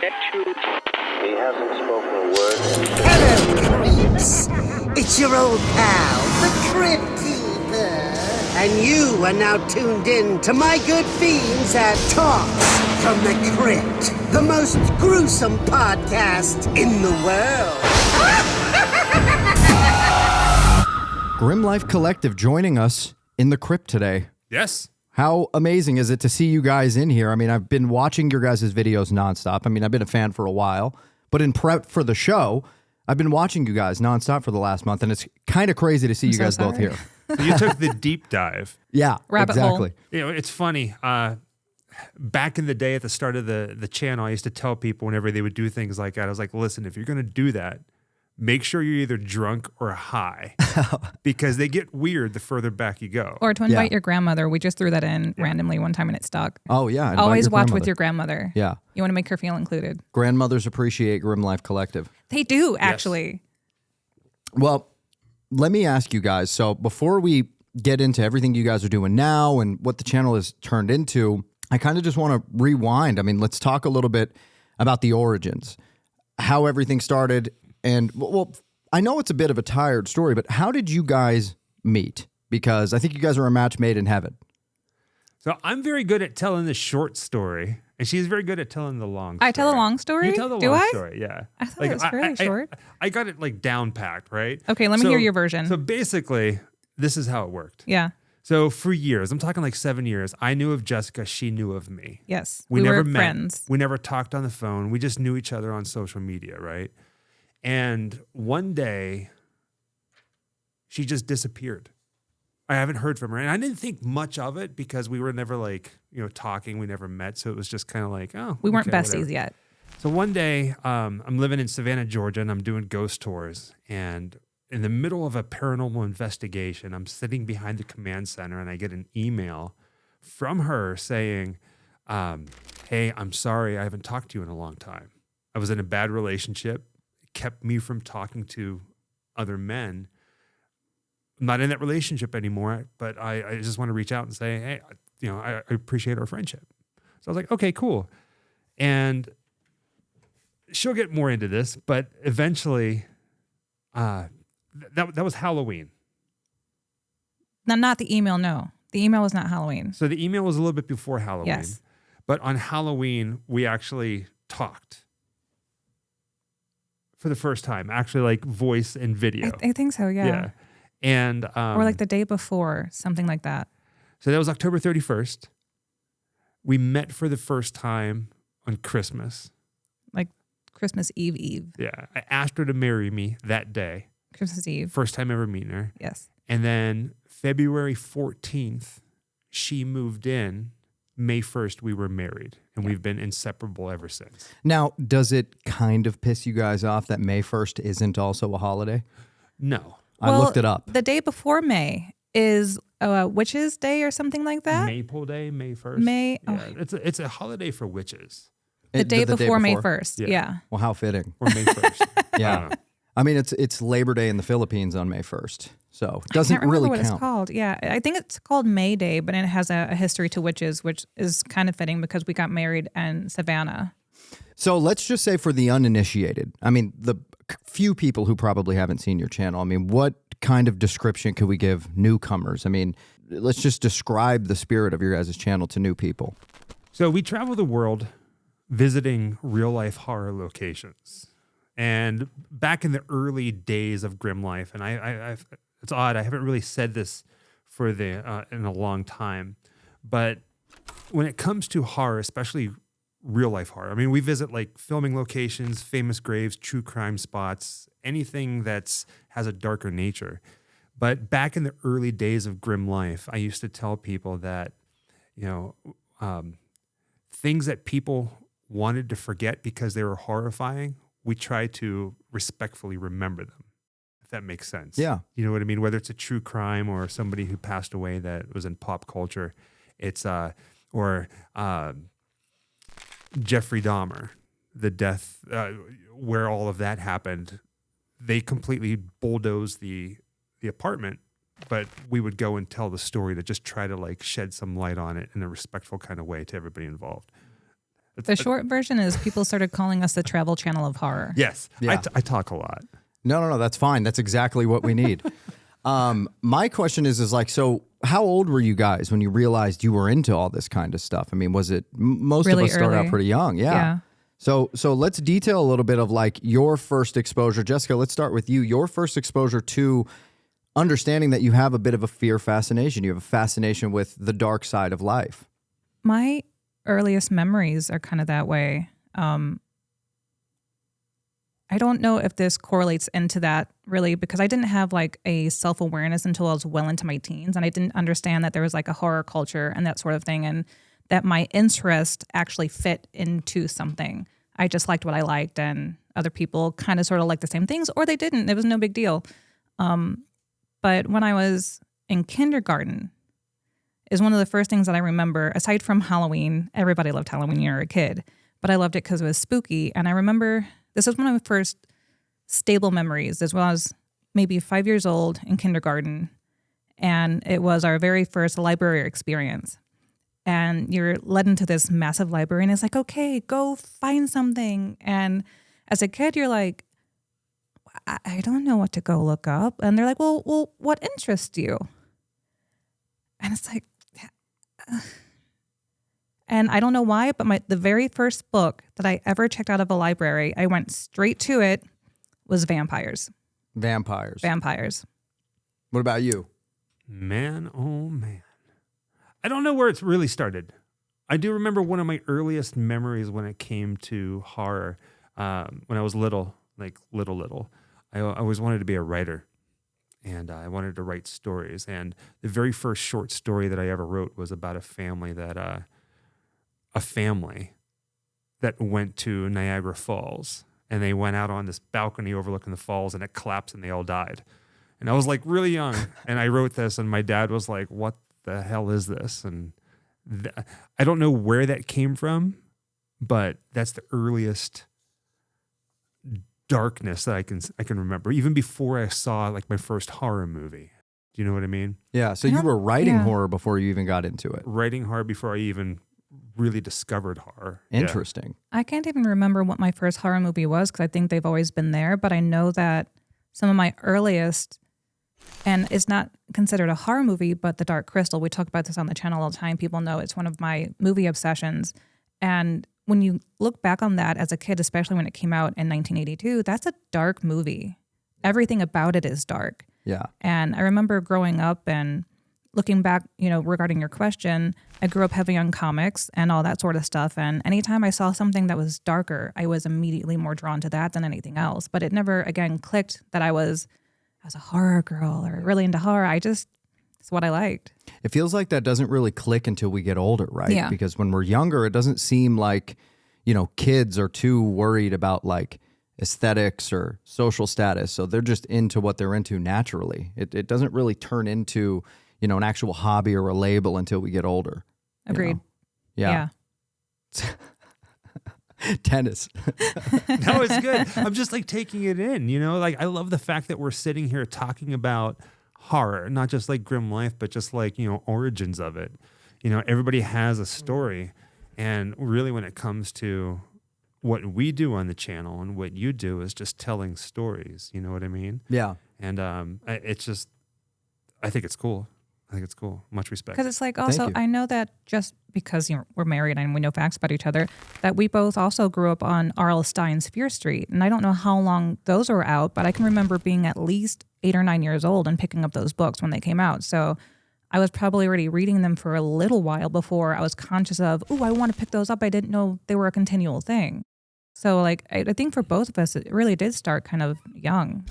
get you. He hasn't spoken a word. Hello, creeps. It's your old pal, the Crypt Keeper. And you are now tuned in to my good fiends at Talks from the Crypt, the most gruesome podcast in the world. Grim Life Collective joining us in the Crypt today. Yes. How amazing is it to see you guys in here? I mean, I've been watching your guys' videos nonstop. I mean, I've been a fan for a while, but in prep for the show, I've been watching you guys nonstop for the last month, and it's kind of crazy to see you guys both here. So you took the deep dive. Yeah, Rabbit hole. exactly. You know, it's funny. Back in the day at the start of the channel, I used to tell people whenever they would do things like that, I was like, listen, if you're going to do that, make sure you're either drunk or high because they get weird the further back you go. Or to invite your grandmother. We just threw that in randomly one time and it stuck. Oh, yeah. invite Always your watch grandmother. with your grandmother. Yeah. You want to make her feel included. Grandmothers appreciate Grim Life Collective. They do, actually. Well, let me ask you guys. So before we get into everything you guys are doing now and what the channel has turned into, I kind of just want to rewind. I mean, let's talk a little bit about the origins, how everything started. And, well, I know it's a bit of a tired story, but how did you guys meet? Because I think you guys are a match made in heaven. So I'm very good at telling the short story, and she's very good at telling the long story. I tell a long story? You tell the Do long I? story, yeah. I thought it was fairly short. I got it like down packed, right? Okay, let me hear your version. So basically, this is how it worked. Yeah. So for years, I'm talking like 7 years, I knew of Jessica, she knew of me. Yes. We were never met. friends. We never talked on the phone. We just knew each other on social media, right? And one day, she just disappeared. I haven't heard from her. And I didn't think much of it because we were never talking. We never met. So it was just kind of like, oh. We weren't okay, besties whatever. yet. So one day, I'm living in Savannah, Georgia, and I'm doing ghost tours. And in the middle of a paranormal investigation, I'm sitting behind the command center and I get an email from her saying, hey, I'm sorry, I haven't talked to you in a long time. I was in a bad relationship. It kept me from talking to other men. I'm not in that relationship anymore, but I just want to reach out and say, hey, I appreciate our friendship. So I was like, okay, cool. And she'll get more into this, but eventually, that was Halloween. No, not the email, no. The email was not Halloween. So the email was a little bit before Halloween. Yes. But on Halloween, we actually talked for the first time, actually like voice and video. I think so, yeah. And Or like the day before, something like that. so that was October 31st. We met for the first time on Christmas. Like Christmas Eve. Yeah. I asked her to marry me that day. Christmas Eve. First time ever meeting her. Yes. And then February 14th, she moved in. May 1st, we were married, and we've been inseparable ever since. Now, does it kind of piss you guys off that May 1st isn't also a holiday? No. I looked it up. The day before May is Witches' Day or something like that. Maple Day, May 1st. May. Yeah, Oh, it's a holiday for witches. the day before May 1st. Yeah. Yeah. Well, how fitting. Or May 1st. Yeah. I mean, it's Labor Day in the Philippines on May 1st, so it doesn't I can't remember really what count. it's called. Yeah, I think it's called May Day, but it has a history to witches, which is kind of fitting because we got married in Savannah. So let's just say for the uninitiated, I mean, the few people who probably haven't seen your channel, I mean, what kind of description could we give newcomers? I mean, let's just describe the spirit of your guys' channel to new people. So we travel the world visiting real life horror locations. And back in the early days of Grim Life, and I've it's odd, I haven't really said this for in a long time, but when it comes to horror, especially real life horror, I mean, we visit like filming locations, famous graves, true crime spots, anything that's has a darker nature. But back in the early days of Grim Life, I used to tell people that, things that people wanted to forget because they were horrifying, we try to respectfully remember them, if that makes sense. Yeah. You know what I mean? Whether it's a true crime or somebody who passed away that was in pop culture, it's or Jeffrey Dahmer, the death, where all of that happened. They completely bulldozed the apartment, but we would go and tell the story to just try to like shed some light on it in a respectful kind of way to everybody involved. The short version is people started calling us the Travel Channel of Horror. Yes, Yeah. I talk a lot. No, that's fine. That's exactly what we need. My question is like, so how old were you guys when you realized you were into all this kind of stuff? I mean, was it most Really of us start out early. pretty young? Yeah. So let's detail a little bit of like your first exposure. Jessica, let's start with you. Your first exposure to understanding that you have a bit of a fear fascination. You have a fascination with the dark side of life. My earliest memories are kind of that way. I don't know if this correlates into that really, because I didn't have like a self-awareness until I was well into my teens, and I didn't understand that there was like a horror culture and that sort of thing, and that my interest actually fit into something. I just liked what I liked, and other people kind of sort of liked the same things, or they didn't. It was no big deal. But when I was in kindergarten is one of the first things that I remember, aside from Halloween. Everybody loved Halloween when you were a kid, but I loved it because it was spooky. And I remember this was one of my first stable memories, as well as maybe 5 years old in kindergarten. And it was our very first library experience. And you're led into this massive library, and it's like, okay, go find something. And as a kid, you're like, I don't know what to go look up. And they're like, well, what interests you? And it's like, and I don't know why, but the very first book that I ever checked out of a library, I went straight to it, was Vampires. Vampires. Vampires. What about you? Man, oh man. I don't know where it's really started. I do remember one of my earliest memories when it came to horror, when I was little, like little. I always wanted to be a writer, and I wanted to write stories. And the very first short story that I ever wrote was about a family that went to Niagara Falls, and they went out on this balcony overlooking the falls, and it collapsed and they all died. And I was like really young, and I wrote this, and my dad was like, "What the hell is this?" And I don't know where that came from, but that's the earliest darkness that I can remember, even before I saw like my first horror movie. Do you know what I mean? Yeah. So you were writing yeah. horror before you even got into it. Writing horror before I even really discovered horror. Yeah. Interesting. I can't even remember what my first horror movie was because I think they've always been there, but I know that some of my earliest, and it's not considered a horror movie, but The Dark Crystal, we talk about this on the channel all the time. People know it's one of my movie obsessions. And when you look back on that as a kid, especially when it came out in 1982, that's a dark movie. Everything about it is dark. Yeah. And I remember growing up and looking back, regarding your question, I grew up heavy on comics and all that sort of stuff. And anytime I saw something that was darker, I was immediately more drawn to that than anything else. But it never, again, clicked that I was a horror girl or really into horror. It's what I liked. It feels like that doesn't really click until we get older, right? Yeah. Because when we're younger, it doesn't seem like, kids are too worried about like aesthetics or social status. So they're just into what they're into naturally. It doesn't really turn into, an actual hobby or a label until we get older. Agreed. Yeah. Tennis. No, it's good. I'm just like taking it in, like I love the fact that we're sitting here talking about horror, not just like grim life, but just like, origins of it. Everybody has a story. And really when it comes to what we do on the channel and what you do is just telling stories. You know what I mean? Yeah. And it's just, I think it's cool. Much respect. Because it's like also, you. I know that just because we're married and we know facts about each other, that we both also grew up on R.L. Stein's Fear Street. And I don't know how long those were out, but I can remember being at least 8 or 9 years old and picking up those books when they came out. So I was probably already reading them for a little while before I was conscious of, I want to pick those up. I didn't know they were a continual thing. So like, I think for both of us, it really did start kind of young.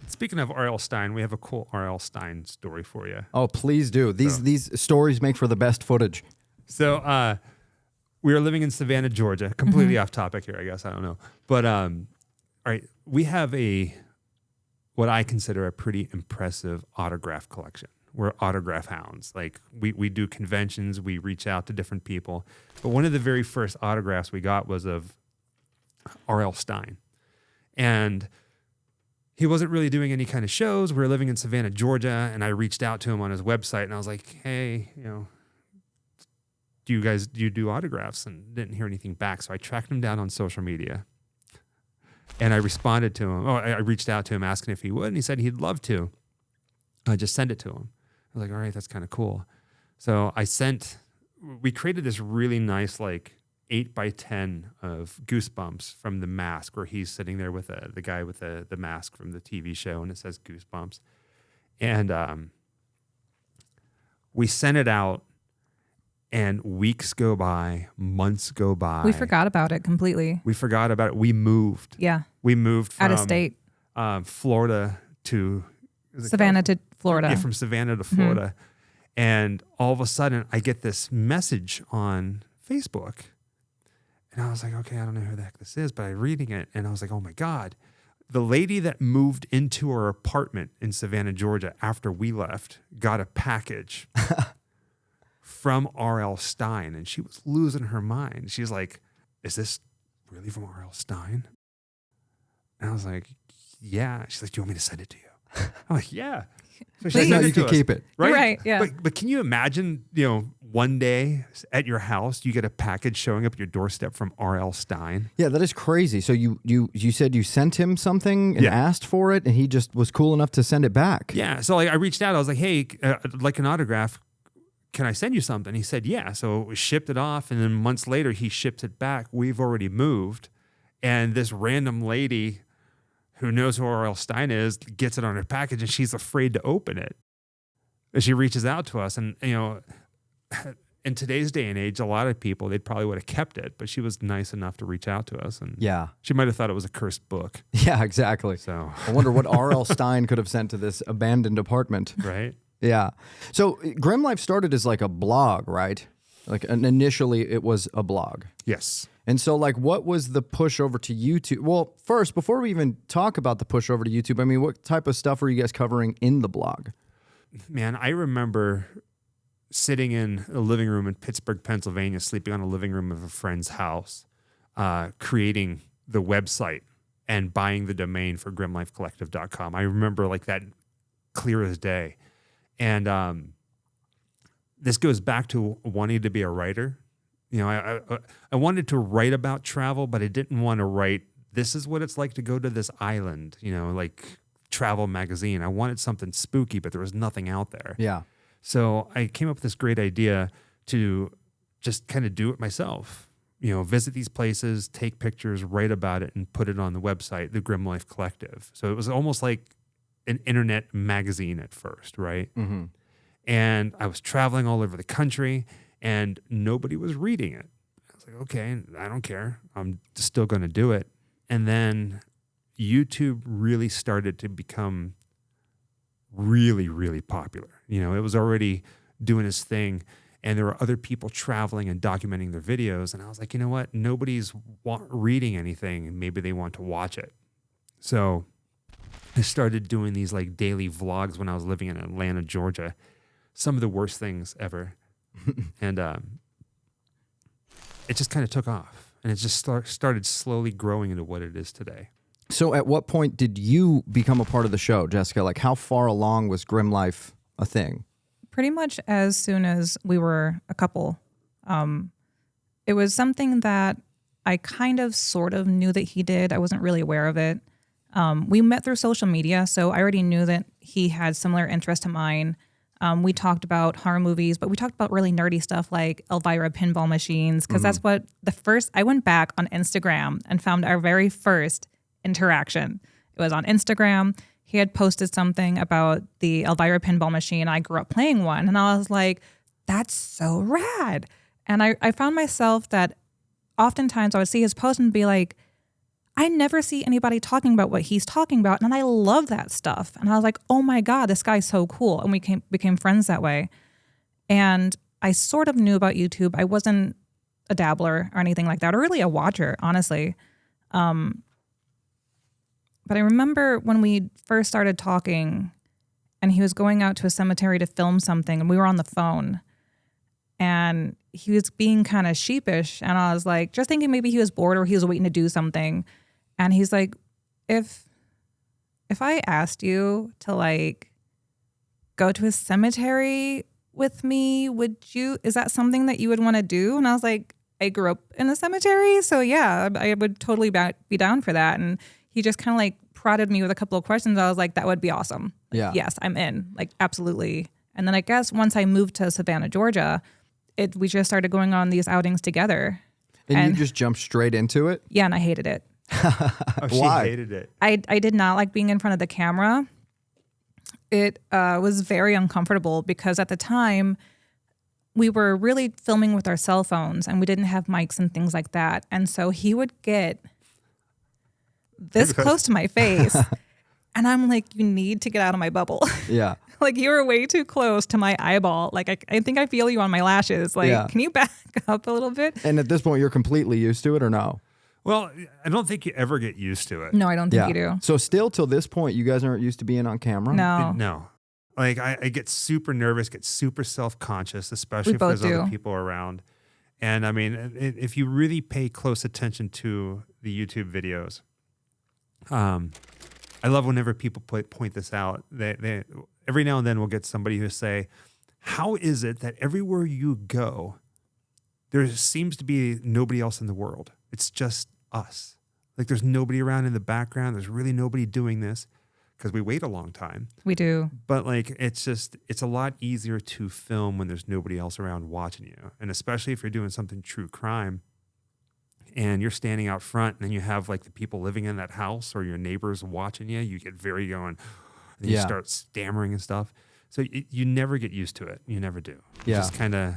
Speaking of R.L. Stein, we have a cool R.L. Stein story for you. Oh, please do. These stories make for the best footage. So we are living in Savannah, Georgia. Completely off topic here, I guess. I don't know. But all right, we have what I consider a pretty impressive autograph collection. We're autograph hounds. Like we do conventions, we reach out to different people. But one of the very first autographs we got was of R.L. Stein. And he wasn't really doing any kind of shows. We were living in Savannah, Georgia, and I reached out to him on his website, and I was like, hey, do you do autographs? And didn't hear anything back. So I tracked him down on social media and I responded to him. I reached out to him asking if he would. And he said he'd love to. I just sent it to him. I was like, all right, that's kind of cool. So we created this really nice, like 8x10 of Goosebumps from The Mask, where he's sitting there with the guy with the mask from the TV show, and it says Goosebumps. And we sent it out, and weeks go by, months go by. We forgot about it completely. We forgot about it. We moved. Yeah. We moved from Out of state. Florida to Savannah to Florida. Yeah, from Savannah to Florida. And all of a sudden, I get this message on Facebook. And I was like, okay, I don't know who the heck this is, but I'm reading it. And I was like, oh my God. The lady that moved into our apartment in Savannah, Georgia, after we left, got a package from R.L. Stine. And she was losing her mind. She's like, is this really from R.L. Stine? And I was like, yeah. She's like, do you want me to send it to you? I'm like, yeah. So she Please. sent No, it you to can us, keep it. right? Right, yeah. But can you imagine, one day at your house, you get a package showing up at your doorstep from R.L. Stine? Yeah, that is crazy. So you said you sent him something and Yeah. asked for it, and he just was cool enough to send it back. Yeah. So I reached out. I was like, hey, I'd like an autograph. Can I send you something? He said, yeah. So we shipped it off. And then months later, he shipped it back. We've already moved. And this random lady who knows who R.L. Stine is gets it on her package, and she's afraid to open it. And she reaches out to us. And, in today's day and age, a lot of people, they probably would have kept it. But she was nice enough to reach out to us. And Yeah. she might have thought it was a cursed book. Yeah, exactly. So, I wonder what R.L. Stine could have sent to this abandoned apartment. right? Yeah. So Grim Life started as like a blog, right? Like initially it was a blog. Yes. And so like what was the push over to YouTube? Well, first, before we even talk about the push over to YouTube, I mean, what type of stuff were you guys covering in the blog? Man, I remember sitting in a living room in Pittsburgh, Pennsylvania, sleeping on a living room of a friend's house, creating the website and buying the domain for grimlifecollective.com. I remember like that clear as day. And this goes back to wanting to be a writer. I wanted to write about travel, but I didn't want to write, this is what it's like to go to this island, like travel magazine. I wanted something spooky, but there was nothing out there. Yeah. So I came up with this great idea to just kind of do it myself. Visit these places, take pictures, write about it, and put it on the website, the Grim Life Collective. So it was almost like an internet magazine at first, right? Mm-hmm. And I was traveling all over the country, and nobody was reading it. I was like, okay, I don't care. I'm still going to do it. And then YouTube really started to become really, really popular. It was already doing its thing, and there were other people traveling and documenting their videos. And I was like, you know what? Nobody's reading anything, and maybe they want to watch it. So I started doing these like daily vlogs when I was living in Atlanta, Georgia. Some of the worst things ever. And it just kind of took off, and it just started slowly growing into what it is today. So at what point did you become a part of the show, Jessica? Like how far along was Grim Life a thing? Pretty much as soon as we were a couple. It was something that I kind of sort of knew that he did. I wasn't really aware of it. We met through social media, so I already knew that he had similar interests to mine. We talked about horror movies, but we talked about really nerdy stuff like Elvira pinball machines, because that's what I went back on Instagram and found our very first interaction. It was on Instagram. He had posted something about the Elvira pinball machine. I grew up playing one, and I was like, that's so rad. And I found myself that oftentimes I would see his post and be like, I never see anybody talking about what he's talking about, and I love that stuff. And I was like, oh my God, this guy's so cool. And we became friends that way. And I sort of knew about YouTube. I wasn't a dabbler or anything like that, or really a watcher, honestly. But I remember when we first started talking, and he was going out to a cemetery to film something, and we were on the phone. And he was being kind of sheepish, and I was like, just thinking maybe he was bored or he was waiting to do something. And he's like, if I asked you to like go to a cemetery with me? Is that something that you would want to do? And I was like, I grew up in a cemetery. So yeah, I would totally be down for that. And he just kind of like prodded me with a couple of questions. I was like, that would be awesome. Like, Yeah. yes, I'm in. Like, absolutely. And then I guess once I moved to Savannah, Georgia, we just started going on these outings together. And you just jumped straight into it? Yeah, and I hated it. Oh, she Why? hated it. I did not like being in front of the camera. It was very uncomfortable because at the time we were really filming with our cell phones and we didn't have mics and things like that. And so he would get this close to my face and I'm like, you need to get out of my bubble. Yeah. Like, you are way too close to my eyeball. Like, I think I feel you on my lashes. Like, Yeah. can you back up a little bit? And at this point, you're completely used to it or no? Well, I don't think you ever get used to it. No, I don't think you do. So still till this point, you guys aren't used to being on camera? No. No. Like I get super nervous, get super self-conscious, especially We if both there's other do. people around. And I mean, if you really pay close attention to the YouTube videos, I love whenever people point this out. They every now and then we'll get somebody who say, how is it that everywhere you go, there seems to be nobody else in the world? It's just us. Like there's nobody around in the background. There's really nobody doing this because we wait a long time. We do. But like, it's a lot easier to film when there's nobody else around watching you. And especially if you're doing something true crime and you're standing out front and then you have like the people living in that house or your neighbors watching you, you get very going, and you Yeah. start stammering and stuff. So you never get used to it. You never do. You Yeah. just kind of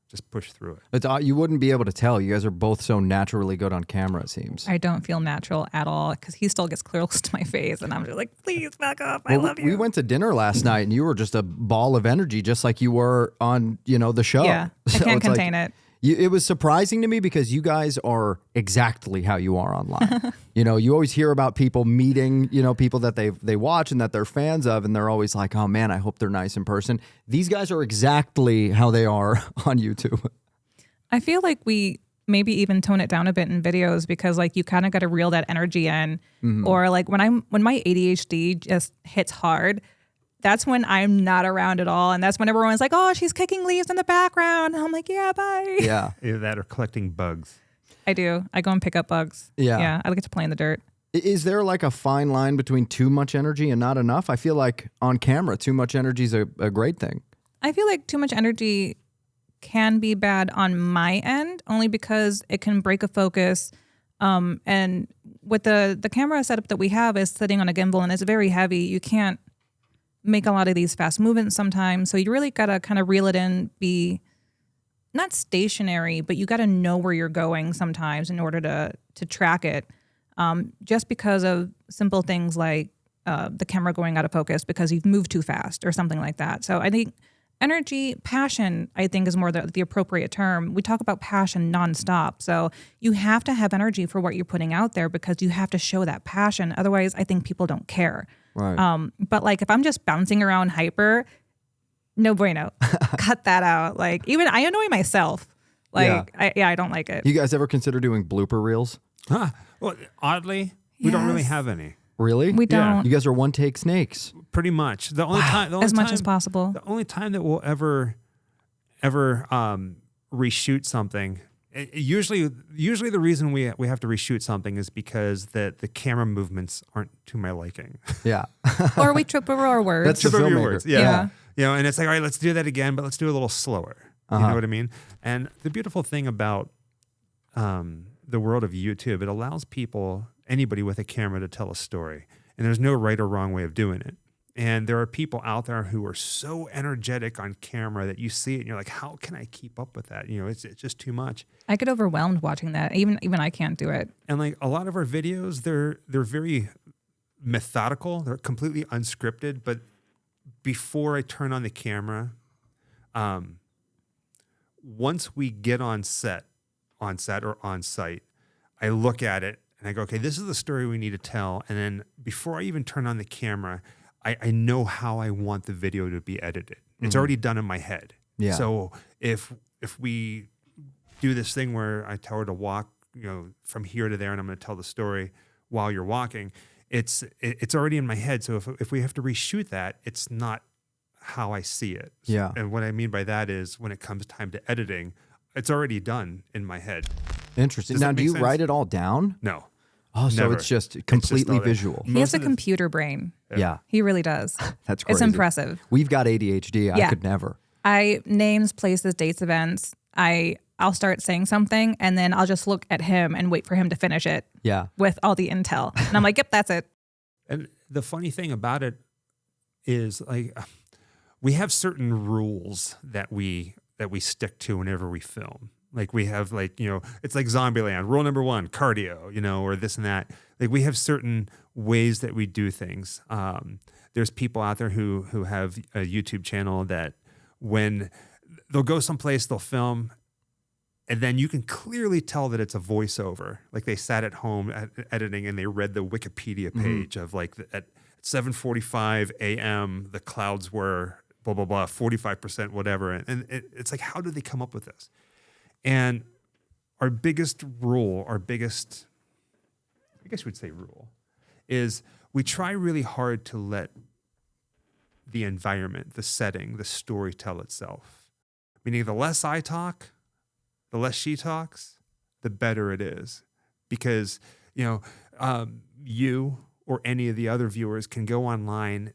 just push through it. It's, you wouldn't be able to tell. You guys are both so naturally good on camera, it seems. I don't feel natural at all because he still gets close to my face and I'm just like, please back up. I Well, love you. We went to dinner last night and you were just a ball of energy, just like you were on, the show. Yeah, I So can't it's like- contain it. It was surprising to me because you guys are exactly how you are online. You always hear about people meeting, people that they watch and that they're fans of, and they're always like, oh man, I hope they're nice in person. These guys are exactly how they are on YouTube. I feel like we maybe even tone it down a bit in videos because like you kind of got to reel that energy in. Or like when my ADHD just hits hard, that's when I'm not around at all. And that's when everyone's like, oh, she's kicking leaves in the background. And I'm like, yeah, bye. Yeah. Either that or collecting bugs. I do. I go and pick up bugs. Yeah. Yeah. I like to play in the dirt. Is there like a fine line between too much energy and not enough? I feel like on camera, too much energy is a great thing. I feel like too much energy can be bad on my end only because it can break a focus. And with the camera setup that we have is sitting on a gimbal and it's very heavy. You can't make a lot of these fast movements sometimes. So you really got to kind of reel it in, be not stationary, but you got to know where you're going sometimes in order to track it. Just because of simple things like the camera going out of focus because you've moved too fast or something like that. So I think energy, passion, I think is more the appropriate term. We talk about passion nonstop. So you have to have energy for what you're putting out there because you have to show that passion. Otherwise, I think people don't care. Right. But like if I'm just bouncing around hyper, no bueno. Cut that out. Like even I annoy myself. Like I don't like it. You guys ever consider doing blooper reels? Huh. Well, oddly, we don't really Yes. have any. Really? We Yeah. don't You guys are one take snakes. Pretty much. The only time, as much as possible. The only time that we'll ever reshoot something, usually the reason we have to reshoot something is because the camera movements aren't to my liking. Yeah. Or we trip over our words. That's the Trip over your filmmaker. words. Yeah. Yeah. And it's like, all right, let's do that again, but let's do it a little slower. You know what I mean? And the beautiful thing about the world of YouTube, it allows anybody with a camera to tell a story. And there's no right or wrong way of doing it. And there are people out there who are so energetic on camera that you see it and you're like, how can I keep up with that? It's just too much. I get overwhelmed watching that. Even I can't do it. And like a lot of our videos, they're very methodical. They're completely unscripted. But before I turn on the camera, once we get on set or on site, I look at it and I go, okay, this is the story we need to tell. And then before I even turn on the camera, I know how I want the video to be edited. It's already done in my head. Yeah. So if we do this thing where I tell her to walk, from here to there, and I'm going to tell the story while you're walking, it's already in my head. So if we have to reshoot that, it's not how I see it. Yeah. And what I mean by that is when it comes time to editing, it's already done in my head. Interesting. Does Now, that do make you sense? write it all down? No. Oh, so Never. it's just It's completely all there. visual. He has Most a of the- computer brain. Yeah. He really does. That's crazy. It's impressive. We've got ADHD. I Yeah. could never. I names, places, dates, events. I'll start saying something and then I'll just look at him and wait for him to finish it Yeah. with all the intel. And I'm like, yep, that's it. And the funny thing about it is like we have certain rules that we stick to whenever we film. Like we have like, it's like Zombieland. Rule number 1, cardio, or this and that. Like we have certain ways that we do things. There's people out there who have a YouTube channel that when they'll go someplace, they'll film, and then you can clearly tell that it's a voiceover. Like they sat at home editing and they read the Wikipedia page of like at 7:45 a.m. the clouds were blah, blah, blah, 45%, whatever. And it's like, how did they come up with this? And our biggest rule, I guess we'd say rule, is we try really hard to let the environment, the setting, the story tell itself. Meaning the less I talk, the less she talks, the better it is. Because, you or any of the other viewers can go online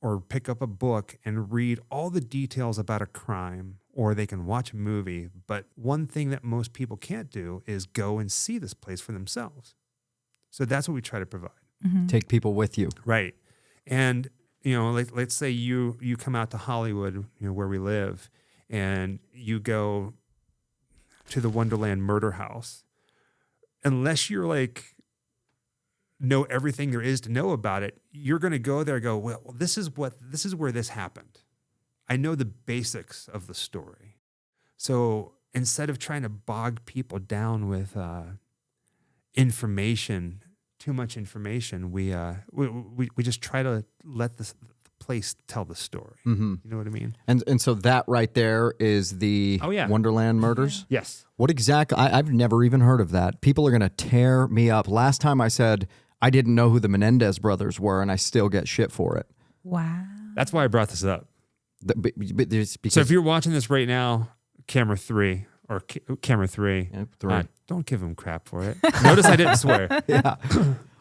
or pick up a book and read all the details about a crime, or they can watch a movie. But one thing that most people can't do is go and see this place for themselves. So that's what we try to provide. Take people with you. Right. And, let's say you come out to Hollywood, where we live, and you go to the Wonderland Murder House. Unless you're like, know everything there is to know about it, you're going to go there and go, well, this is where this happened. I know the basics of the story. So instead of trying to bog people down with information, too much information, we just try to let the place tell the story. You know what I mean? And so that right there is the Oh, yeah. Wonderland Murders? Yes. What exactly? I've never even heard of that. People are going to tear me up. Last time I said I didn't know who the Menendez brothers were, and I still get shit for it. Wow. That's why I brought this up. But there's, because So if you're watching this right now, camera 3 or camera 3, Yeah, 3. Don't give them crap for it. Notice I didn't swear. yeah,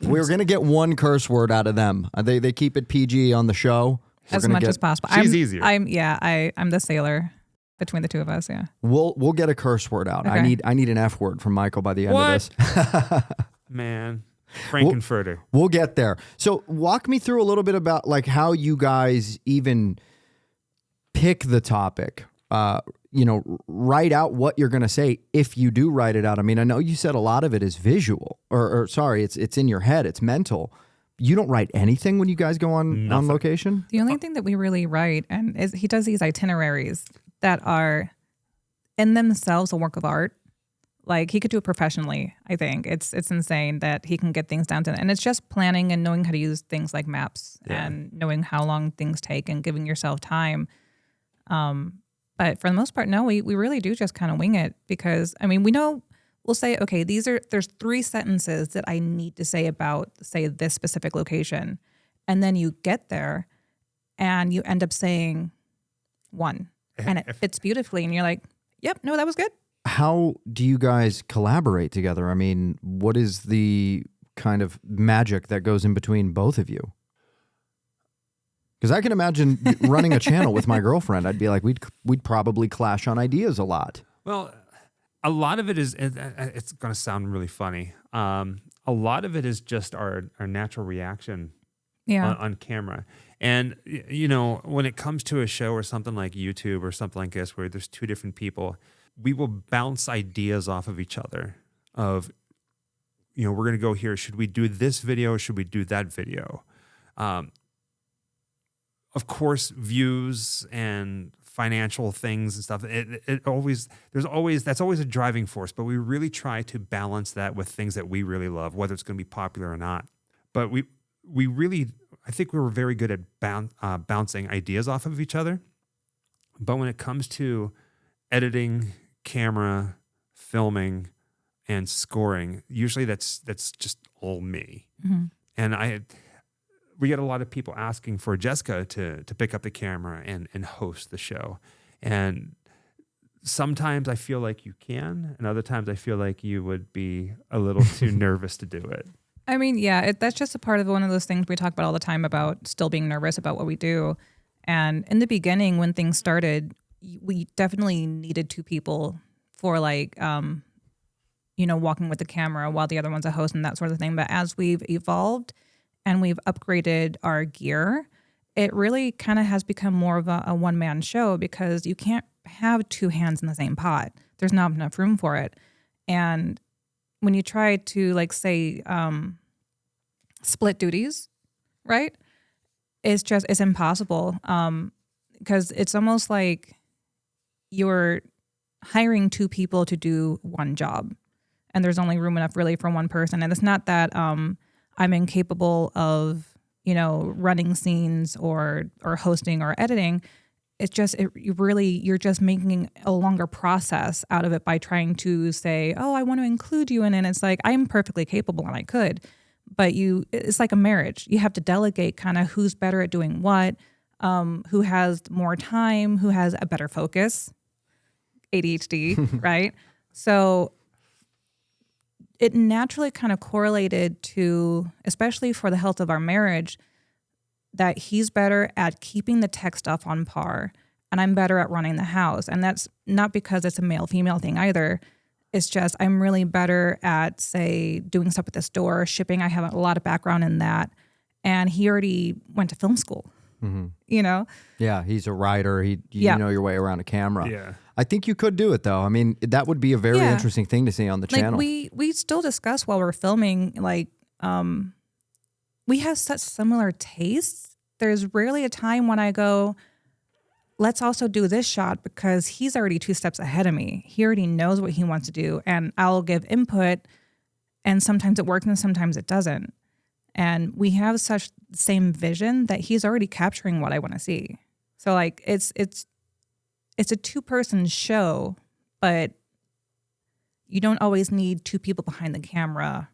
we're going to get one curse word out of them. They keep it PG on the show. We're As gonna much get- as possible. She's easier. I'm the sailor between the two of us. Yeah. We'll get a curse word out. Okay. I need an F word from Michael by the end What? of this. Man, Frankenfurter. We'll get there. So walk me through a little bit about like how you guys even pick the topic. Write out what you're going to say if you do write it out. I mean, I know you said a lot of it is visual, or sorry, it's in your head, it's mental. You don't write anything when you guys go on location? The only thing that we really write is he does these itineraries that are in themselves a work of art. Like he could do it professionally. I think it's insane that he can get things down to, and it's just planning and knowing how to use things like maps and knowing how long things take and giving yourself time. But for the most part, no, we really do just kind of wing it because I mean, we'll say, okay, there's 3 sentences that I need to say about, say, this specific location. And then you get there and you end up saying 1 and it fits beautifully. And you're like, yep, no, that was good. How do you guys collaborate together? I mean, what is the kind of magic that goes in between both of you? Because I can imagine running a channel with my girlfriend. I'd be like, we'd probably clash on ideas a lot. Well, a lot of it is, it's going to sound really funny. A lot of it is just our natural reaction Yeah. on camera. And, when it comes to a show or something like YouTube or something like this, where there's 2 different people, we will bounce ideas off of each other of, we're going to go here. Should we do this video or should we do that video? Of course, views and financial things and stuff. That's always a driving force, but we really try to balance that with things that we really love, whether it's going to be popular or not. But we really, I think we were very good at bouncing ideas off of each other. But when it comes to editing, camera, filming, and scoring, usually that's just all me. Mm-hmm. And we get a lot of people asking for Jessica to pick up the camera and host the show. And sometimes I feel like you can, and other times I feel like you would be a little too nervous to do it. I mean, yeah, that's just a part of one of those things we talk about all the time about still being nervous about what we do. And in the beginning, when things started, we definitely needed two people for like, walking with the camera while the other one's a host and that sort of thing. But as we've evolved and we've upgraded our gear, it really kind of has become more of a one-man show because you can't have two hands in the same pot. There's not enough room for it. And when you try to like say split duties, right? It's impossible because it's almost like you're hiring two people to do one job and there's only room enough really for one person. And it's not that I'm incapable of, running scenes or hosting or editing. It's just, you're just making a longer process out of it by trying to say, oh, I want to include you in it. And it's like, I'm perfectly capable and I could, but it's like a marriage. You have to delegate kind of who's better at doing what, who has more time, who has a better focus, ADHD, right? So it naturally kind of correlated to, especially for the health of our marriage, that he's better at keeping the tech stuff on par and I'm better at running the house. And that's not because it's a male-female thing either. It's just I'm really better at, say, doing stuff at the store, shipping. I have a lot of background in that. And he already went to film school, Yeah, he's a writer. You know your way around a camera. Yeah. I think you could do it, though. I mean, that would be a very interesting thing to see on the channel. We still discuss while we're filming, like, we have such similar tastes. There's rarely a time when I go, let's also do this shot because he's already 2 steps ahead of me. He already knows what he wants to do and I'll give input and sometimes it works and sometimes it doesn't. And we have such same vision that he's already capturing what I want to see. So like it's a 2-person show, but you don't always need 2 people behind the camera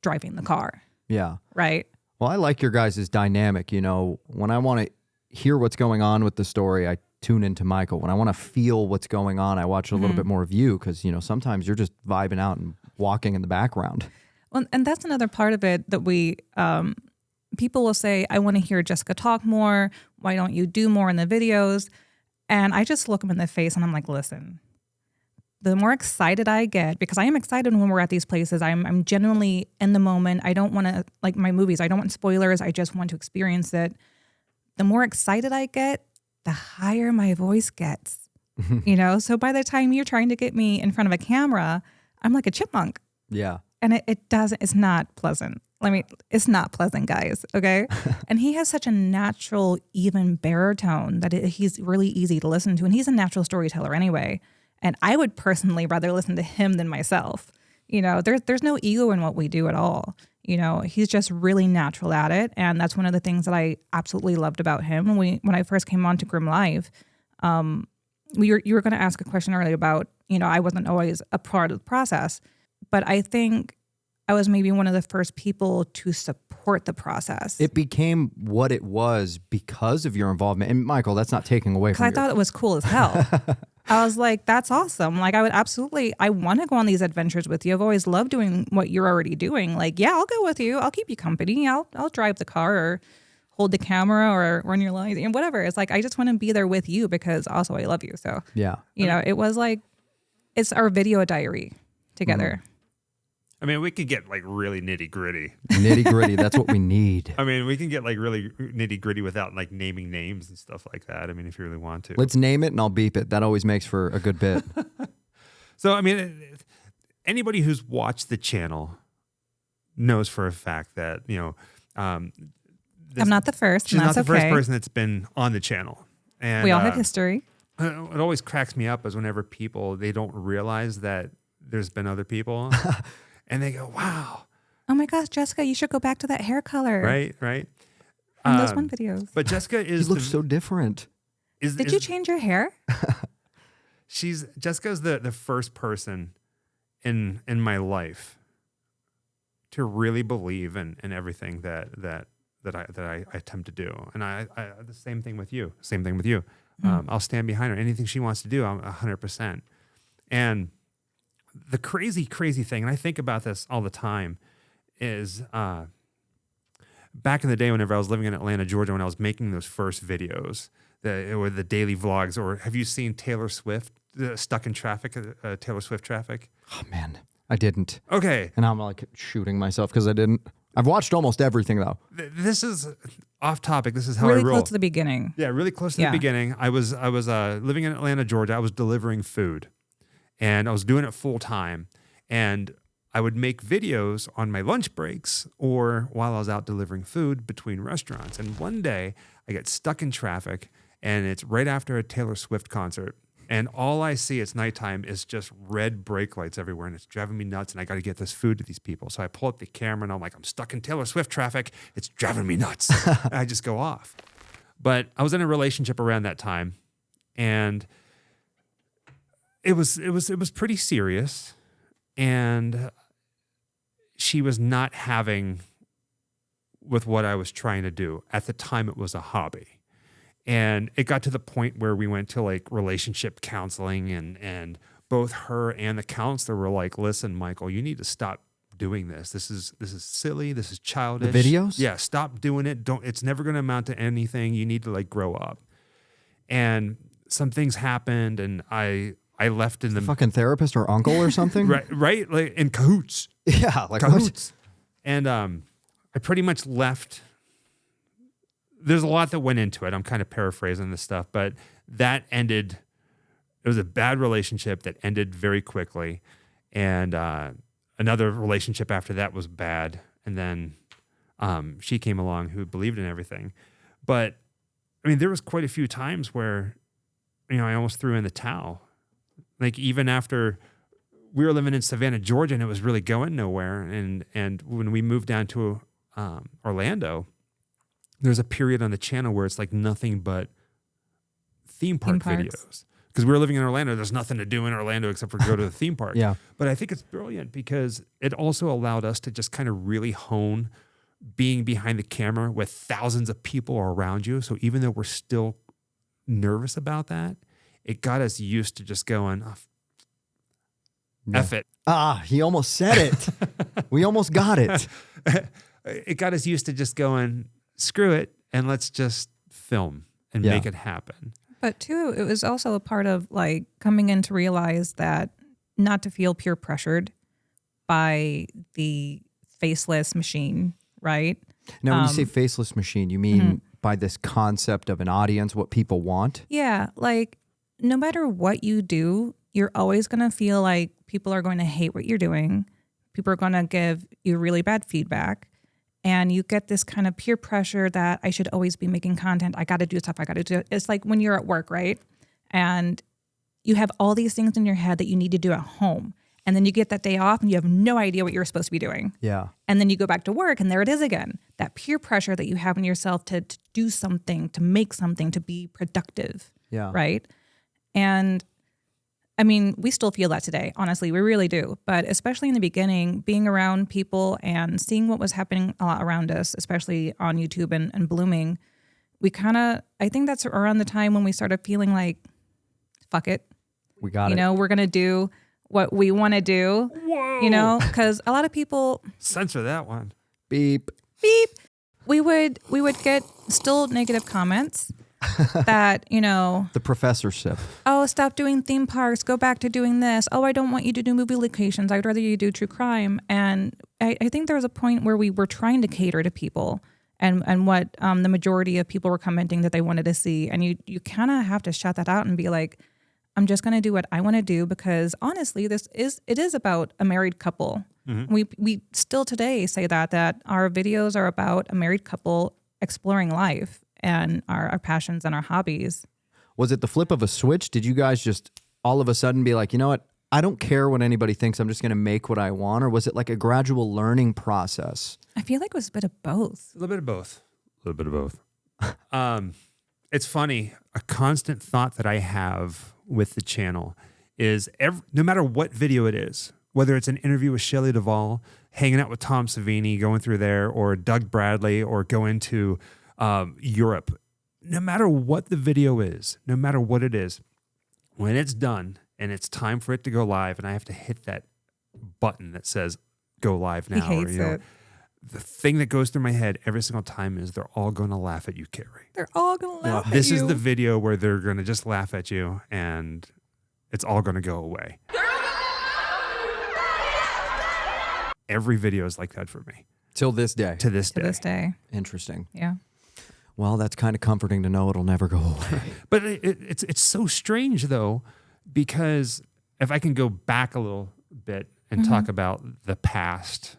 driving the car. Yeah. Right? Well, I like your guys' dynamic. When I want to hear what's going on with the story, I tune into Michael. When I want to feel what's going on, I watch a little bit more of you because, sometimes you're just vibing out and walking in the background. Well, and that's another part of it that we, people will say, I want to hear Jessica talk more. Why don't you do more in the videos? And I just look them in the face and I'm like, listen, the more excited I get, because I am excited when we're at these places, I'm genuinely in the moment. I don't want to, like my movies, I don't want spoilers. I just want to experience it. The more excited I get, the higher my voice gets, So by the time you're trying to get me in front of a camera, I'm like a chipmunk. Yeah. And it's not pleasant. It's not pleasant, guys. Okay. And he has such a natural, even baritone that he's really easy to listen to. And he's a natural storyteller anyway. And I would personally rather listen to him than myself. There's no ego in what we do at all. He's just really natural at it. And that's one of the things that I absolutely loved about him. When I first came on to Grim Live, you were going to ask a question earlier about, I wasn't always a part of the process, but I think I was maybe one of the first people to support the process. It became what it was because of your involvement. And Michael, that's not taking away from I thought it was cool as hell. I was like, that's awesome. Like, I want to go on these adventures with you. I've always loved doing what you're already doing. Like, yeah, I'll go with you. I'll keep you company. I'll drive the car or hold the camera or run your lines and whatever. It's like, I just want to be there with you because also I love you. So, yeah, it was like, it's our video diary together. I mean, we could get like really nitty gritty. Nitty gritty. That's what we need. I mean, we can get like really nitty gritty without like naming names and stuff like that. I mean, if you really want to. Let's name it and I'll beep it. That always makes for a good bit. So, I mean, anybody who's watched the channel knows for a fact that, I'm not the first. She's and not that's the first okay. person that's been on the channel. And We all have history. It always cracks me up is whenever people, they don't realize that there's been other people and they go, wow. Oh my gosh, Jessica, you should go back to that hair color. Right. From those one videos. But Jessica You is look so different. Did you change your hair? Jessica's the first person in my life to really believe in everything that that I attempt to do. And I the same thing with you. Same thing with you. I'll stand behind her. Anything she wants to do, I'm 100%. And the crazy thing, and I think about this all the time, is back in the day whenever I was living in Atlanta, Georgia, when I was making those first videos, the daily vlogs, or have you seen Taylor Swift, Stuck in Traffic, Taylor Swift Traffic? Oh, man. I didn't. Okay. And I'm like shooting myself because I didn't. I've watched almost everything, though. This is off topic. This is how Really I roll. close to the beginning. Yeah, really close to Yeah. the beginning. I was living in Atlanta, Georgia. I was delivering food, and I was doing it full time. And I would make videos on my lunch breaks or while I was out delivering food between restaurants. And one day I get stuck in traffic, and it's right after a Taylor Swift concert. And all I see, it's nighttime, is just red brake lights everywhere, and it's driving me nuts. And I got to get this food to these people. So I pull up the camera, and I'm like, I'm stuck in Taylor Swift traffic. It's driving me nuts. And I just go off. But I was in a relationship around that time, and it was pretty serious. And she was not having with what I was trying to do. At the time, it was a hobby. And it got to the point where we went to like relationship counseling, and both her and the counselor were like, listen, Michael, you need to stop doing this. This is silly. This is childish. The videos? Yeah. Stop doing it. It's never going to amount to anything. You need to like grow up. And some things happened, and I left in the Fucking therapist or uncle or something? right. Like in cahoots. Yeah. Like Cahoots. And I pretty much left. There's a lot that went into it. I'm kind of paraphrasing this stuff, but that ended. It was a bad relationship that ended very quickly. And another relationship after that was bad. And then she came along who believed in everything. But I mean, there was quite a few times where, I almost threw in the towel. Like even after we were living in Savannah, Georgia, and it was really going nowhere. And when we moved down to Orlando, there's a period on the channel where it's like nothing but theme park videos. Because we were living in Orlando, there's nothing to do in Orlando except for go to the theme park. Yeah. But I think it's brilliant because it also allowed us to just kind of really hone being behind the camera with thousands of people around you. So even though we're still nervous about that, it got us used to just going, F it. Ah, he almost said it. We almost got it. It got us used to just going, screw it, and let's just film and make it happen. But too, it was also a part of like coming in to realize that not to feel peer pressured by the faceless machine, right? Now, when you say faceless machine, you mean by this concept of an audience, what people want? Yeah, like no matter what you do, you're always going to feel like people are going to hate what you're doing. People are going to give you really bad feedback. And you get this kind of peer pressure that I should always be making content. I got to do stuff. I got to do it. It's like when you're at work, right? And you have all these things in your head that you need to do at home. And then you get that day off and you have no idea what you're supposed to be doing. Yeah. And then you go back to work and there it is again. That peer pressure that you have in yourself to do something, to make something, to be productive. Yeah. Right? And I mean, we still feel that today, honestly, we really do. But especially in the beginning, being around people and seeing what was happening a lot around us, especially on YouTube and blooming, we I think that's around the time when we started feeling like, fuck it. We got it. We're going to do what we want to do, Whoa. Because a lot of people, Censor that one. Beep. beep, we would get still negative comments that, The professorship. oh, stop doing theme parks, go back to doing this. Oh, I don't want you to do movie locations. I'd rather you do true crime. And I think there was a point where we were trying to cater to people and what the majority of people were commenting that they wanted to see. And you kind of have to shut that out and be like, I'm just going to do what I want to do because honestly, it is about a married couple. Mm-hmm. We still today say that our videos are about a married couple exploring life and our passions and our hobbies. Was it the flip of a switch? Did you guys just all of a sudden be like, you know what? I don't care what anybody thinks. I'm just going to make what I want. Or was it like a gradual learning process? I feel like it was a bit of both. A little bit of both. A little bit of both. It's funny. A constant thought that I have with the channel is no matter what video it is, whether it's an interview with Shelley Duvall, hanging out with Tom Savini, going through there, or Doug Bradley, or going to Europe, no matter what the video is, no matter what it is, when it's done and it's time for it to go live and I have to hit that button that says go live now, He hates it. the thing that goes through my head every single time is they're all going to laugh at you, Carrie. They're all going to laugh at This you. is the video where they're going to just laugh at you and it's all going to go away. Every video is like that for me Till this day. to this to day. this day. Interesting. Yeah. Well, that's kind of comforting to know it'll never go away. But it's so strange though, because if I can go back a little bit and talk about the past,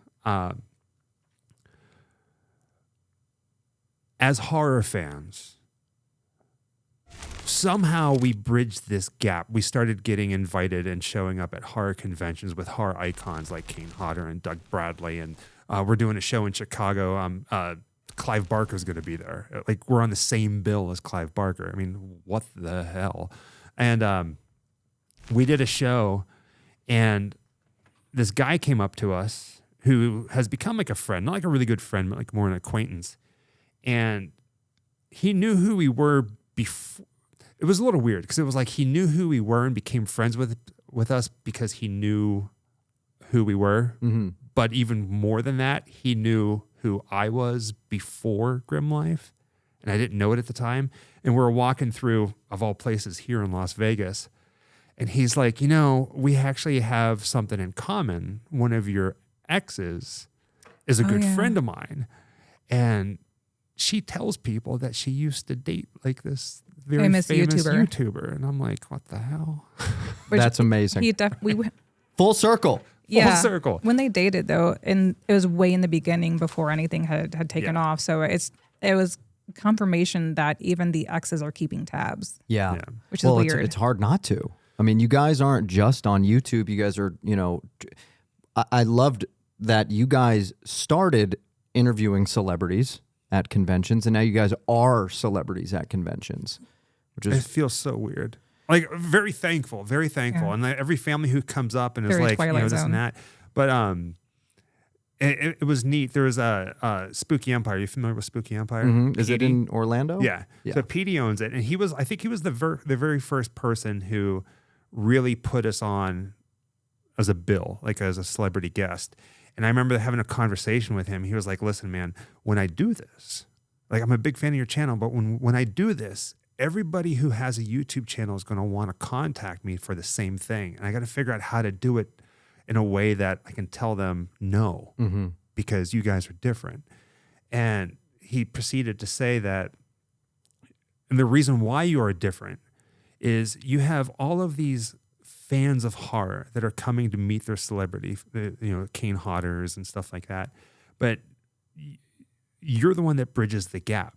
as horror fans, somehow we bridged this gap. We started getting invited and showing up at horror conventions with horror icons like Kane Hodder and Doug Bradley, and we're doing a show in Chicago. Clive Barker's going to be there. Like, we're on the same bill as Clive Barker. I mean, what the hell? And we did a show, and this guy came up to us who has become like a friend, not like a really good friend, but like more an acquaintance. And he knew who we were before. It was a little weird because it was like he knew who we were and became friends with us because he knew who we were. Mm-hmm. But even more than that, he knew who I was before Grim Life, and I didn't know it at the time. And we were walking through, of all places, here in Las Vegas, and he's like, you know, we actually have something in common. One of your exes is a good friend of mine, and she tells people that she used to date like this very famous YouTuber. And I'm like, what the hell? Which That's amazing. we Full circle. yeah. Full circle. When they dated though, and it was way in the beginning before anything had taken off. So it was confirmation that even the exes are keeping tabs, Yeah. which is Well, weird. it's hard not to. I mean, you guys aren't just on YouTube. You guys are, I loved that you guys started interviewing celebrities at conventions, and now you guys are celebrities at conventions, which It is feels so weird. Like, very thankful, very thankful. Yeah. And like, every family who comes up and is Very like, Twilight this Zone. and that. But it was neat. There was a Spooky Empire. You familiar with Spooky Empire? Is it Petey? in Orlando? Yeah. Yeah. So Petey owns it, and I think he was the very first person who really put us on as a bill, like as a celebrity guest. And I remember having a conversation with him. He was like, listen, man, when I do this, like, I'm a big fan of your channel, but when I do this, everybody who has a YouTube channel is going to want to contact me for the same thing. And I got to figure out how to do it in a way that I can tell them no, because you guys are different. And he proceeded to say that, and the reason why you are different is you have all of these fans of horror that are coming to meet their celebrity, Kane Hodders and stuff like that. But you're the one that bridges the gap.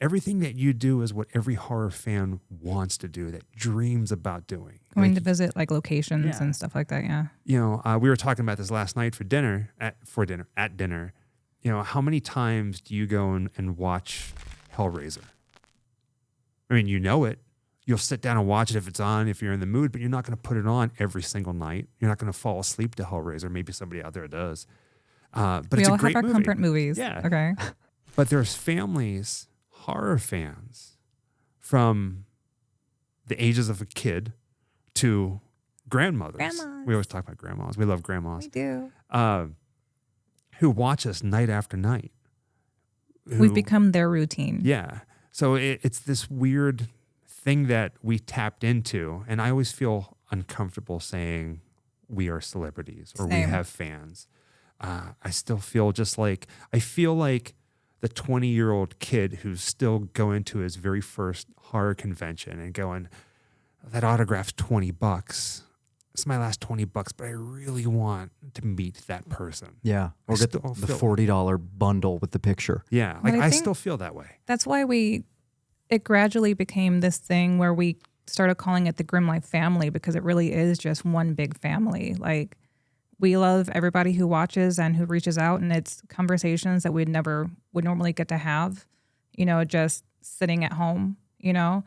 Everything that you do is what every horror fan wants to do, that dreams about doing. Going to visit like locations and stuff like that. Yeah. We were talking about this last night at dinner. How many times do you go and watch Hellraiser? I mean, you know it. You'll sit down and watch it if it's on, if you're in the mood, but you're not going to put it on every single night. You're not going to fall asleep to Hellraiser. Maybe somebody out there does. But We it's all a great have our movie. comfort movies. Yeah. Okay. But there's families, horror fans, from the ages of a kid to grandmothers. Grandmas. We always talk about grandmas. We love grandmas. We do. Who watch us night after night. We've become their routine. Yeah. So it's this weird thing that we tapped into. And I always feel uncomfortable saying we are celebrities or we Same. have fans. I still feel I feel like the 20-year-old kid who's still going to his very first horror convention and going, that autograph's $20. It's my last $20, but I really want to meet that person. Yeah. Or I get the still feel- $40 bundle with the picture. Yeah. But Like, I I think- still feel that way. That's why it gradually became this thing where we started calling it the Grim Life family, because it really is just one big family. Like, we love everybody who watches and who reaches out, and it's conversations that we'd never would normally get to have, just sitting at home, And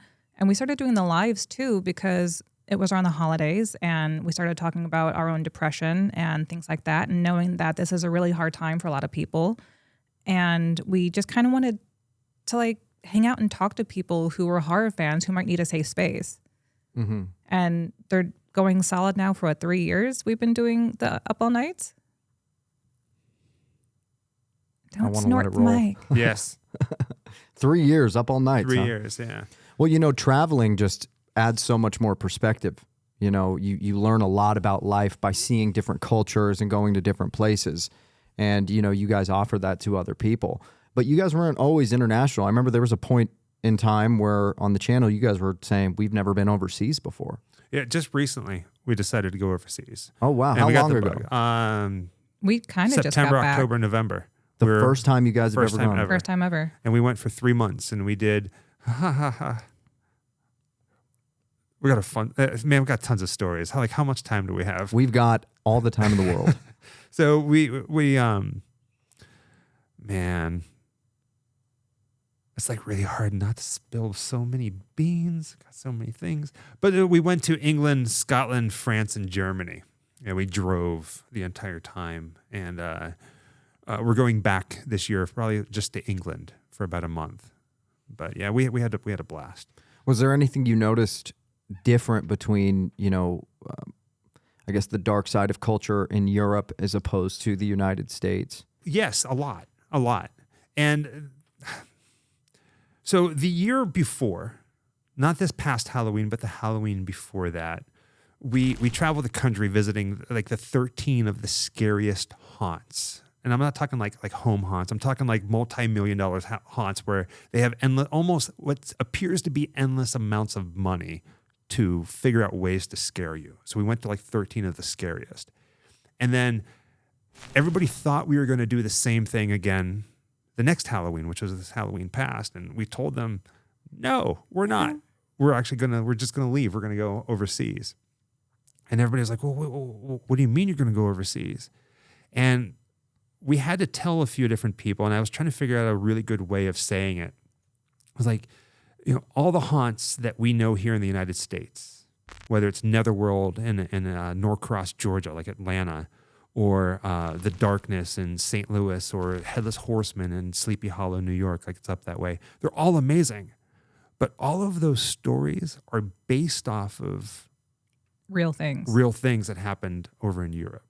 we started doing the lives too, because it was around the holidays, and we started talking about our own depression and things like that, and knowing that this is a really hard time for a lot of people. And we just kind of wanted to like hang out and talk to people who were horror fans who might need a safe space. Mm-hmm. And they're going solid now for 3 years. We've been doing the Up All Nights. Don't wanna snort let it the roll. mic. Yes. 3 years, Up All Night. 3 years. Yeah. Well, you know, traveling just adds so much more perspective. You know, you learn a lot about life by seeing different cultures and going to different places. And, you know, you guys offer that to other people. But you guys weren't always international. I remember there was a point in time where on the channel you guys were saying, we've never been overseas before. Yeah. Just recently, we decided to go overseas. Oh, wow. And How we got long the ago? bug. We kind of just got September, back. October, November. The We were- first time you guys have first ever time gone. ever. First time ever. And we went for 3 months, and we did. We got a fun man. We got tons of stories. How much time do we have? We've got all the time in the world. So man, it's like really hard not to spill so many beans. Got so many things. But we went to England, Scotland, France, and Germany. And we drove the entire time. And we're going back this year, probably just to England for about a month. But yeah, we had a blast. Was there anything you noticed different between, you know, I guess the dark side of culture in Europe as opposed to the United States? Yes, a lot. And so the year before, not this past Halloween, but the Halloween before that, we traveled the country visiting like the 13 of the scariest haunts. And I'm not talking like home haunts. I'm talking like multi-million-dollar haunts where they have almost what appears to be endless amounts of money to figure out ways to scare you. So we went to like 13 of the scariest. And then everybody thought we were going to do the same thing again the next Halloween, which was this Halloween past. And we told them, no, we're not. We're just going to leave. We're going to go overseas. And everybody was like, well, what do you mean you're going to go overseas? And we had to tell a few different people, and I was trying to figure out a really good way of saying it. I was like, you know, all the haunts that we know here in the United States, whether it's Netherworld in Norcross, Georgia, like Atlanta, or The Darkness in St. Louis, or Headless Horseman in Sleepy Hollow, New York, like it's up that way. They're all amazing. But all of those stories are based off of Real things. real things that happened over in Europe.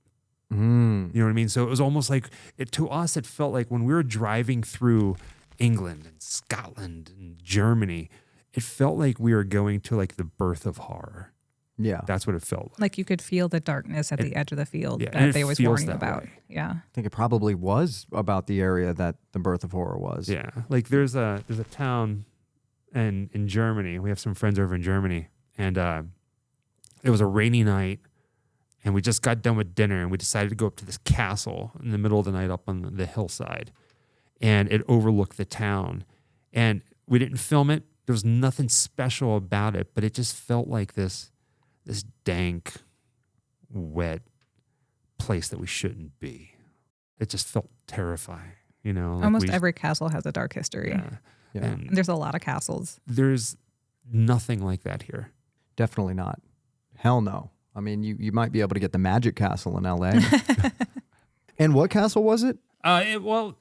Mm. You know what I mean? So it was almost like, to us, it felt like when we were driving through England and Scotland and Germany, it felt like we were going to like the birth of horror. Yeah. That's what it felt like. Like you could feel the darkness at the edge of the field yeah, and that it they always feels warn you that about. way. Yeah. I think it probably was about the area that the birth of horror was. Yeah. Like there's a town in Germany. We have some friends over in Germany, and it was a rainy night, and we just got done with dinner, and we decided to go up to this castle in the middle of the night up on the hillside, and it overlooked the town. And we didn't film it. There was nothing special about it, but it just felt like this dank, wet place that we shouldn't be. It just felt terrifying, you know. Like Almost every castle has a dark history. yeah. Yeah. And And there's a lot of castles. there's nothing like that here. Definitely not. Hell no. I mean, you might be able to get the Magic Castle in LA. And what castle was it? Well,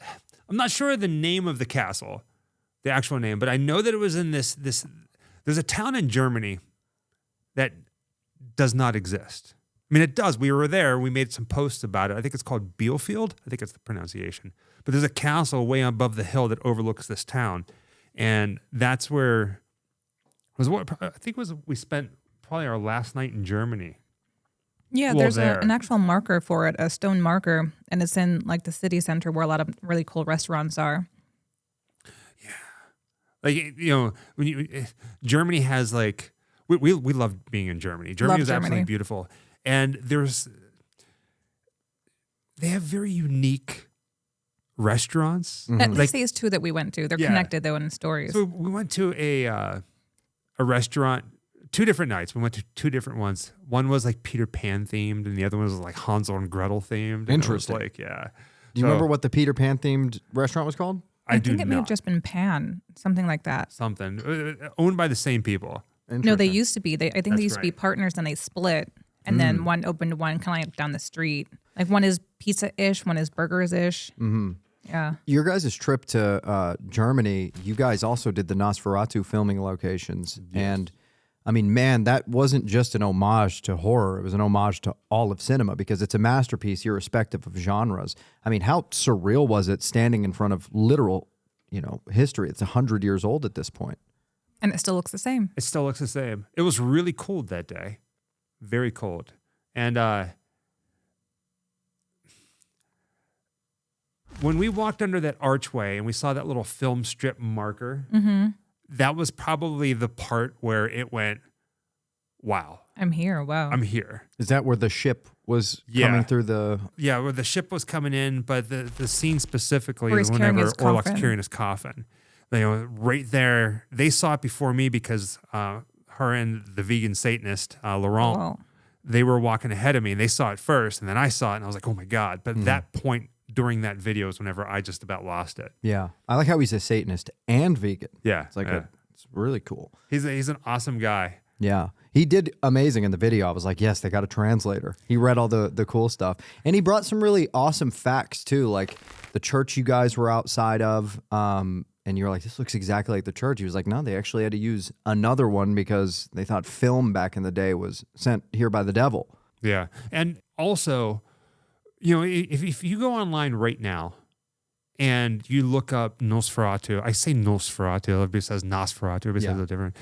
I'm not sure the name of the castle, the actual name, but I know that it was in this. There's a town in Germany that does not exist. I mean, it does. We were there. We made some posts about it. I think it's called Bielefeld. I think it's the pronunciation. But there's a castle way above the hill that overlooks this town, and that's where we spent probably our last night in Germany. Yeah, Well, there's there. an actual marker for it, a stone marker, and it's in like the city center where a lot of really cool restaurants are. Like, you know, Germany has like we love being in Germany. Germany Love is absolutely Germany. beautiful, and they have very unique restaurants. At least Like- these two that we went to, they're Yeah. connected though in stories. So we went to a restaurant 2 different nights. We went to 2 different ones. One was like Peter Pan themed, and the other one was like Hansel and Gretel themed. And Interesting. It was like, yeah. Do you remember what the Peter Pan themed restaurant was called? I do think it may have not. just been Pan, something like that. Something owned by the same people. No, they Interesting. used to be. I think That's they used to be right. partners, and they split, and then one opened one kind of like down the street. Like one is pizza-ish, one is burgers-ish. Mm-hmm. Yeah. Your guys' trip to Germany, you guys also did the Nosferatu filming locations. And I mean, man, that wasn't just an homage to horror. It was an homage to all of cinema because it's a masterpiece irrespective of genres. I mean, how surreal was it standing in front of literal, history? It's 100 years old at this point. And it still looks the same. It still looks the same. It was really cold that day. Very cold. And when we walked under that archway and we saw that little film strip marker, that was probably the part where it went, wow, I'm here. Wow. I'm here. Is that where the ship was Yeah. coming through the... Yeah, where the ship was coming in, but the scene specifically Where is he's carrying whenever his Orlok's coffin. carrying his coffin. Right there, they saw it before me because her and the vegan Satanist, Laurent, Wow. they were walking ahead of me and they saw it first, and then I saw it and I was like, oh my God. But that point during that video is whenever I just about lost it. Yeah. I like how he's a Satanist and vegan. Yeah. It's like yeah. it's really cool. He's an awesome guy. Yeah. He did amazing in the video. I was like, yes, they got a translator. He read all the cool stuff. And he brought some really awesome facts too, like the church you guys were outside of. And you're like, this looks exactly like the church. He was like, no, they actually had to use another one because they thought film back in the day was sent here by the devil. Yeah. And also, if you go online right now and you look up Nosferatu, I say Nosferatu, everybody says Nosferatu, everybody says Yeah. it different.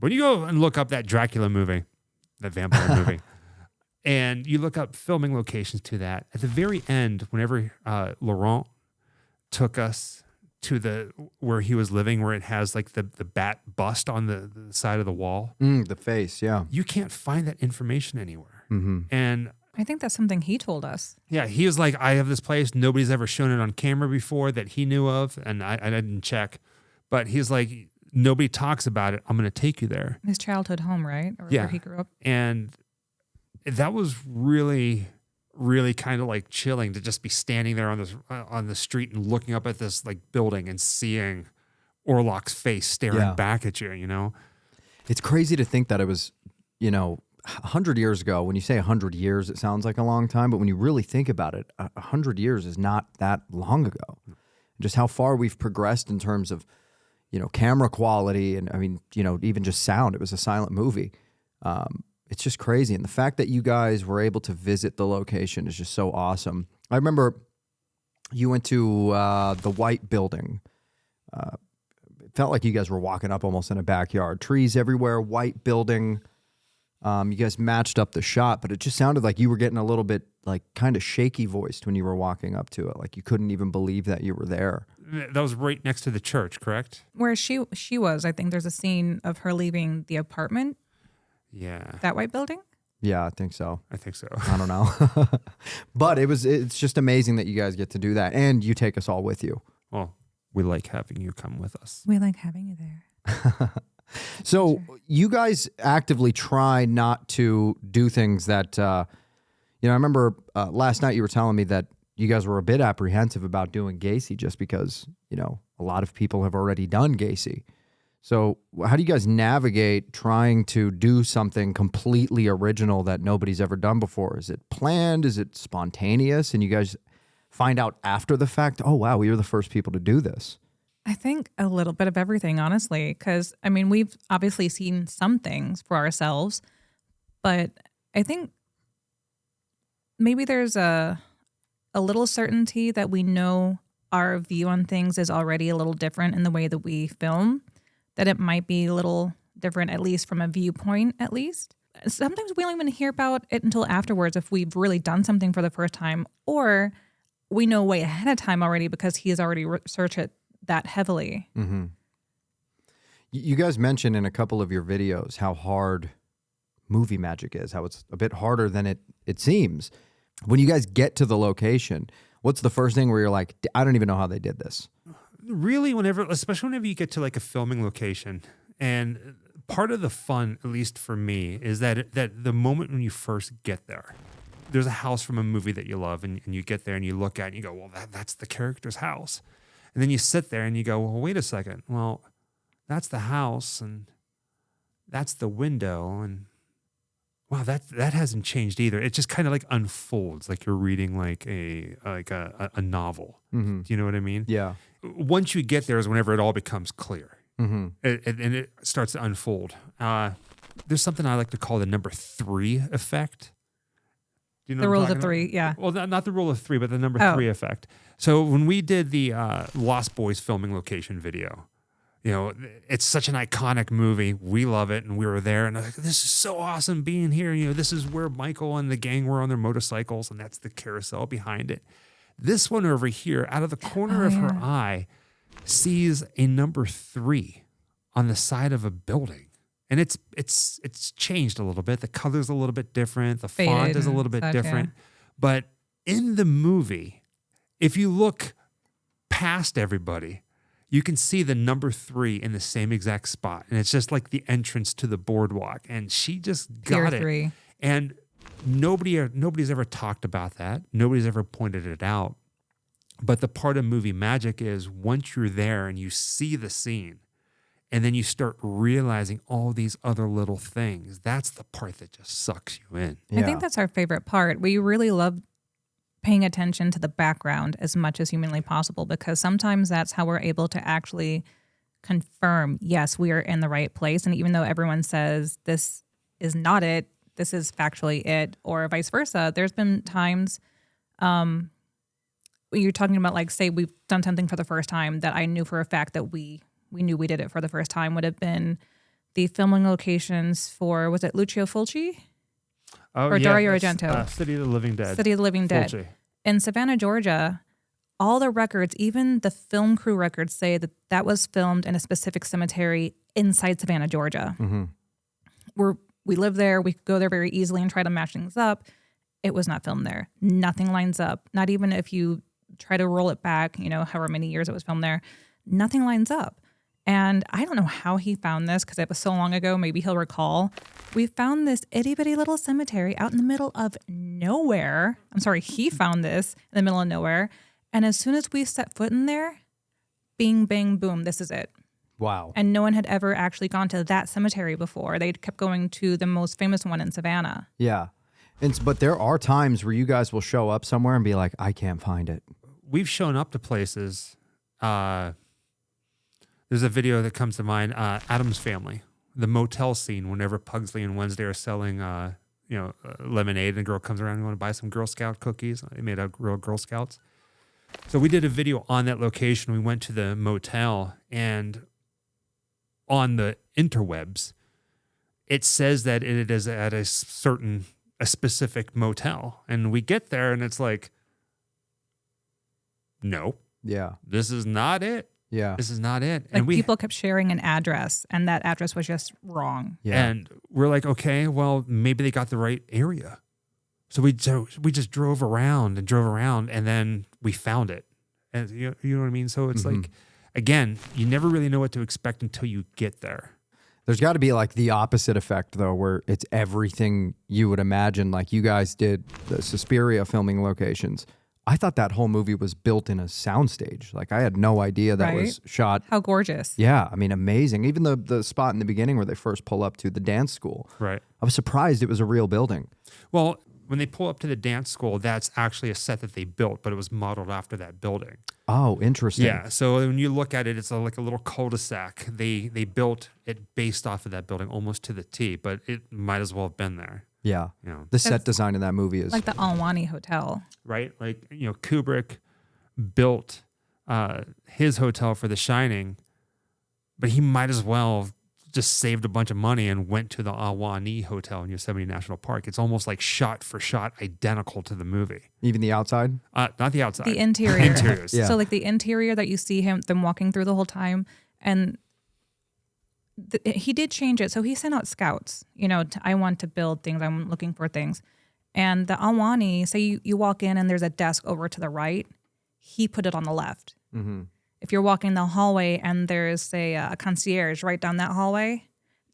When you go and look up that Dracula movie, that vampire movie, and you look up filming locations to that, at the very end, whenever Laurent took us to where he was living, where it has like the bat bust on the side of the wall, The face, yeah. you can't find that information anywhere. Mm-hmm. And I think that's something he told us. yeah, he was like, I have this place. Nobody's ever shown it on camera before that he knew of. And I didn't check. But he's like, nobody talks about it. I'm going to take you there. His childhood home, right? Or Yeah. where he grew up. And that was really, really kind of like chilling to just be standing there on the street and looking up at this like building and seeing Orlok's face staring Yeah. back at you. It's crazy to think that it was, 100 years ago. When you say 100 years, it sounds like a long time. But when you really think about it, 100 years is not that long ago. Just how far we've progressed in terms of, camera quality. And I mean, even just sound. It was a silent movie. It's just crazy. And the fact that you guys were able to visit the location is just so awesome. I remember you went to the White Building. It felt like you guys were walking up almost in a backyard. Trees everywhere, white building. You guys matched up the shot, but it just sounded like you were getting a little bit like kind of shaky voiced when you were walking up to it. Like you couldn't even believe that you were there. That was right next to the church, correct? Where she was, I think there's a scene of her leaving the apartment, Yeah, that white building. Yeah, I think so. I think so. I don't know. But it's just amazing that you guys get to do that. And you take us all with you. Well, we like having you come with us. We like having you there. So you guys actively try not to do things that, I remember last night you were telling me that you guys were a bit apprehensive about doing Gacy just because, a lot of people have already done Gacy. So how do you guys navigate trying to do something completely original that nobody's ever done before? Is it planned? Is it spontaneous? And you guys find out after the fact, oh, wow, we were the first people to do this. I think a little bit of everything, honestly, because we've obviously seen some things for ourselves, but I think maybe there's a little certainty that we know our view on things is already a little different in the way that we film, that it might be a little different, at least from a viewpoint, at least. Sometimes we don't even hear about it until afterwards if we've really done something for the first time, or we know way ahead of time already because he has already researched it that heavily. Mm-hmm. You guys mentioned in a couple of your videos how hard movie magic is, how it's a bit harder than it seems. When you guys get to the location, what's the first thing where you're like, I don't even know how they did this? Really, especially whenever you get to like a filming location, and part of the fun, at least for me, is that the moment when you first get there, there's a house from a movie that you love, and you get there and you look at it and you go, well, that's the character's house. And then you sit there and you go, well, wait a second. Well, that's the house, and that's the window. And wow, that hasn't changed either. It just kind of like unfolds like you're reading like a novel. Mm-hmm. Do you know what I mean? Yeah. Once you get there is whenever it all becomes clear. Mm-hmm. And it starts to unfold. There's something I like to call the number 3 effect. Do you know The what I'm rules of talking about? three, yeah. Well, not the rule of 3, but the number Oh. 3 effect. So when we did the Lost Boys filming location video, you know, it's such an iconic movie. We love it, and we were there, and I was like, this is so awesome being here. You know, this is where Michael and the gang were on their motorcycles, and that's the carousel behind it. This one over here, out of the corner of her eye, sees a number 3 on the side of a building. And it's changed a little bit. The color's a little bit different. The font Faded is a and little bit such, different. But in the movie, if you look past everybody, you can see the number 3 in the same exact spot. And it's just like the entrance to the boardwalk. And she just Tier got it. 3. And nobody's ever talked about that. Nobody's ever pointed it out. But the part of movie magic is once you're there and you see the scene, and then you start realizing all these other little things, that's the part that just sucks you in. I think that's our favorite part. We really love paying attention to the background as much as humanly possible, because sometimes that's how we're able to actually confirm, yes, we are in the right place. And even though everyone says this is not it, this is factually it, or vice versa, there's been times when you're talking about, like, say we've done something for the first time that I knew for a fact that we knew we did it for the first time, would have been the filming locations for, was it Lucio Fulci? Oh, Or Dario that's, Argento. City of the Living Dead. City of the Living Dead. Fulci. In Savannah, Georgia, all the records, even the film crew records, say that that was filmed in a specific cemetery inside Savannah, Georgia. Mm-hmm. We live there. We could go there very easily and try to match things up. It was not filmed there. Nothing lines up. Not even if you try to roll it back, you know, however many years it was filmed there, nothing lines up. And I don't know how he found this, because it was so long ago. Maybe he'll recall. We found this itty bitty little cemetery out in the middle of nowhere. I'm sorry, he found this in the middle of nowhere. And as soon as we set foot in there, bing, bang, boom, this is it. Wow. And no one had ever actually gone to that cemetery before. They'd kept going to the most famous one in Savannah. Yeah. But there are times where you guys will show up somewhere and be like, I can't find it. We've shown up to places. There's a video that comes to mind, Addams Family, the motel scene whenever Pugsley and Wednesday are selling lemonade, and a girl comes around and want to buy some Girl Scout cookies. They made out real Girl Scouts. So we did a video on that location. We went to the motel, and on the interwebs, it says that it is at a specific motel. And we get there and it's like, no, Yeah. this is not it. Yeah. This is not it. Like, people kept sharing an address, and that address was just wrong. Yeah. And we're like, okay, well, maybe they got the right area. So we just drove around, and then we found it. And you know what I mean? So it's like, again, you never really know what to expect until you get there. There's got to be like the opposite effect, though, where it's everything you would imagine. Like you guys did the Suspiria filming locations. I thought that whole movie was built in a soundstage. Like I had no idea that was shot. How gorgeous. Yeah, I mean, amazing. Even the spot in the beginning where they first pull up to the dance school. Right. I was surprised it was a real building. Well, when they pull up to the dance school, that's actually a set that they built, but it was modeled after that building. Oh, interesting. Yeah. So when you look at it, it's like a little cul-de-sac. They built it based off of that building almost to the T, but it might as well have been there. Yeah. You know, The set design in that movie is Like the Alwani Hotel. right? Like, you know, Kubrick built his hotel for The Shining, but he might as well have just saved a bunch of money and went to the Ahwahnee Hotel in Yosemite National Park. It's almost like shot for shot identical to the movie. even the outside. Not the outside. The interior. Interiors. Yeah. So like the interior that you see them walking through the whole time, and he did change it. So he sent out scouts, you know, I want to build things. I'm looking for things. And the Ahwahnee, say you walk in and there's a desk over to the right, he put it on the left. Mm-hmm. If you're walking the hallway and there's, say, a concierge right down that hallway,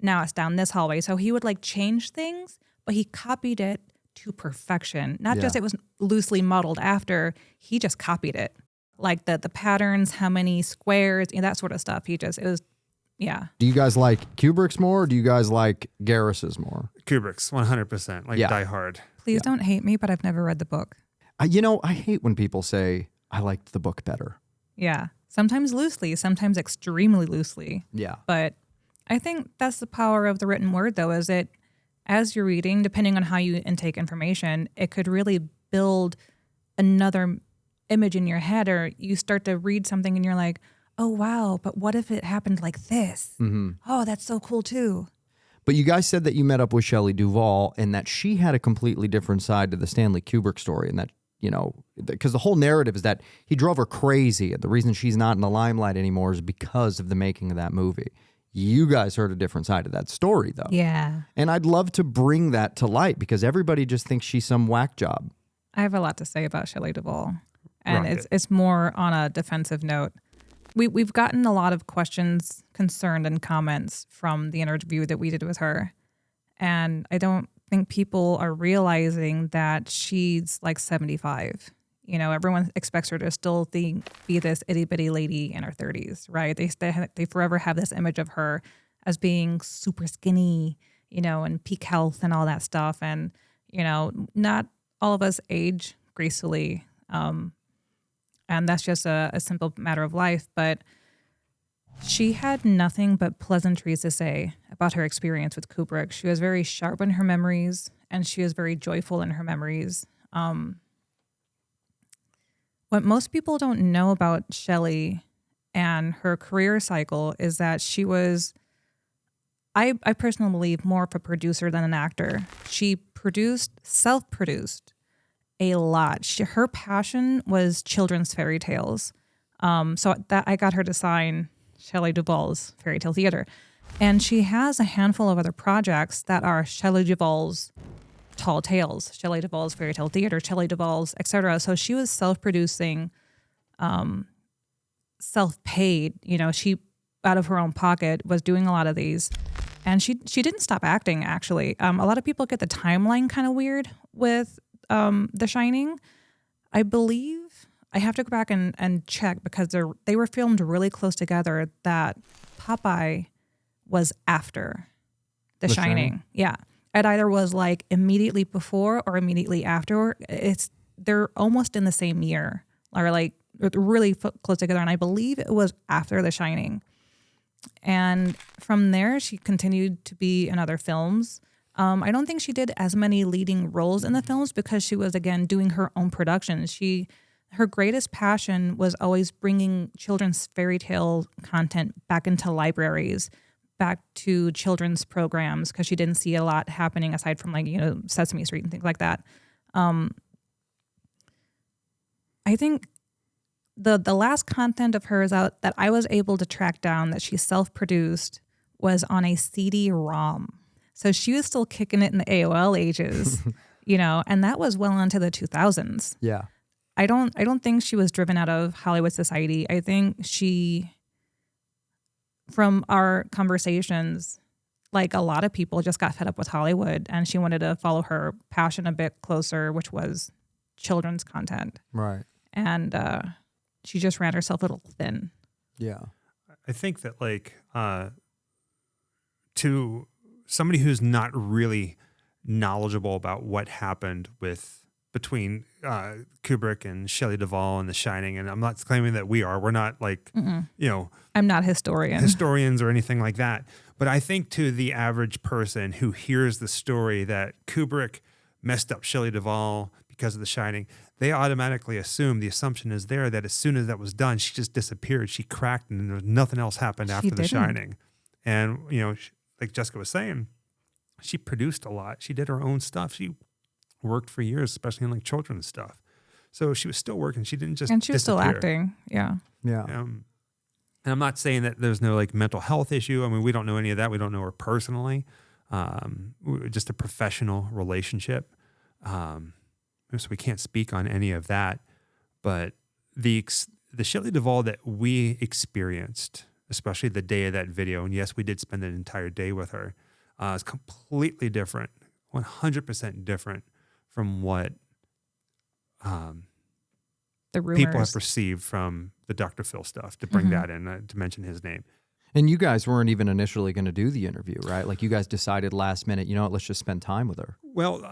now it's down this hallway. So he would like change things, but he copied it to perfection. Not just it was loosely modeled after, he just copied it. Like the patterns, how many squares, you know, that sort of stuff. It was Yeah. Do you guys like Kubrick's more, or do you guys like Garris's more? Kubrick's 100%, like Yeah. Die Hard. Please don't hate me, but I've never read the book. I hate when people say I liked the book better. Yeah. Sometimes loosely, sometimes extremely loosely. Yeah. But I think that's the power of the written word, though, is it, as you're reading, depending on how you intake information, it could really build another image in your head, or you start to read something and you're like, oh, wow, but what if it happened like this? Oh, that's so cool, too. But you guys said that you met up with Shelley Duvall and that she had a completely different side to the Stanley Kubrick story, and that, because the whole narrative is that he drove her crazy, and the reason she's not in the limelight anymore is because of the making of that movie. You guys heard a different side of that story, though. Yeah. And I'd love to bring that to light because everybody just thinks she's some whack job. I have a lot to say about Shelley Duvall, and Right. it's more on a defensive note. We've gotten a lot of questions, concerned, and comments from the interview that we did with her, and I don't think people are realizing that she's like 75. Everyone expects her to still be this itty bitty lady in her 30s, right? They forever have this image of her as being super skinny, and peak health and all that stuff, and not all of us age gracefully. And that's just a simple matter of life. But she had nothing but pleasantries to say about her experience with Kubrick. She was very sharp in her memories, and she was very joyful in her memories. What most people don't know about Shelley and her career cycle is that she was, I personally believe, more of a producer than an actor. She self-produced a lot. Her passion was children's fairy tales. So that I got her to sign Shelley Duvall's Fairy Tale Theater. And she has a handful of other projects that are Shelley Duvall's Tall Tales, Shelley Duvall's Fairy Tale Theater, Shelley Duvall's, etc. So she was self-producing, self-paid. She, out of her own pocket, was doing a lot of these. And she didn't stop acting, actually. A lot of people get the timeline kind of weird with The Shining. I believe, I have to go back and check because they were filmed really close together, that Popeye was after The Shining. Yeah. It either was like immediately before or immediately after. They're almost in the same year, or like really close together. And I believe it was after The Shining. And from there, she continued to be in other films. I don't think she did as many leading roles in the films because she was, again, doing her own productions. Her greatest passion was always bringing children's fairy tale content back into libraries, back to children's programs, because she didn't see a lot happening aside from Sesame Street and things like that. I think the last content of hers out that I was able to track down that she self-produced was on a CD-ROM. So she was still kicking it in the AOL ages, and that was well into the 2000s. Yeah. I don't think she was driven out of Hollywood Society. I think she, from our conversations, like a lot of people, just got fed up with Hollywood, and she wanted to follow her passion a bit closer, which was children's content. Right. And she just ran herself a little thin. Yeah. I think that to somebody who's not really knowledgeable about what happened between Kubrick and Shelley Duvall and The Shining, and I'm not claiming that we're not I'm not a historian. historians or anything like that. But I think to the average person who hears the story that Kubrick messed up Shelley Duvall because of The Shining, they automatically assume, the assumption is there, that as soon as that was done, she just disappeared. She cracked and there was nothing else happened after The didn't. Shining. And, like Jessica was saying, she produced a lot. She did her own stuff. She worked for years, especially in children's stuff. So she was still working. She didn't just And she was still disappear. acting. Yeah. Yeah. And I'm not saying that there's no mental health issue. I mean, we don't know any of that. We don't know her personally. Just a professional relationship. So we can't speak on any of that. But the Shelley Duvall that we experienced, especially the day of that video, and yes, we did spend an entire day with her, is completely different, 100% different from what The rumors. people have perceived from the Dr. Phil stuff, to bring that in, to mention his name. And you guys weren't even initially going to do the interview, right? Like you guys decided last minute, you know what, let's just spend time with her. Well,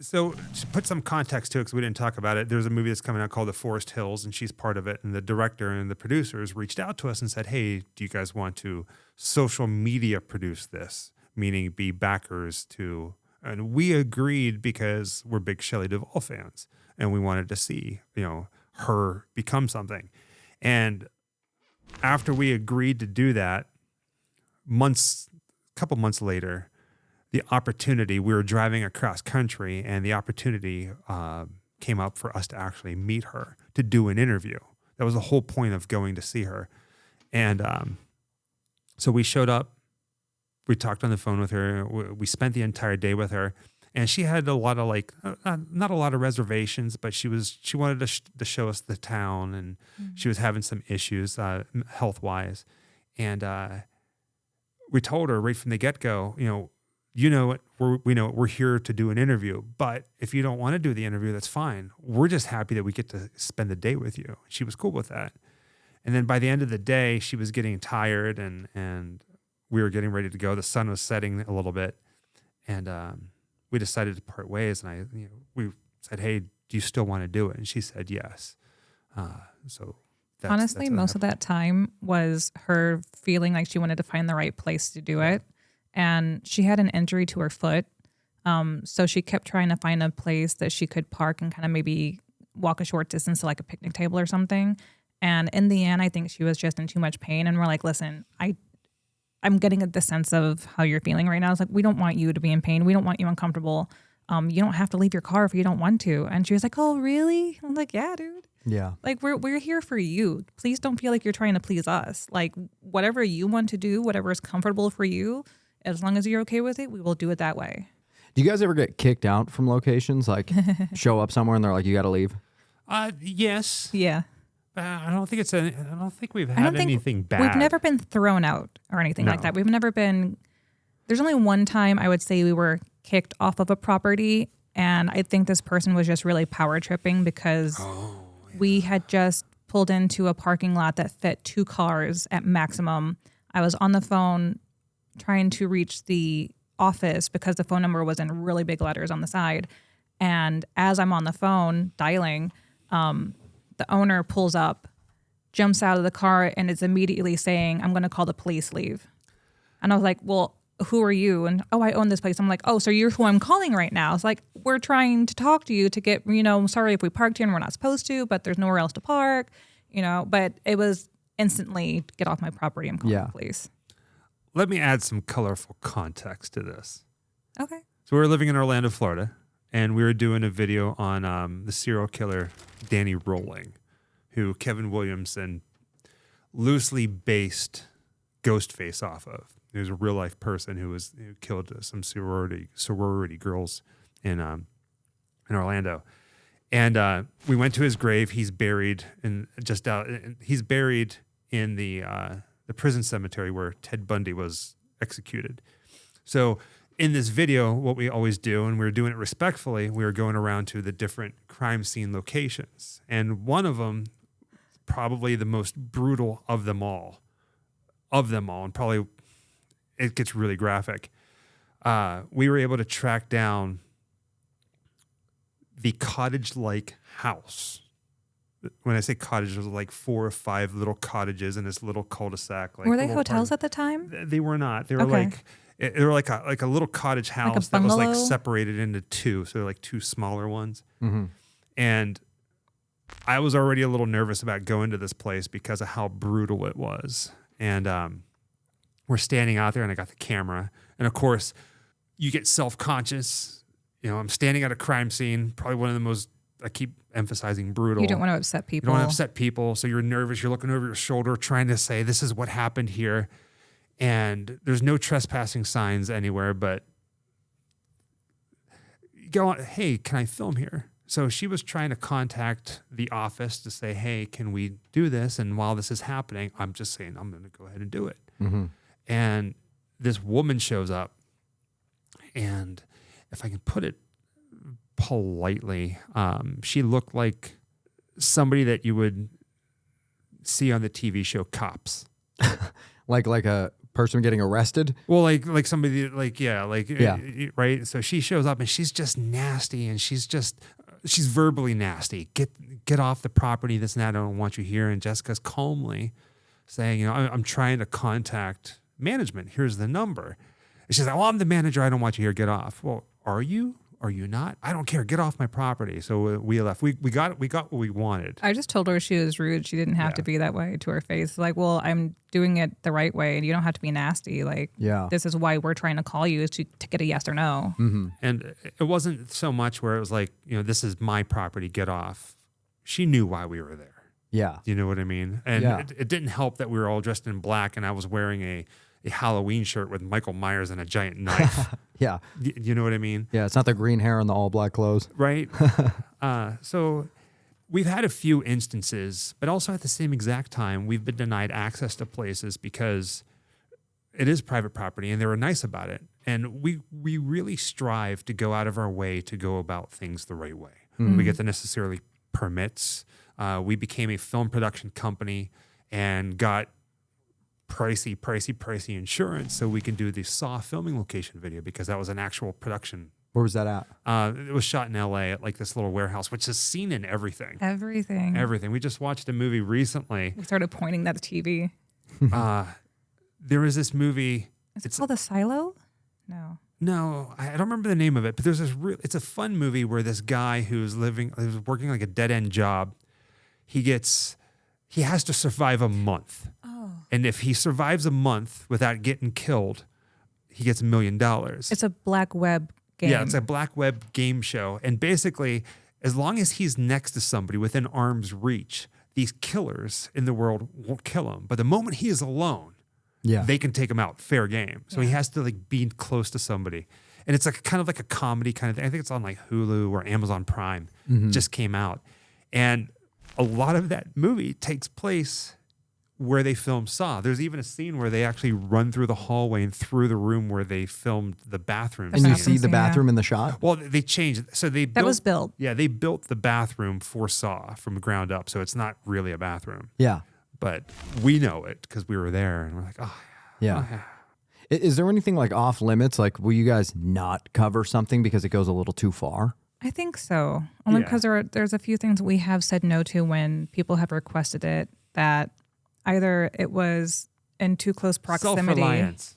so to put some context to it, because we didn't talk about it, there's a movie that's coming out called The Forest Hills, and she's part of it. And the director and the producers reached out to us and said, hey, do you guys want to social media produce this? Meaning be backers to, and we agreed because we're big Shelley Duvall fans, and we wanted to see, her become something. And after we agreed to do that, a couple months later, the opportunity, we were driving across country, and the opportunity came up for us to actually meet her, to do an interview. That was the whole point of going to see her. And so we showed up, we talked on the phone with her, we spent the entire day with her, and she had a lot of not a lot of reservations, but she wanted to show us the town, and she was having some issues health-wise. And we told her right from the get-go, we know it, we're here to do an interview, but if you don't want to do the interview, that's fine. We're just happy that we get to spend the day with you. She was cool with that. And then by the end of the day, she was getting tired, and we were getting ready to go. The sun was setting a little bit, and we decided to part ways. And we said, "Hey, do you still want to do it?" And she said, "Yes." So honestly, most of that time was her feeling like she wanted to find the right place to do it, and she had an injury to her foot, so she kept trying to find a place that she could park and kind of maybe walk a short distance to like a picnic table or something. And in the end, I think she was just in too much pain, and we're like, "Listen, I'm getting the sense of how you're feeling right now. It's like, we don't want you to be in pain. We don't want you uncomfortable. You don't have to leave your car if you don't want to." And she was like, "Oh, really?" I'm like, "Yeah, dude. Yeah. Like, we're here for you. Please don't feel like you're trying to please us. Like, whatever you want to do, whatever is comfortable for you, as long as you're okay with it, we will do it that way." Do you guys ever get kicked out from locations? Like show up somewhere and they're like, you got to leave? Yes. Yeah. I don't think we've had anything bad. We've never been thrown out or anything like that. We've never been. There's only one time I would say we were kicked off of a property, and I think this person was just really power tripping because we had just pulled into a parking lot that fit 2 cars at maximum. I was on the phone trying to reach the office because the phone number was in really big letters on the side. And as I'm on the phone dialing, the owner pulls up, jumps out of the car, and is immediately saying, "I'm going to call the police, leave." And I was like, "Well, who are you?" And, "Oh, I own this place." I'm like, "Oh, so you're who I'm calling right now." It's like, we're trying to talk to you to get, sorry if we parked here and we're not supposed to, but there's nowhere else to park, but it was instantly, "Get off my property. I'm calling the police." Let me add some colorful context to this. Okay. So we were living in Orlando, Florida, and we were doing a video on the serial killer Danny Rolling, who Kevin Williamson loosely based Ghostface off of. He was a real life person who killed some sorority girls in Orlando, and we went to his grave. He's buried He's buried in the prison cemetery where Ted Bundy was executed. So in this video, what we always do, and we were doing it respectfully, we were going around to the different crime scene locations. And one of them, probably the most brutal of them all, and probably it gets really graphic. We were able to track down the cottage-like house. When I say cottage, there's like 4 or 5 little cottages in this little cul-de-sac. Were they hotels at the time? They were not. They were like a little cottage house that was like separated into 2. So like 2 smaller ones. Mm-hmm. And I was already a little nervous about going to this place because of how brutal it was. And we're standing out there, and I got the camera. And of course, you get self-conscious. I'm standing at a crime scene, probably one of the most, I keep emphasizing, brutal. You don't want to upset people. You don't want to upset people. So you're nervous. You're looking over your shoulder, trying to say, this is what happened here. And there's no trespassing signs anywhere, but you go on, "Hey, can I film here?" So she was trying to contact the office to say, "Hey, can we do this?" And while this is happening, I'm just saying, I'm going to go ahead and do it. Mm-hmm. And this woman shows up, and if I can put it politely, she looked like somebody that you would see on the TV show Cops. Like a person getting arrested. Well, like somebody Yeah. right. So she shows up and she's just nasty, and she's verbally nasty. Get off the property. This and that. I don't want you here. And Jessica's calmly saying, I'm trying to contact management. Here's the number. And she's like, well, I'm the manager. I don't want you here. Get off. Well, are you? Are you not? I don't care. Get off my property. So we left. We got what we wanted. I just told her she was rude. She didn't have to be that way to her face. Like, well, I'm doing it the right way, and you don't have to be nasty. Like, this is why we're trying to call you, is to get a yes or no. Mm-hmm. And it wasn't so much where it was like, this is my property. Get off. She knew why we were there. Yeah. You know what I mean? And it didn't help that we were all dressed in black, and I was wearing a Halloween shirt with Michael Myers and a giant knife. Yeah. You know what I mean? Yeah, it's not the green hair and the all black clothes. Right. So we've had a few instances, but also at the same exact time, we've been denied access to places because it is private property, and they were nice about it. And we really strive to go out of our way to go about things the right way. We get the necessarily permits. We became a film production company and got pricey insurance so we can do the Saw filming location video, because that was an actual production. Where was that at? It was shot in LA at like this little warehouse, which is seen in everything. Everything. We just watched a movie recently. We started pointing at the TV. There was this movie. Is it called The Silo? No, I don't remember the name of it, but there's this it's a fun movie where this guy who's working like a dead end job, he has to survive a month. And if he survives a month without getting killed, he gets $1 million. It's a black web game. Yeah, it's a black web game show. And basically, as long as he's next to somebody within arm's reach, these killers in the world won't kill him. But the moment he is alone, they can take him out. Fair game. So he has to like be close to somebody. And it's like kind of like a comedy kind of thing. I think it's on like Hulu or Amazon Prime. Just came out. And a lot of that movie takes place where they filmed Saw. There's even a scene where they actually run through the hallway and through the room where they filmed the bathroom. And you Bathroom see the scene, bathroom in the shot? Well, they changed it. So That was built. Yeah, they built the bathroom for Saw from the ground up. So it's not really a bathroom. Yeah. But we know it because we were there, and we're like, oh, Yeah. yeah. Is there anything like off limits? Like, will you guys not cover something because it goes a little too far? I think so. Only Yeah. because there's a few things we have said no to when people have requested it, that either it was in too close proximity. Self-reliance.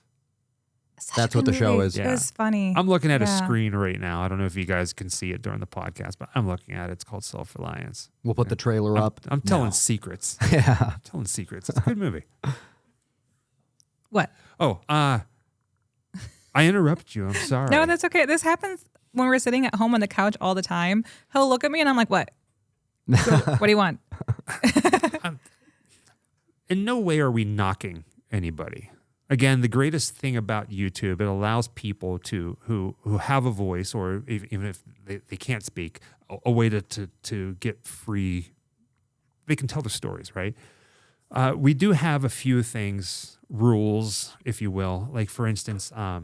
Such That's a what the good show movie. is. It Yeah. was funny. I'm looking at a Yeah. screen right now. I don't know if you guys can see it during the podcast, but I'm looking at it. It's called Self-Reliance. We'll put the trailer up. I'm telling now. secrets. Yeah. I'm telling secrets. It's a good movie. What? Oh, I interrupted you. I'm sorry. No, that's okay. This happens when we're sitting at home on the couch all the time. He'll look at me and I'm like, what? What do you want? In no way are we knocking anybody. Again, the greatest thing about YouTube, it allows people who have a voice, or even if they can't speak, a way to get free. They can tell their stories, right? We do have a few things, rules, if you will. Like for instance, I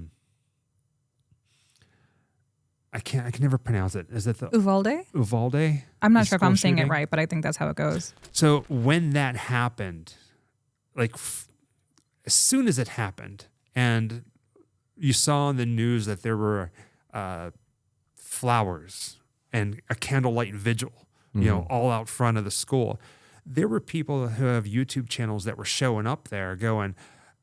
can never pronounce it. Is it the Uvalde? Uvalde? I'm not The sure if I'm school saying it shooting? right, but I think that's how it goes. So when that happened, like as soon as it happened, and you saw in the news that there were flowers and a candlelight vigil, all out front of the school, there were people who have YouTube channels that were showing up there going,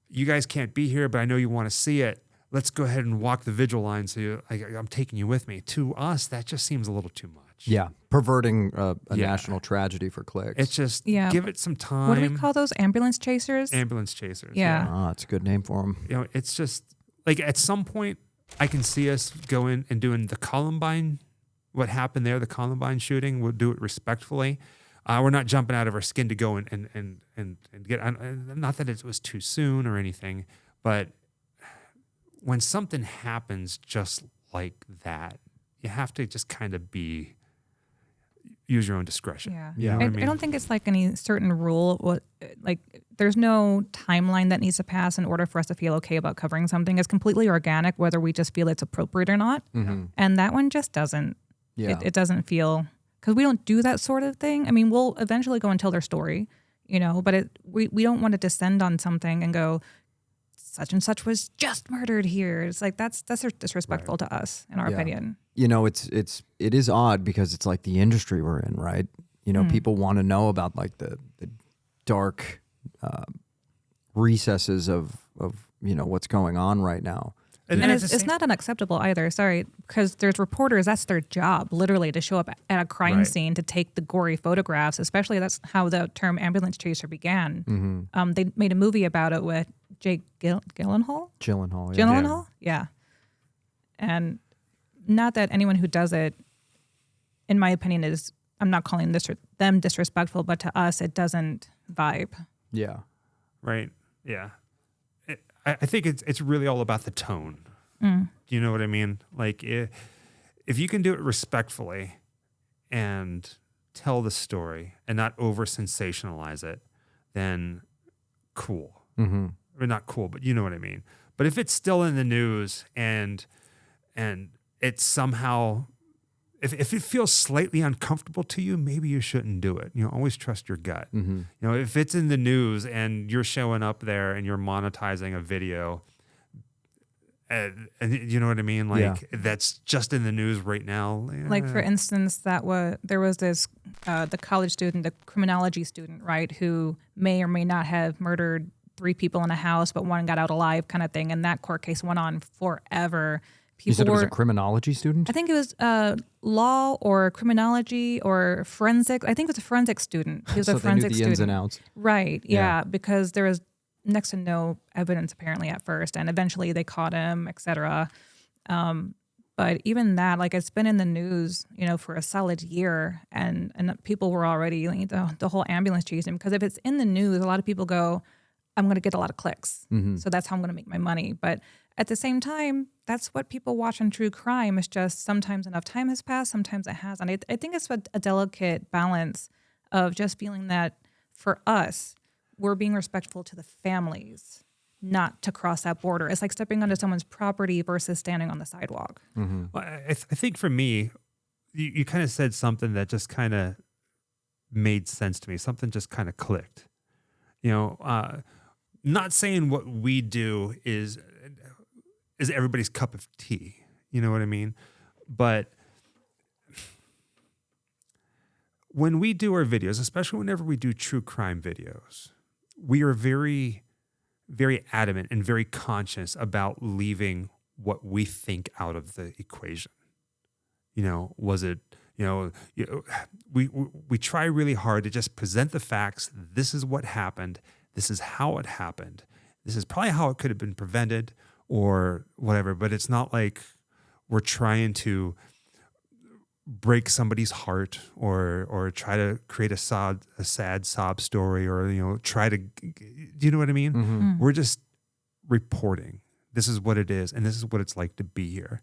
you guys can't be here, but I know you want to see it. Let's go ahead and walk the vigil line. So I'm taking you with me. To us, that just seems a little too much. Yeah. Perverting a Yeah. national tragedy for clicks. It's just Yeah. give it some time. What do we call those? Ambulance chasers? Ambulance chasers. Yeah. Oh, that's a good name for them. It's just like at some point I can see us going and doing the Columbine, what happened there, the Columbine shooting. We'll do it respectfully. We're not jumping out of our skin to go and get, not that it was too soon or anything, but when something happens just like that, you have to just kind of use your own discretion. Yeah. You know I, what I I mean? don't think it's like any certain rule. Like, there's no timeline that needs to pass in order for us to feel okay about covering something. It's completely organic, whether we just feel it's appropriate or not. And that one just doesn't. Yeah. It doesn't feel, because we don't do that sort of thing. I mean, we'll eventually go and tell their story, but we don't want to descend on something and go, such and such was just murdered here. It's like that's disrespectful to us, in our Yeah. opinion. You know, it is odd because it's like the industry we're in, right? You know, people want to know about like the dark recesses of you know what's going on right now. And at it's, the it's same- not unacceptable either. Sorry, because there's reporters. That's their job, literally, to show up at a crime Right. scene to take the gory photographs. Especially that's how the term ambulance chaser began. They made a movie about it with Jake Gyllenhaal. Gyllenhaal. Yeah. Gyllenhaal, yeah. And not that anyone who does it, in my opinion, is. I'm not calling them disrespectful, but to us, it doesn't vibe. Yeah. Right. Yeah. I think it's really all about the tone. Do you know what I mean? Like if you can do it respectfully and tell the story and not over sensationalize it, then cool. Mm-hmm. Or not cool, but you know what I mean. But if it's still in the news and it's somehow if it feels slightly uncomfortable to you, maybe you shouldn't do it. You know, always trust your gut. Mm-hmm. You know, if it's in the news and you're showing up there and you're monetizing a video, and you know what I mean, like Yeah. that's just in the news right now. Like for instance, there was this the college student, the criminology student, right, who may or may not have murdered 3 people in a house, but one got out alive, kind of thing. And that court case went on forever. You said it was a were- criminology student? I think it was law or criminology or forensic. I think it was a forensic student. He was So a they knew forensic the student. ins and outs. Right. Yeah. Yeah. Because there was next to no evidence apparently at first, and eventually they caught him, etc. But even that, like, it's been in the news, you know, for a solid year, and people were already like, the whole ambulance chasing. Because if it's in the news, a lot of people go, I'm going to get a lot of clicks, so that's how I'm going to make my money. But at the same time, that's what people watch on true crime. It's just sometimes enough time has passed, sometimes it hasn't. I think it's a delicate balance of just feeling that for us, we're being respectful to the families, not to cross that border. It's like stepping onto someone's property versus standing on the sidewalk. Well, I think for me, you kind of said something that just kind of made sense to me. Something just kind of clicked. You know, not saying what we do is everybody's cup of tea. You know what I mean? But when we do our videos, especially whenever we do true crime videos, we are very, very adamant and very conscious about leaving what we think out of the equation. You know, was it, we try really hard to just present the facts. This is what happened. This is how it happened. This is probably how it could have been prevented or whatever, but it's not like we're trying to break somebody's heart or try to create a sad sob story or, you know, try to, do you know what I mean? We're just reporting. This is what it is, and this is what it's like to be here.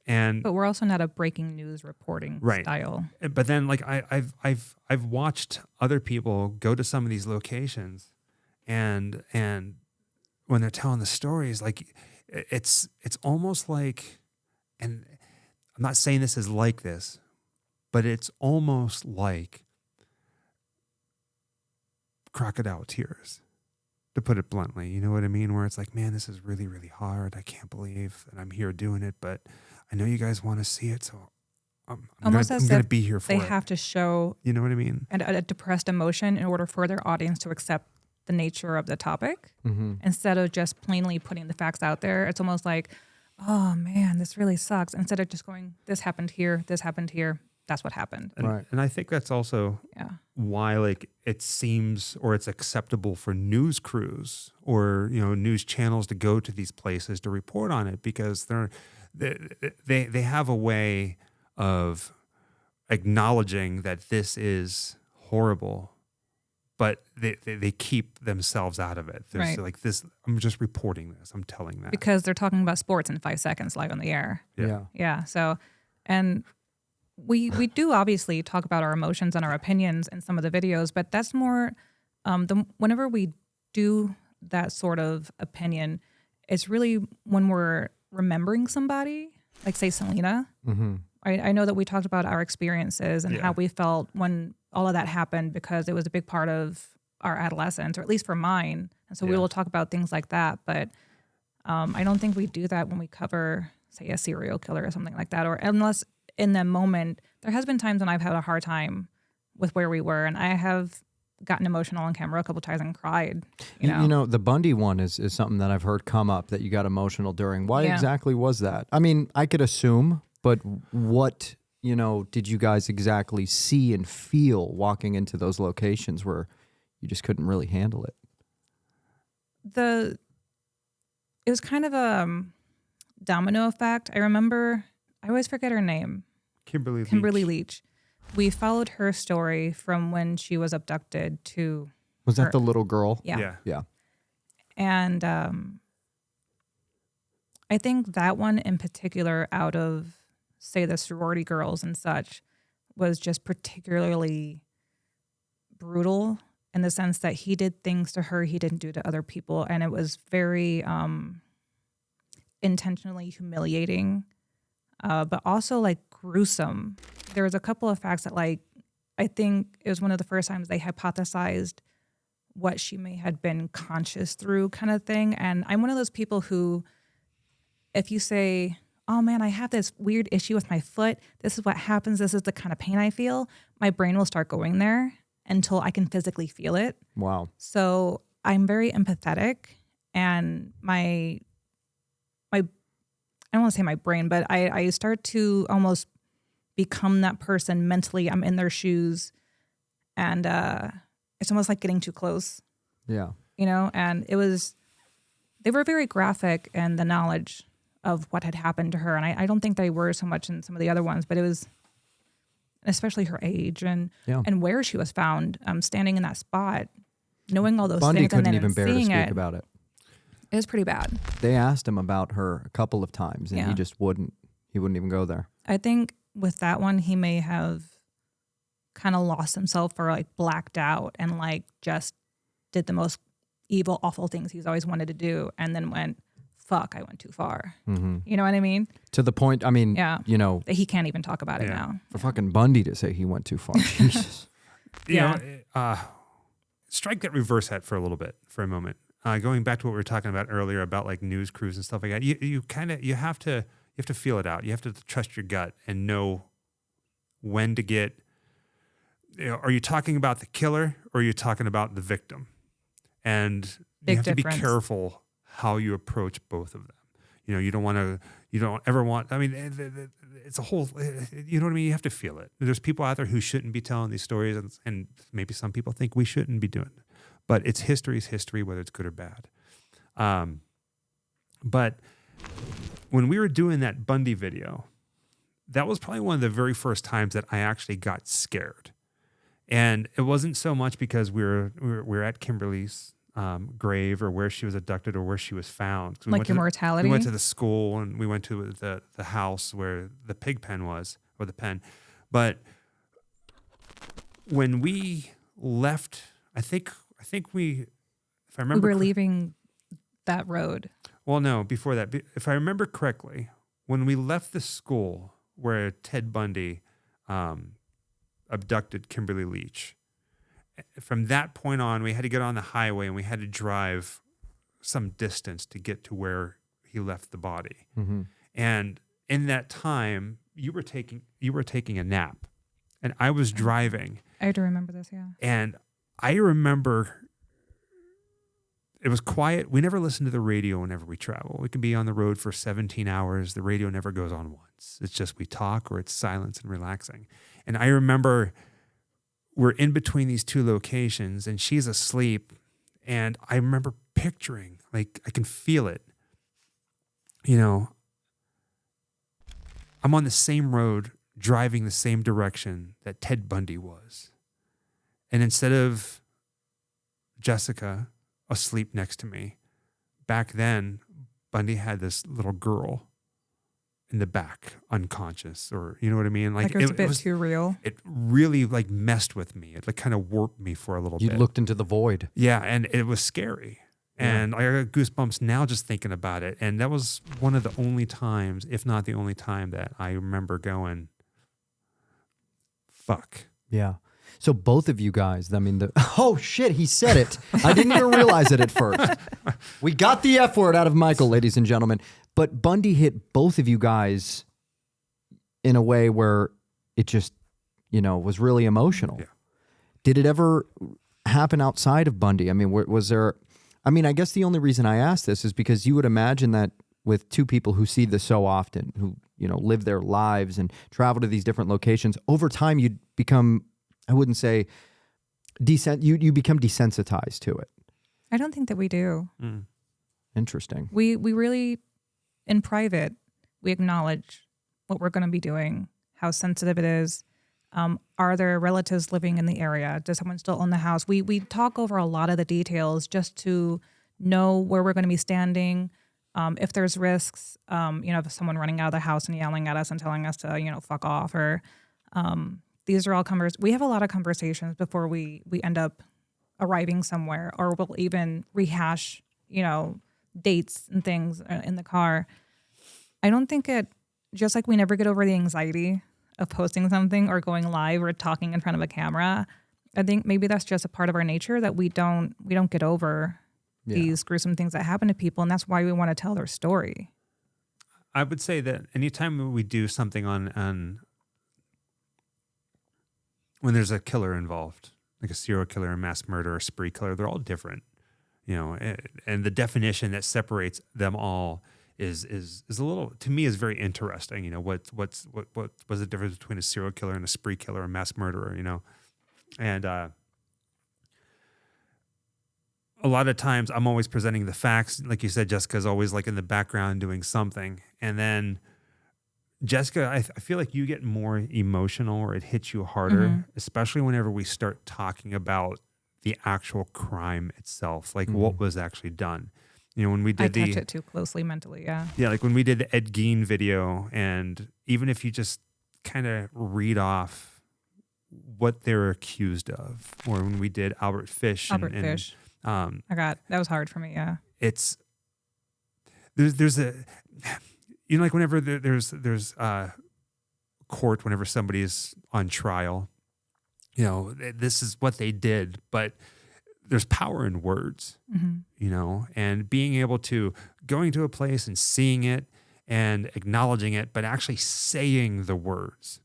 And But we're also not a breaking news reporting Right. style. but then like I've watched other people go to some of these locations and when they're telling the stories, like it's almost like, and I'm not saying this is like this, but it's almost like crocodile tears, to put it bluntly. You know what I mean? Where it's like, man, this is really, really hard. I can't believe that I'm here doing it, but I know you guys want to see it, so I'm Almost as gonna if be here for They it. have to show You know what I mean? a depressed emotion in order for their audience to accept the nature of the topic instead of just plainly putting the facts out there. It's almost like, oh man, this really sucks. Instead of just going, this happened here, that's what happened. And, Right. and I think that's also Yeah. why like it seems or it's acceptable for news crews or, you know, news channels to go to these places to report on it, because they have a way of acknowledging that this is horrible, but they keep themselves out of it. There's Right. like this, I'm just reporting this, I'm telling that. Because they're talking about sports in 5 seconds live on the air. Yeah. Yeah. So, and we do obviously talk about our emotions and our opinions in some of the videos, but that's more whenever we do that sort of opinion, it's really when we're remembering somebody, like say Selena. I know that we talked about our experiences and how we felt when all of that happened, because it was a big part of our adolescence, or at least for mine. And so we Yeah. will talk about things like that. But I don't think we do that when we cover, say, a serial killer or something like that, or unless in the moment. There has been times when I've had a hard time with where we were, and I have gotten emotional on camera a couple times and cried. You know, the Bundy one is something that I've heard come up that you got emotional during. Why Yeah. exactly was that? I mean, I could assume, but what, did you guys exactly see and feel walking into those locations where you just couldn't really handle it? It was kind of a domino effect. I remember, I always forget her name. Kimberly Leach. We followed her story from when she was abducted to Was her. that the little girl? Yeah. Yeah. And I think that one in particular, out of, say, the sorority girls and such, was just particularly brutal in the sense that he did things to her he didn't do to other people. And it was very intentionally humiliating, but also like gruesome. There was a couple of facts that, like, I think it was one of the first times they hypothesized what she may have been conscious through, kind of thing. And I'm one of those people who, if you say, oh man, I have this weird issue with my foot, this is what happens, this is the kind of pain I feel, my brain will start going there until I can physically feel it. Wow. So I'm very empathetic, and my I don't want to say my brain, but I start to almost become that person mentally. I'm in their shoes, and it's almost like getting too close, Yeah. and they were very graphic in the knowledge of what had happened to her. And I don't think they were so much in some of the other ones, but it was especially her age and where she was found, standing in that spot, knowing all those Bundy things, and couldn't then even bear to seeing speak it. about it. It was pretty bad. They asked him about her a couple of times, and he just wouldn't. He wouldn't even go there. I think with that one, he may have kind of lost himself or like blacked out and like just did the most evil, awful things he's always wanted to do, and then went, fuck, I went too far. Mm-hmm. You know what I mean? To the point, I mean, Yeah. that That he can't even talk about it now. for fucking Bundy to say he went too far. Jesus. Strike that reverse hat for a little bit, for a moment. Going back to what we were talking about earlier about like news crews and stuff like that, you have to feel it out. You have to trust your gut and know when to get. Are you talking about the killer or are you talking about the victim? And Big you have difference. to be careful how you approach both of them. You don't ever want. I mean, it's a whole. You know what I mean? You have to feel it. There's people out there who shouldn't be telling these stories, and maybe some people think we shouldn't be doing it. But it's history's history, whether it's good or bad. But when we were doing that Bundy video, that was probably one of the very first times that I actually got scared. And it wasn't so much because we were at Kimberly's grave or where she was abducted or where she was found. Like your mortality? We went to the school and we went to the house where the pig pen was, or the pen. But when we left, I think we, if I remember, We were leaving that road. well, no, before that, if I remember correctly, when we left the school where Ted Bundy abducted Kimberly Leach, from that point on, we had to get on the highway and we had to drive some distance to get to where he left the body. Mm-hmm. And in that time, you were taking a nap, and I was driving. I do remember this, yeah. And I remember it was quiet. We never listen to the radio whenever we travel. We can be on the road for 17 hours. The radio never goes on once. It's just we talk or it's silence and relaxing. And I remember we're in between these two locations and she's asleep. And I remember picturing, like, I can feel it. I'm on the same road driving the same direction that Ted Bundy was. And instead of Jessica asleep next to me, back then, Bundy had this little girl in the back, unconscious, or you know what I mean? Like it was a bit too real. It really like messed with me. It like kind of warped me for a little You bit. looked into the void. Yeah, and it was scary. And I got goosebumps now just thinking about it. And that was one of the only times, if not the only time, that I remember going, fuck. Yeah. So both of you guys, I mean, oh shit, he said it. I didn't even realize it at first. We got the F word out of Michael, ladies and gentlemen. But Bundy hit both of you guys in a way where it just, was really emotional. Yeah. Did it ever happen outside of Bundy? I mean, was there, I guess the only reason I ask this is because you would imagine that with two people who see this so often, who, live their lives and travel to these different locations, over time you'd become, I wouldn't say you become desensitized to it. I don't think that we do. Interesting. We really, in private, we acknowledge what we're going to be doing, how sensitive it is. Are there relatives living in the area? Does someone still own the house? We talk over a lot of the details just to know where we're going to be standing. If there's risks, if someone running out of the house and yelling at us and telling us to, fuck off, or these are all we have a lot of conversations before we end up arriving somewhere, or we'll even rehash, dates and things in the car. I don't think just like we never get over the anxiety of posting something or going live or talking in front of a camera. I think maybe that's just a part of our nature that we don't get over these gruesome things that happen to people, and that's why we want to tell their story. I would say that anytime we do something on when there's a killer involved, like a serial killer, a mass murder, a spree killer, they're all different, and the definition that separates them all is a little, to me, is very interesting. What's the difference between a serial killer and a spree killer, a mass murderer, and a lot of times I'm always presenting the facts. Like you said, Jessica's always like in the background doing something. And then Jessica, I feel like you get more emotional, or it hits you harder, especially whenever we start talking about the actual crime itself, like what was actually done. When we did I catch it too closely mentally, yeah. Yeah, like when we did the Ed Gein video, and even if you just kind of read off what they're accused of, or when we did Albert Fish. Fish. That was hard for me, yeah. It's, there's a, like whenever there's court, whenever somebody's on trial, this is what they did, but there's power in words, and being able to going to a place and seeing it and acknowledging it, but actually saying the words,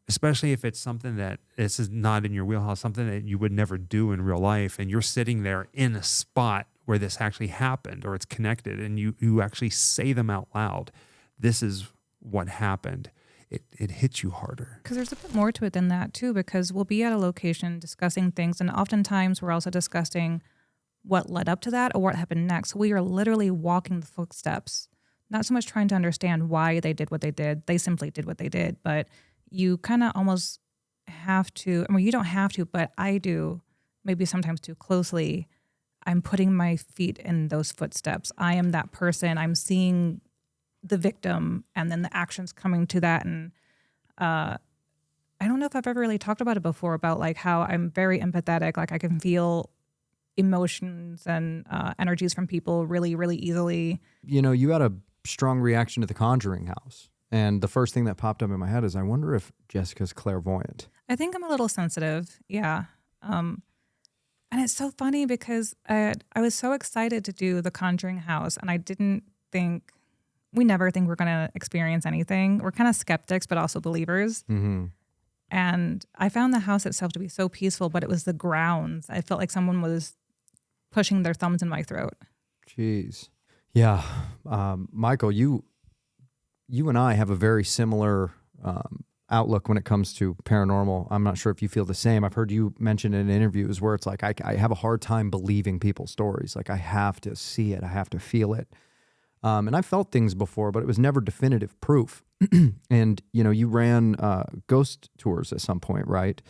especially if it's something that this is not in your wheelhouse, something that you would never do in real life. And you're sitting there in a spot where this actually happened, or it's connected, and you actually say them out loud. This is what happened. It hits you harder. Because there's a bit more to it than that, too, because we'll be at a location discussing things, and oftentimes we're also discussing what led up to that or what happened next. We are literally walking the footsteps, not so much trying to understand why they did what they did. They simply did what they did, but you kind of almost have to, you don't have to, but I do, maybe sometimes too closely. I'm putting my feet in those footsteps. I am that person. I'm seeing the victim and then the actions coming to that. And I don't know if I've ever really talked about it before, about like how I'm very empathetic. Like I can feel emotions and energies from people really, really easily. You had a strong reaction to The Conjuring house. And the first thing that popped up in my head is, I wonder if Jessica's clairvoyant. I think I'm a little sensitive. Yeah. And it's so funny because I was so excited to do The Conjuring house, and I didn't think, we never think we're going to experience anything. We're kind of skeptics, but also believers. And I found the house itself to be so peaceful, but it was the grounds. I felt like someone was pushing their thumbs in my throat. Jeez. Yeah. Michael, you and I have a very similar outlook when it comes to paranormal. I'm not sure if you feel the same. I've heard you mention in interviews where it's like, I have a hard time believing people's stories. Like I have to see it. I have to feel it. And I felt things before, but it was never definitive proof. And, you ran ghost tours at some point, right?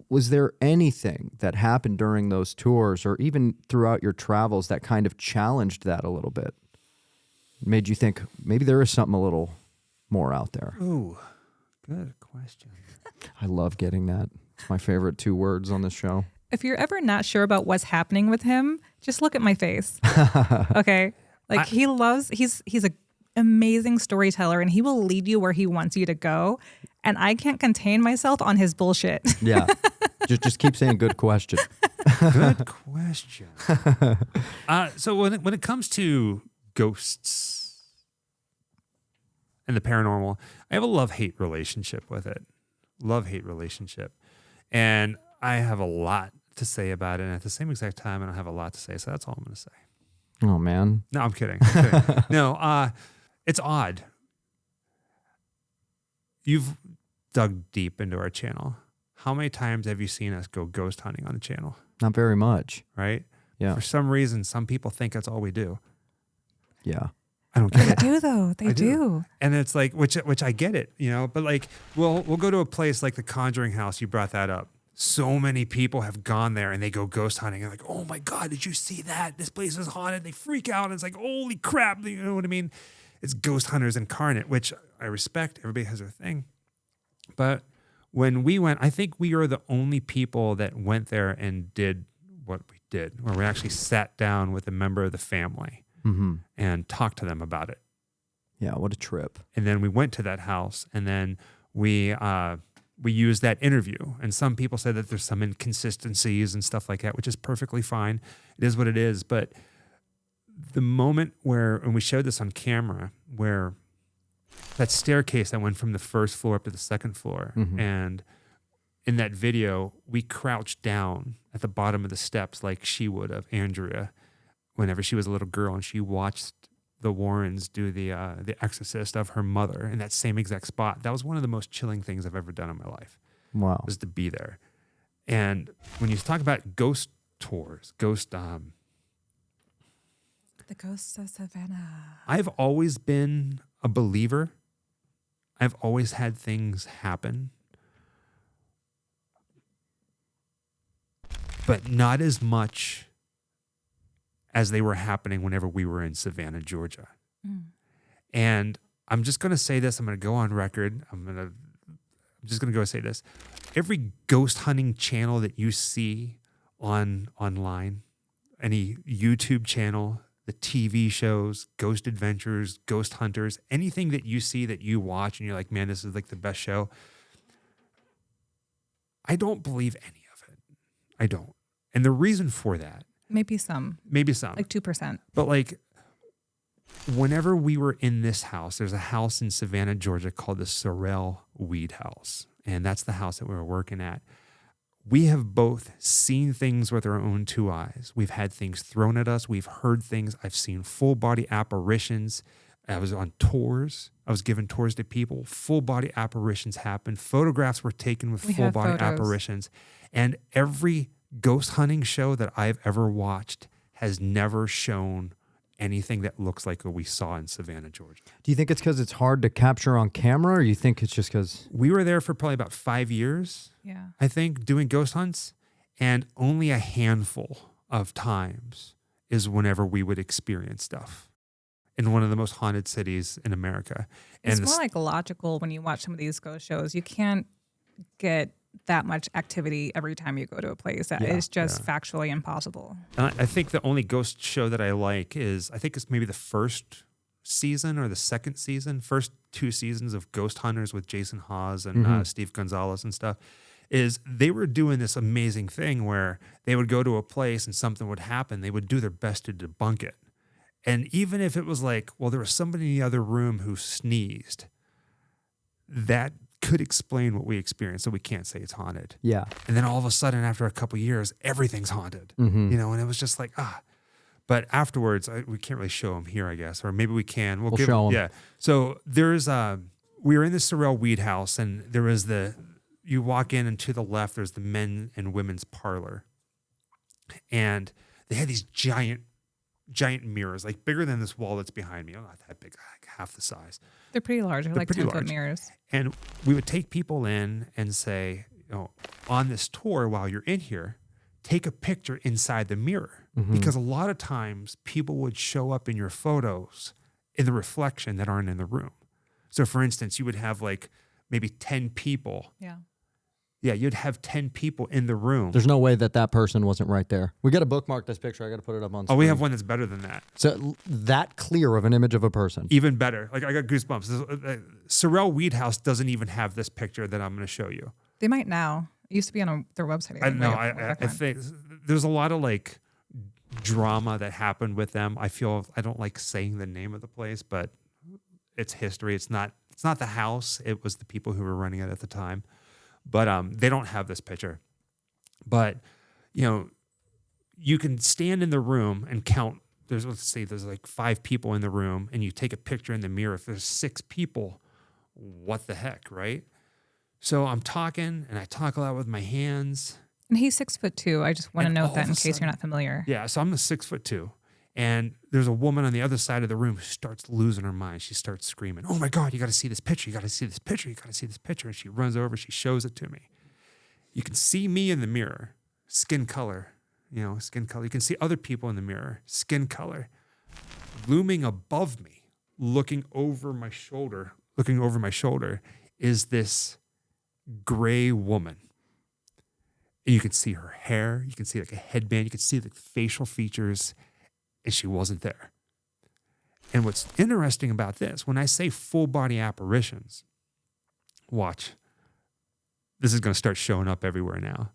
Was there anything that happened during those tours, or even throughout your travels, that kind of challenged that a little bit? Made you think maybe there is something a little more out there? Ooh, good question. I love getting that. It's my favorite 2 words on this show. If you're ever not sure about what's happening with him, just look at my face. Okay? Like he's an amazing storyteller, and he will lead you where he wants you to go. and I can't contain myself on his bullshit. Yeah. just keep saying good question. Good question. So when it comes to ghosts and the paranormal, I have a love-hate relationship with it. Love-hate relationship. And I have a lot to say about it. And at the same exact time, I don't have a lot to say. So that's all I'm going to say. Oh, man. No, I'm kidding. No, it's odd. You've dug deep into our channel. How many times have you seen us go ghost hunting on the channel? Not very much. Right? Yeah. For some reason, some people think that's all we do. Yeah. I don't get They it. do though. They do. And it's like, which I get it, but like, we'll go to a place like the Conjuring House. You brought that up. So many people have gone there and they go ghost hunting and like, oh my God, did you see that? This place is haunted. They freak out. And it's like, holy crap. You know what I mean? It's ghost hunters incarnate, which I respect. Everybody has their thing. But when we went, I think we are the only people that went there and did what we did, where we actually sat down with a member of the family and talked to them about it. Yeah, what a trip. And then we went to that house, and then we used that interview. And some people said that there's some inconsistencies and stuff like that, which is perfectly fine. It is what it is. But the moment and we showed this on camera, where that staircase that went from the first floor up to the second floor, and in that video, we crouched down at the bottom of the steps like she would have, Andrea, whenever she was a little girl, and she watched the Warrens do the exorcist of her mother in that same exact spot. That was one of the most chilling things I've ever done in my life. Wow. Was to be there. And when you talk about ghost tours, The Ghosts of Savannah. I've always been a believer. I've always had things happen, but not as much as they were happening whenever we were in Savannah, Georgia. And I'm just going to say this. I'm going to go on record. I'm just going to go say this. Every ghost hunting channel that you see online, any YouTube channel, the TV shows, Ghost Adventures, Ghost Hunters, anything that you see that you watch and you're like, man, this is like the best show. I don't believe any of it. I don't. And the reason for that, Maybe some. like 2%. but like whenever we were in this house, there's a house in Savannah, Georgia called the Sorrel Weed House. And that's the house that we were working at. We have both seen things with our own two eyes. We've had things thrown at us. We've heard things. I've seen full body apparitions. I was on tours. I was giving tours to people. Full body apparitions happened. Photographs were taken with We full have body photos. apparitions. And every ghost hunting show that I've ever watched has never shown anything that looks like what we saw in Savannah, Georgia. Do you think it's because it's hard to capture on camera, or you think it's just because... We were there for probably about 5 years. Yeah. I think, doing ghost hunts, and only a handful of times is whenever we would experience stuff in one of the most haunted cities in America. It's And more like logical when you watch some of these ghost shows. You can't get that much activity every time you go to a place. It's just factually impossible. I think the only ghost show that I like is, I think it's maybe the first season or the second season, first 2 seasons of Ghost Hunters with Jason Hawes and Steve Gonzalez and stuff, is they were doing this amazing thing where they would go to a place and something would happen. They would do their best to debunk it. And even if it was like, well, there was somebody in the other room who sneezed, that could explain what we experienced, so we can't say it's haunted. Yeah. And then all of a sudden, after a couple years, everything's haunted. And it was just like, But afterwards, we can't really show them here, I guess, or maybe we can. We'll show 'em. Yeah. So there's we were in the Sorrel Weed House, and there was you walk in, and to the left, there's the men and women's parlor, and they had these giant mirrors, like bigger than this wall that's behind me. Oh, not that big, like half the size. They're pretty large. They're like pretty 10-foot large. mirrors. And we would take people in and say, on this tour, while you're in here, take a picture inside the mirror. Because a lot of times people would show up in your photos in the reflection that aren't in the room. So for instance, you would have like maybe 10 people Yeah. Yeah, you'd have 10 people in the room. There's no way that person wasn't right there. We got to bookmark this picture. I got to put it up on screen. Oh, we have one that's better than that. So that clear of an image of a person. Even better. Like I got goosebumps. Sorrel Weed House doesn't even have this picture that I'm going to show you. They might now. It used to be on their website. I know. way I back when. think there's a lot of like drama that happened with them. I don't like saying the name of the place, but it's history. It's not the house. It was the people who were running it at the time. But they don't have this picture. But, you know, you can stand in the room and count. There's like 5 people in the room, and you take a picture in the mirror. If there's 6 people, what the heck, right? So I'm talking, and I talk a lot with my hands. And he's 6'2". I just want to And note all that of in a case sudden- you're not familiar. Yeah, so I'm a 6'2", and there's a woman on the other side of the room who starts losing her mind. She starts screaming, "Oh my God, you got to see this picture! You got to see this picture! You got to see this picture!" And she runs over, she shows it to me. You can see me in the mirror, skin color, skin color. You can see other people in the mirror, skin color. Looming above me, looking over my shoulder, is this gray woman. And you can see her hair, you can see like a headband, you can see the facial features, and she wasn't there. And what's interesting about this, when I say full body apparitions, watch. This is going to start showing up everywhere now.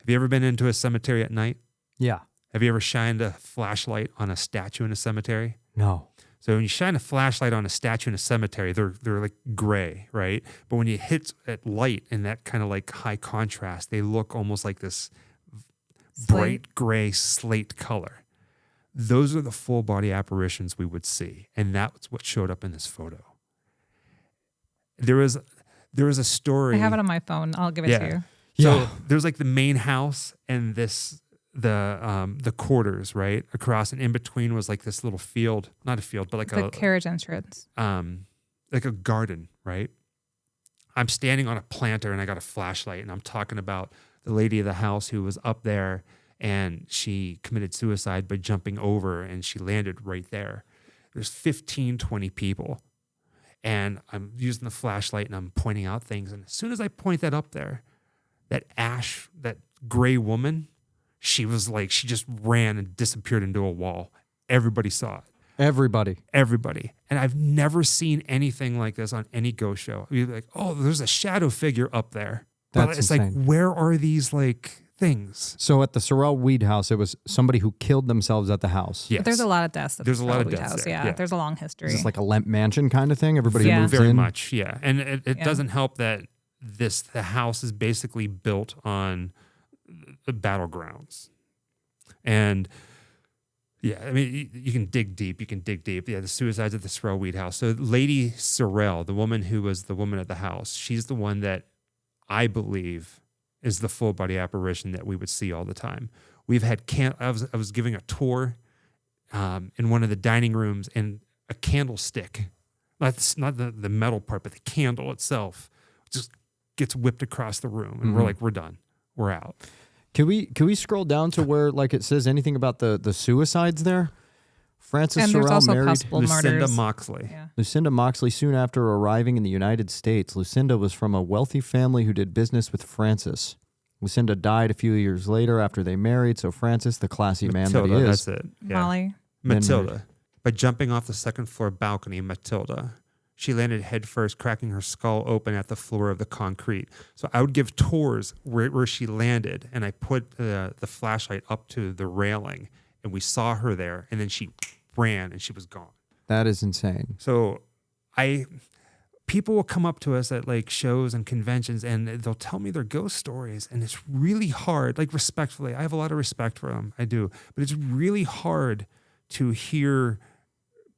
Have you ever been into a cemetery at night? Yeah. Have you ever shined a flashlight on a statue in a cemetery? No. So when you shine a flashlight on a statue in a cemetery, they're like gray, right? But when you hit at light in that kind of like high contrast, they look almost like this bright gray slate color. Those are the full body apparitions we would see, and that's what showed up in this photo. There was a story. I have it on my phone. I'll give it to you. So there's like the main house and the quarters, right? Across and in between was like this little field, not a field, but like The carriage entrance. like a garden, right? I'm standing on a planter and I got a flashlight and I'm talking about the lady of the house who was up there and she committed suicide by jumping over and she landed right there. There's 15, 20 people. And I'm using the flashlight and I'm pointing out things. And as soon as I point that up there, that gray woman, she just ran and disappeared into a wall. Everybody saw it. Everybody. And I've never seen anything like this on any ghost show. You're like, oh, there's a shadow figure up there. But That's it's insane. like, where are these like things? So at the Sorrel Weed House, it was somebody who killed themselves at the house. Yes. But there's a lot of deaths. At There's a lot of Wheat deaths House. there, Yeah, yeah. there's a long history. Is this like a Lemp Mansion kind of thing? Everybody Yeah. moves Very in? much, yeah. And it Yeah. doesn't help that the house is basically built on the battlegrounds. And yeah, I mean, you can dig deep. Yeah, the suicides at the Sorrel Weed House. So Lady Sorrel, the woman who was the woman at the house, she's the one that I believe is the full body apparition that we would see all the time. We've had I was giving a tour in one of the dining rooms, and a candlestick, not the metal part, but the candle itself, just gets whipped across the room, and we're like, we're done, we're out. Can we scroll down to where like it says anything about the suicides there? Frances and there's Sorrel also married possible Lucinda murders. Moxley. Yeah. Lucinda Moxley soon after arriving in the United States. Lucinda was from a wealthy family who did business with Francis. Lucinda died a few years later after they married, so Francis, the classy man that he Matilda, is, that's it. Yeah. Molly. Matilda. By jumping off the second floor balcony, Matilda. She landed headfirst, cracking her skull open at the floor of the concrete. So I would give tours where she landed, and I put the flashlight up to the railing, and we saw her there, and then she ran, and she was gone. That is insane. So people will come up to us at like shows and conventions, and they'll tell me their ghost stories, and it's really hard, like respectfully, I have a lot of respect for them, I do, but it's really hard to hear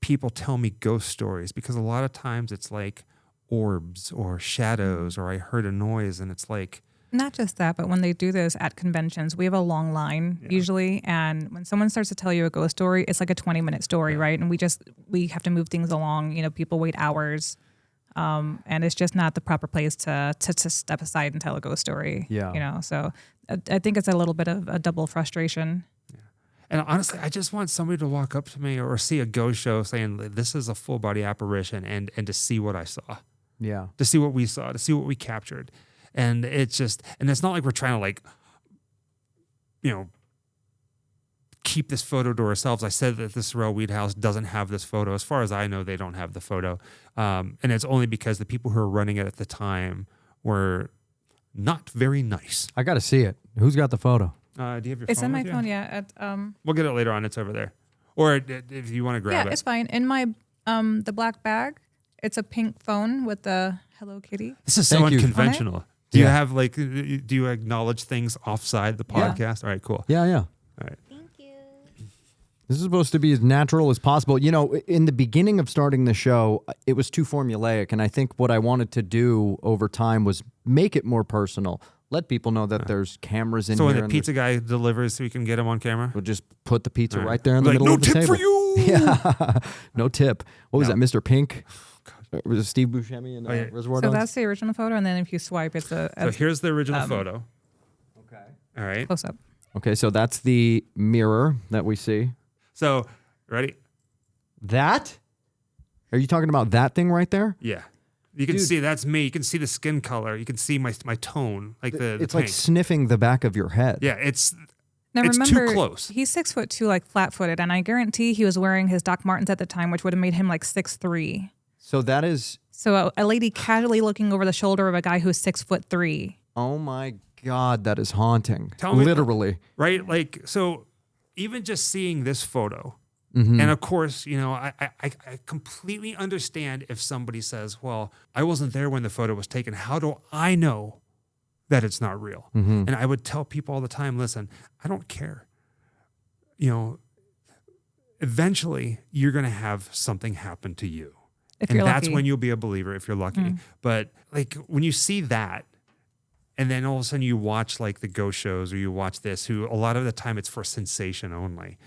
people tell me ghost stories, because a lot of times it's like orbs or shadows, or I heard a noise, and it's like, Not just that, but when they do this at conventions, we have a long line usually. And when someone starts to tell you a ghost story, it's like a 20-minute story, right? And we have to move things along. You know, people wait hours. And it's just not the proper place to step aside and tell a ghost story. Yeah. You know, so I think it's a little bit of a double frustration. and honestly, I just want somebody to walk up to me or see a ghost show saying this is a full body apparition, and to see what I saw. Yeah. To see what we saw, to see what we captured. And it's not like we're trying to like, keep this photo to ourselves. I said that the Sorrel Weed House doesn't have this photo. As far as I know, they don't have the photo. And it's only because the people who were running it at the time were not very nice. I got to see it. Who's got the photo? Do you have your It's phone in my with you? phone, yeah. We'll get it later on. It's over there. Or if you want to grab Yeah, it. it's fine. In my the black bag, it's a pink phone with the Hello Kitty. This is so Thank you. unconventional. Do you Yeah. have do you acknowledge things offside the Yeah. podcast? All right, cool. Yeah, yeah. All right. This is supposed to be as natural as possible. In the beginning of starting the show, it was too formulaic. And I think what I wanted to do over time was make it more personal. Let people know that there's cameras in So here. when the and pizza guy delivers, so we can get him on camera. we'll just put the pizza All right. right there in the Like, middle no of the tip table. for you. Yeah. No tip. What was No. that, Mr. Pink? Was it Steve Buscemi in yeah. Reservoir So Dogs? that's the original photo, and then if you swipe, it's So a here's the original photo. Okay. All right. close up. Okay, so that's the mirror that we see. So ready? That? Are you talking about that thing right there? Yeah. You can Dude. see that's me. You can see the skin color. You can see my tone, like the It's like pink. sniffing the back of your head. Yeah, it's Now It's too remember, close. he's 6'2", like flat-footed, and I guarantee he was wearing his Doc Martens at the time, which would have made him like 6'3". So that is, So a lady casually looking over the shoulder of a guy who's 6'3". oh my God, that is haunting. Tell me- Literally. right. Like, so even just seeing this photo, Mm-hmm. and of course, I completely understand if somebody says, well, I wasn't there when the photo was taken. How do I know that it's not real? Mm-hmm. And I would tell people all the time, listen, I don't care. Eventually you're going to have something happen to you. If And you're that's lucky. when you'll be a believer if you're lucky. But like when you see that, and then all of a sudden you watch like the ghost shows or you watch this, who a lot of the time it's for sensation only,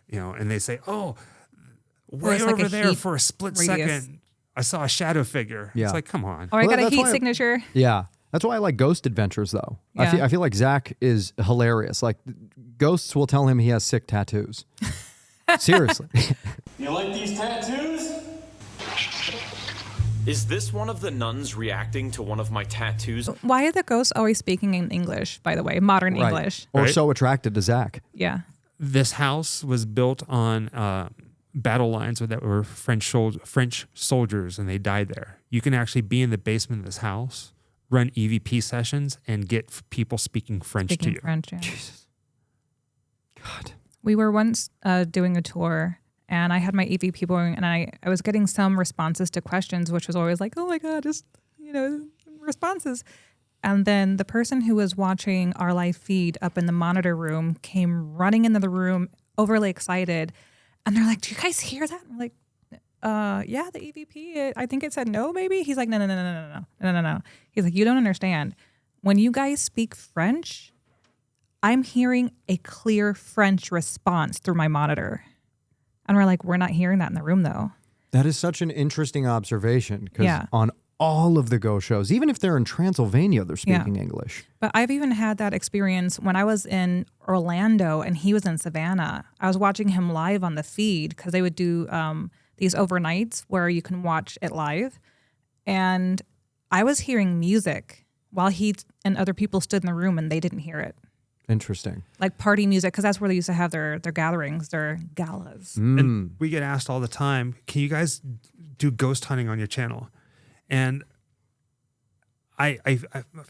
and they say, oh, way it's like over a there heat for a split radius. second, I saw a shadow figure. Yeah. It's like, come on. Or I Well, got a that's heat why- signature. Yeah. That's why I like Ghost Adventures, though. Yeah. I feel like Zach is hilarious. Like, ghosts will tell him he has sick tattoos. Seriously. You like these tattoos? Is this one of the nuns reacting to one of my tattoos? Why are the ghosts always speaking in English, by the way? Modern Right. English. Or Right. so attracted to Zach. Yeah. This house was built on battle lines that were French soldiers, and they died there. You can actually be in the basement of this house, run EVP sessions, and get people speaking French to Speaking you. French, yeah. God. We were once doing a tour, and I had my EVP going, and I was getting some responses to questions, which was always like, oh my God, just, responses. And then the person who was watching our live feed up in the monitor room came running into the room, overly excited. And they're like, do you guys hear that? I'm like, yeah, the EVP, I think it said no, maybe. He's like, no. He's like, you don't understand. When you guys speak French, I'm hearing a clear French response through my monitor. And we're like, we're not hearing that in the room, though. That is such an interesting observation because Yeah. on all of the ghost shows, even if they're in Transylvania, they're speaking English. But I've even had that experience when I was in Orlando and he was in Savannah. I was watching him live on the feed because they would do these overnights where you can watch it live. And I was hearing music while he and other people stood in the room and they didn't hear it. Interesting. Like party music, because that's where they used to have their gatherings, their galas. And we get asked all the time, can you guys do ghost hunting on your channel? And I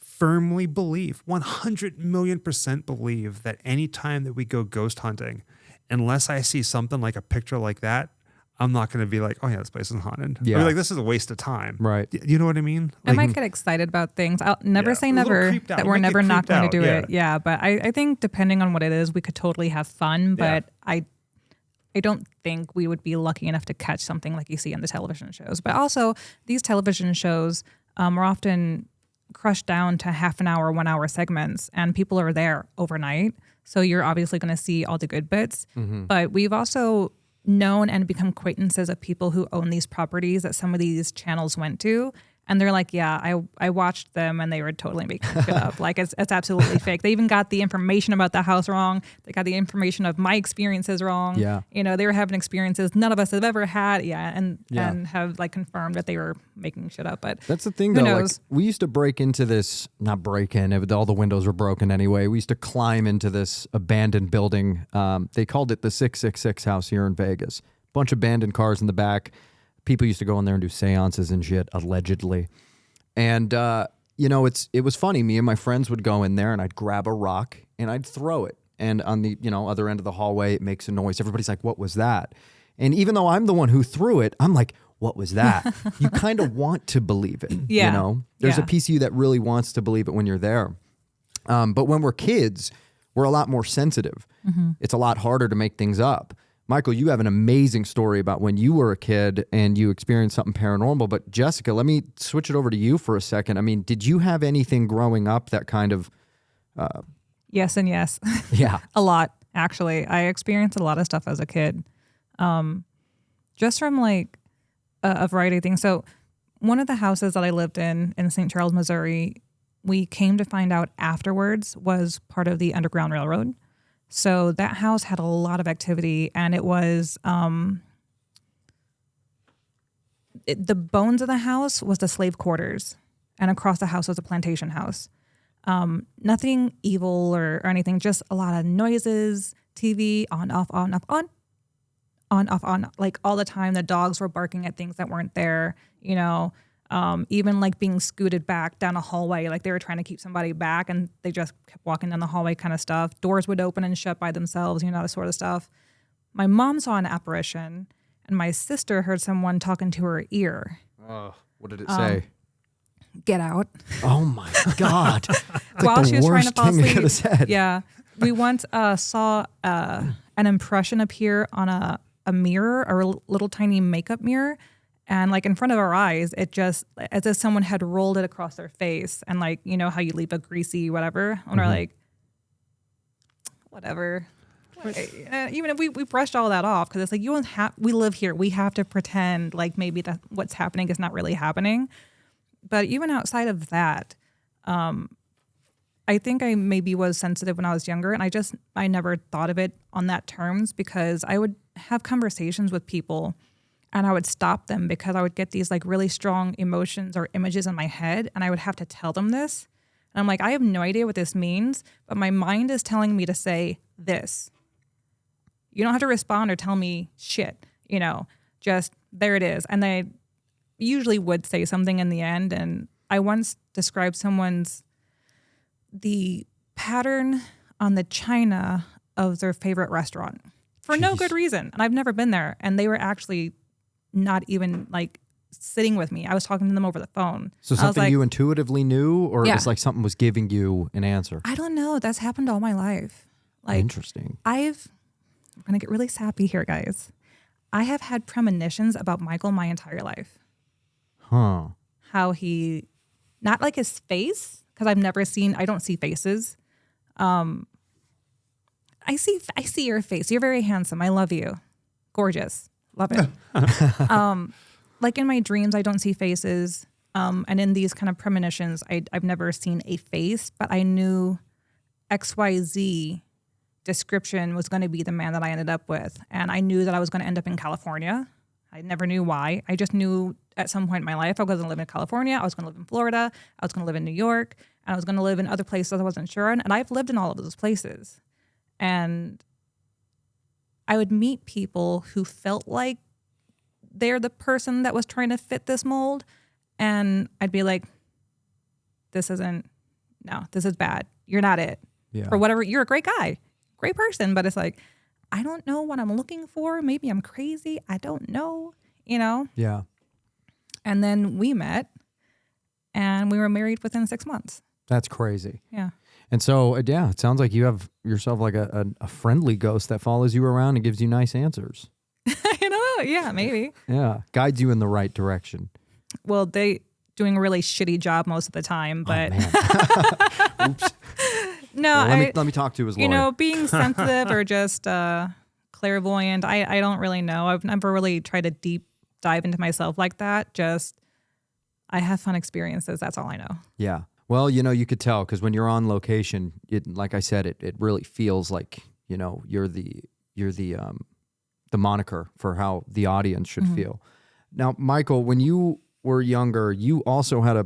firmly believe, 100 million% believe that any time that we go ghost hunting, unless I see something like a picture like that, I'm not going to be like, oh yeah, this place is haunted. Yeah. I'll be like, this is a waste of time. Right. You know what I mean? I might get excited about things. I'll never Yeah, say a little never creeped out. that You we're might get never not creeped going out, to do yeah. it. Yeah, but I think depending on what it is, we could totally have fun. But I don't think we would be lucky enough to catch something like you see on the television shows. But also, these television shows are often crushed down to half an hour, 1 hour segments, and people are there overnight. So you're obviously going to see all the good bits. But we've also known and become acquaintances of people who own these properties that some of these channels went to. And they're like, yeah, I watched them and they were totally making shit up. Like it's absolutely fake. They even got the information about the house wrong. They got the information of my experiences wrong. Yeah. You know, they were having experiences none of us have ever had. Yeah. And have like confirmed that they were making shit up. But That's the thing, who though. Like, knows? we used to break into this, not break in, all the windows were broken anyway. We used to climb into this abandoned building. They called it the 666 house here in Vegas. Bunch of abandoned cars in the back. People used to go in there and do seances and shit, allegedly. And, you know, it was funny. Me and my friends would go in there and I'd grab a rock and I'd throw it. And on the, you know, other end of the hallway, it makes a noise. Everybody's like, what was that? And even though I'm the one who threw it, I'm like, what was that? You kind of want to believe it. Yeah. You know, there's a Yeah. piece of you that really wants to believe it when you're there. But when we're kids, we're a lot more sensitive. It's a lot harder to make things up. Michael, you have an amazing story about when you were a kid and you experienced something paranormal. But Jessica, let me switch it over to you for a second. I mean, did you have anything growing up that kind of... Yes and yes. Yeah. A lot, actually. I experienced a lot of stuff as a kid. Just from like a variety of things. So one of the houses that I lived in St. Charles, Missouri, we came to find out afterwards was part of the Underground Railroad. So that house had a lot of activity, and it was the bones of the house was the slave quarters, and across the house was a plantation house. Nothing evil or anything, just a lot of noises, TV on, off, on, off, on, like all the time. The dogs were barking at things that weren't there, you know. Even like being scooted back down a hallway, like they were trying to keep somebody back and they just kept walking down the hallway kind of stuff. Doors would open and shut by themselves, you know, that sort of stuff. My mom saw an apparition and my sister heard someone talking to her ear. What did it say? Get out. Oh my God. It's While like she the was trying to worst fall thing you asleep. could have said. Yeah. We once saw an impression appear on a mirror, a little tiny makeup mirror. And like in front of our eyes, it just, as if someone had rolled it across their face. And like, you know how you leave a greasy whatever? And we're like, whatever. Even if we brushed all that off, because it's like, you don't have, we live here. We have to pretend like maybe that what's happening is not really happening. But even outside of that, I think I maybe was sensitive when I was younger. And I never thought of it on that terms, because I would have conversations with people and I would stop them because I would get these like really strong emotions or images in my head, and I would have to tell them this. And I'm like, I have no idea what this means, but my mind is telling me to say this. You don't have to respond or tell me shit, you know, just there it is. And they usually would say something in the end. And I once described the pattern on the china of their favorite restaurant for no good reason. And I've never been there. And they were actually not even like sitting with me. I was talking to them over the phone. So something like, you intuitively knew, or it Yeah. was like something was giving you an answer? I don't know. That's happened all my life. Like Interesting. I'm going to get really sappy here, guys. I have had premonitions about Michael my entire life. Huh. How he, not like his face, because I don't see faces. I see your face. You're very handsome. I love you. Gorgeous. Love it. Like in my dreams, I don't see faces. And in these kind of premonitions, I've never seen a face, but I knew XYZ description was going to be the man that I ended up with. And I knew that I was going to end up in California. I never knew why. I just knew at some point in my life I was going to live in California, I was going to live in Florida, I was going to live in New York, and I was going to live in other places I wasn't sure in. And I've lived in all of those places. And I would meet people who felt like they're the person that was trying to fit this mold. And I'd be like, this is bad. You're not it. Yeah. For whatever, you're a great guy, great person. But it's like, I don't know what I'm looking for. Maybe I'm crazy. I don't know, you know? Yeah. And then we met and we were married within 6 months. That's crazy. Yeah. And so, yeah, it sounds like you have yourself like a friendly ghost that follows you around and gives you nice answers. You know? Yeah, maybe. Yeah. Guides you in the right direction. Well, they doing a really shitty job most of the time, but Oops. no, Well, let me talk to his lawyer. you know, being sensitive or just clairvoyant, I don't really know. I've never really tried to deep dive into myself like that. Just I have fun experiences. That's all I know. Yeah. Well, you could tell because when you're on location, like I said, it really feels like, you're the moniker for how the audience should feel. Now, Michael, when you were younger, you also had a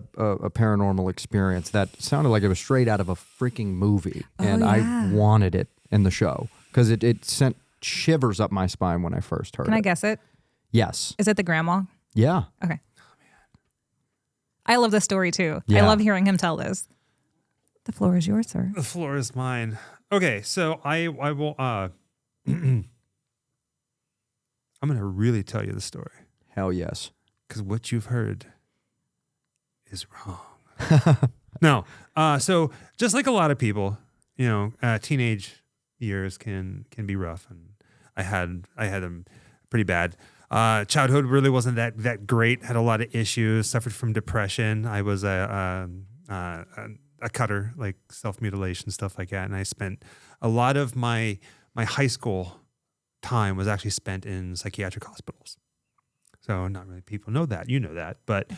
paranormal experience that sounded like it was straight out of a freaking movie. And I wanted it in the show because it sent shivers up my spine when I first heard it. Can I guess it? Yes. Is it the grandma? Yeah. Okay. I love this story too. Yeah. I love hearing him tell this. The floor is yours, sir. The floor is mine. Okay, so I will I'm going to really tell you the story Hell yes. because what you've heard is wrong. No. So just like a lot of people, teenage years can be rough, and I had them pretty bad. Childhood really wasn't that great. Had a lot of issues. Suffered from depression. I was a cutter, like self-mutilation, stuff like that. And I spent a lot of my high school time was actually spent in psychiatric hospitals. So not really people know that. You know that. But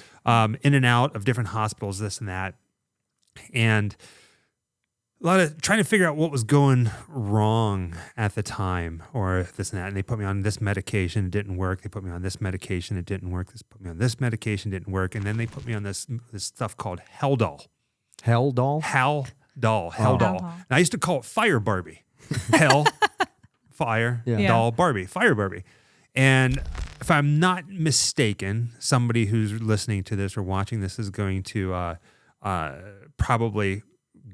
in and out of different hospitals, this and that. And a lot of trying to figure out what was going wrong at the time or this and that. And they put me on this medication, it didn't work. They put me on this medication, it didn't work. They put me on this medication, didn't work. And then they put me on this stuff called Haldol. Haldol? Haldol. And I used to call it Fire Barbie. Hell, fire, Yeah. doll, Barbie, Fire Barbie. And if I'm not mistaken, somebody who's listening to this or watching this is going to probably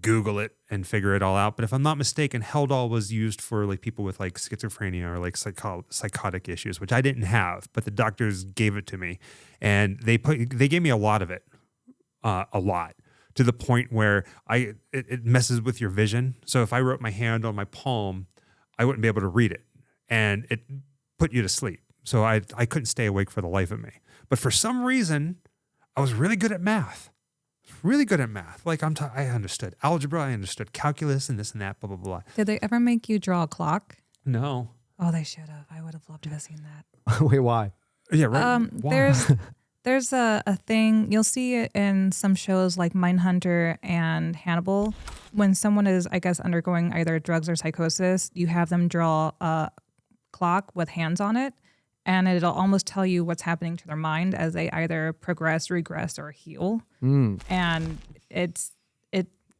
Google it and figure it all out. But if I'm not mistaken, Haldol was used for like people with like schizophrenia or like psychotic issues, which I didn't have, but the doctors gave it to me, and they gave me a lot of it, a lot, to the point where it messes with your vision. So if I wrote my hand on my palm, I wouldn't be able to read it, and it put you to sleep. So I couldn't stay awake for the life of me. But for some reason, I was really good at math. Really good at math. Like I understood algebra, I understood calculus and this and that, blah, blah, blah. Did they ever make you draw a clock? No. Oh, they should have. I would have loved to have seen that. Wait, why? Yeah, right. Why? There's a thing, you'll see it in some shows like Mindhunter and Hannibal. When someone is, I guess, undergoing either drugs or psychosis, you have them draw a clock with hands on it, and it'll almost tell you what's happening to their mind as they either progress, regress, or heal. And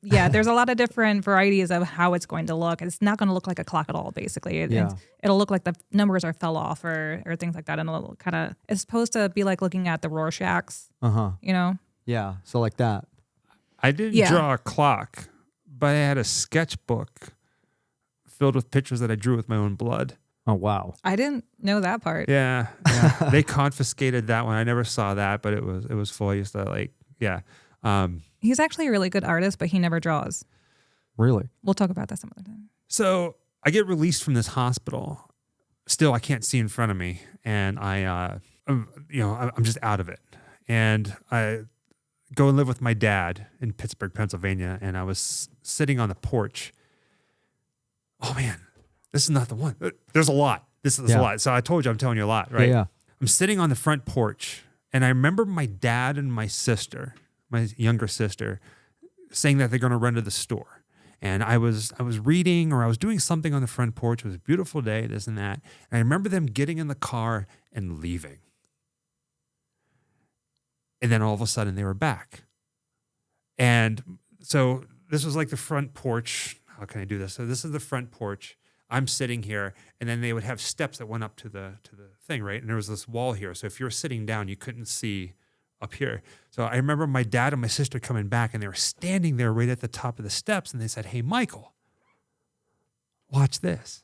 there's a lot of different varieties of how it's going to look. It's not going to look like a clock at all, basically. It'll look like the numbers are fell off or things like that. And it'll it's supposed to be like looking at the Rorschachs, Yeah. So like that. I didn't draw a clock, but I had a sketchbook filled with pictures that I drew with my own blood. Oh, wow. I didn't know that part. Yeah. They confiscated that one. I never saw that, but it was full. I used to He's actually a really good artist, but he never draws. Really? We'll talk about that some other time. So I get released from this hospital. Still, I can't see in front of me, and I'm just out of it. And I go and live with my dad in Pittsburgh, Pennsylvania, and I was sitting on the porch. Oh man, this is not the one. There's a lot. This is a lot. So I told you I'm telling you a lot, right? Yeah. I'm sitting on the front porch, and I remember my dad and my sister, my younger sister, saying that they're going to run to the store. And I was reading or I was doing something on the front porch. It was a beautiful day, this and that. And I remember them getting in the car and leaving. And then all of a sudden they were back. And so this was like the front porch. How can I do this? So this is the front porch. I'm sitting here, and then they would have steps that went up to the thing, right? And there was this wall here. So if you were sitting down, you couldn't see up here. So I remember my dad and my sister coming back, and they were standing there right at the top of the steps, and they said, "Hey, Michael, watch this."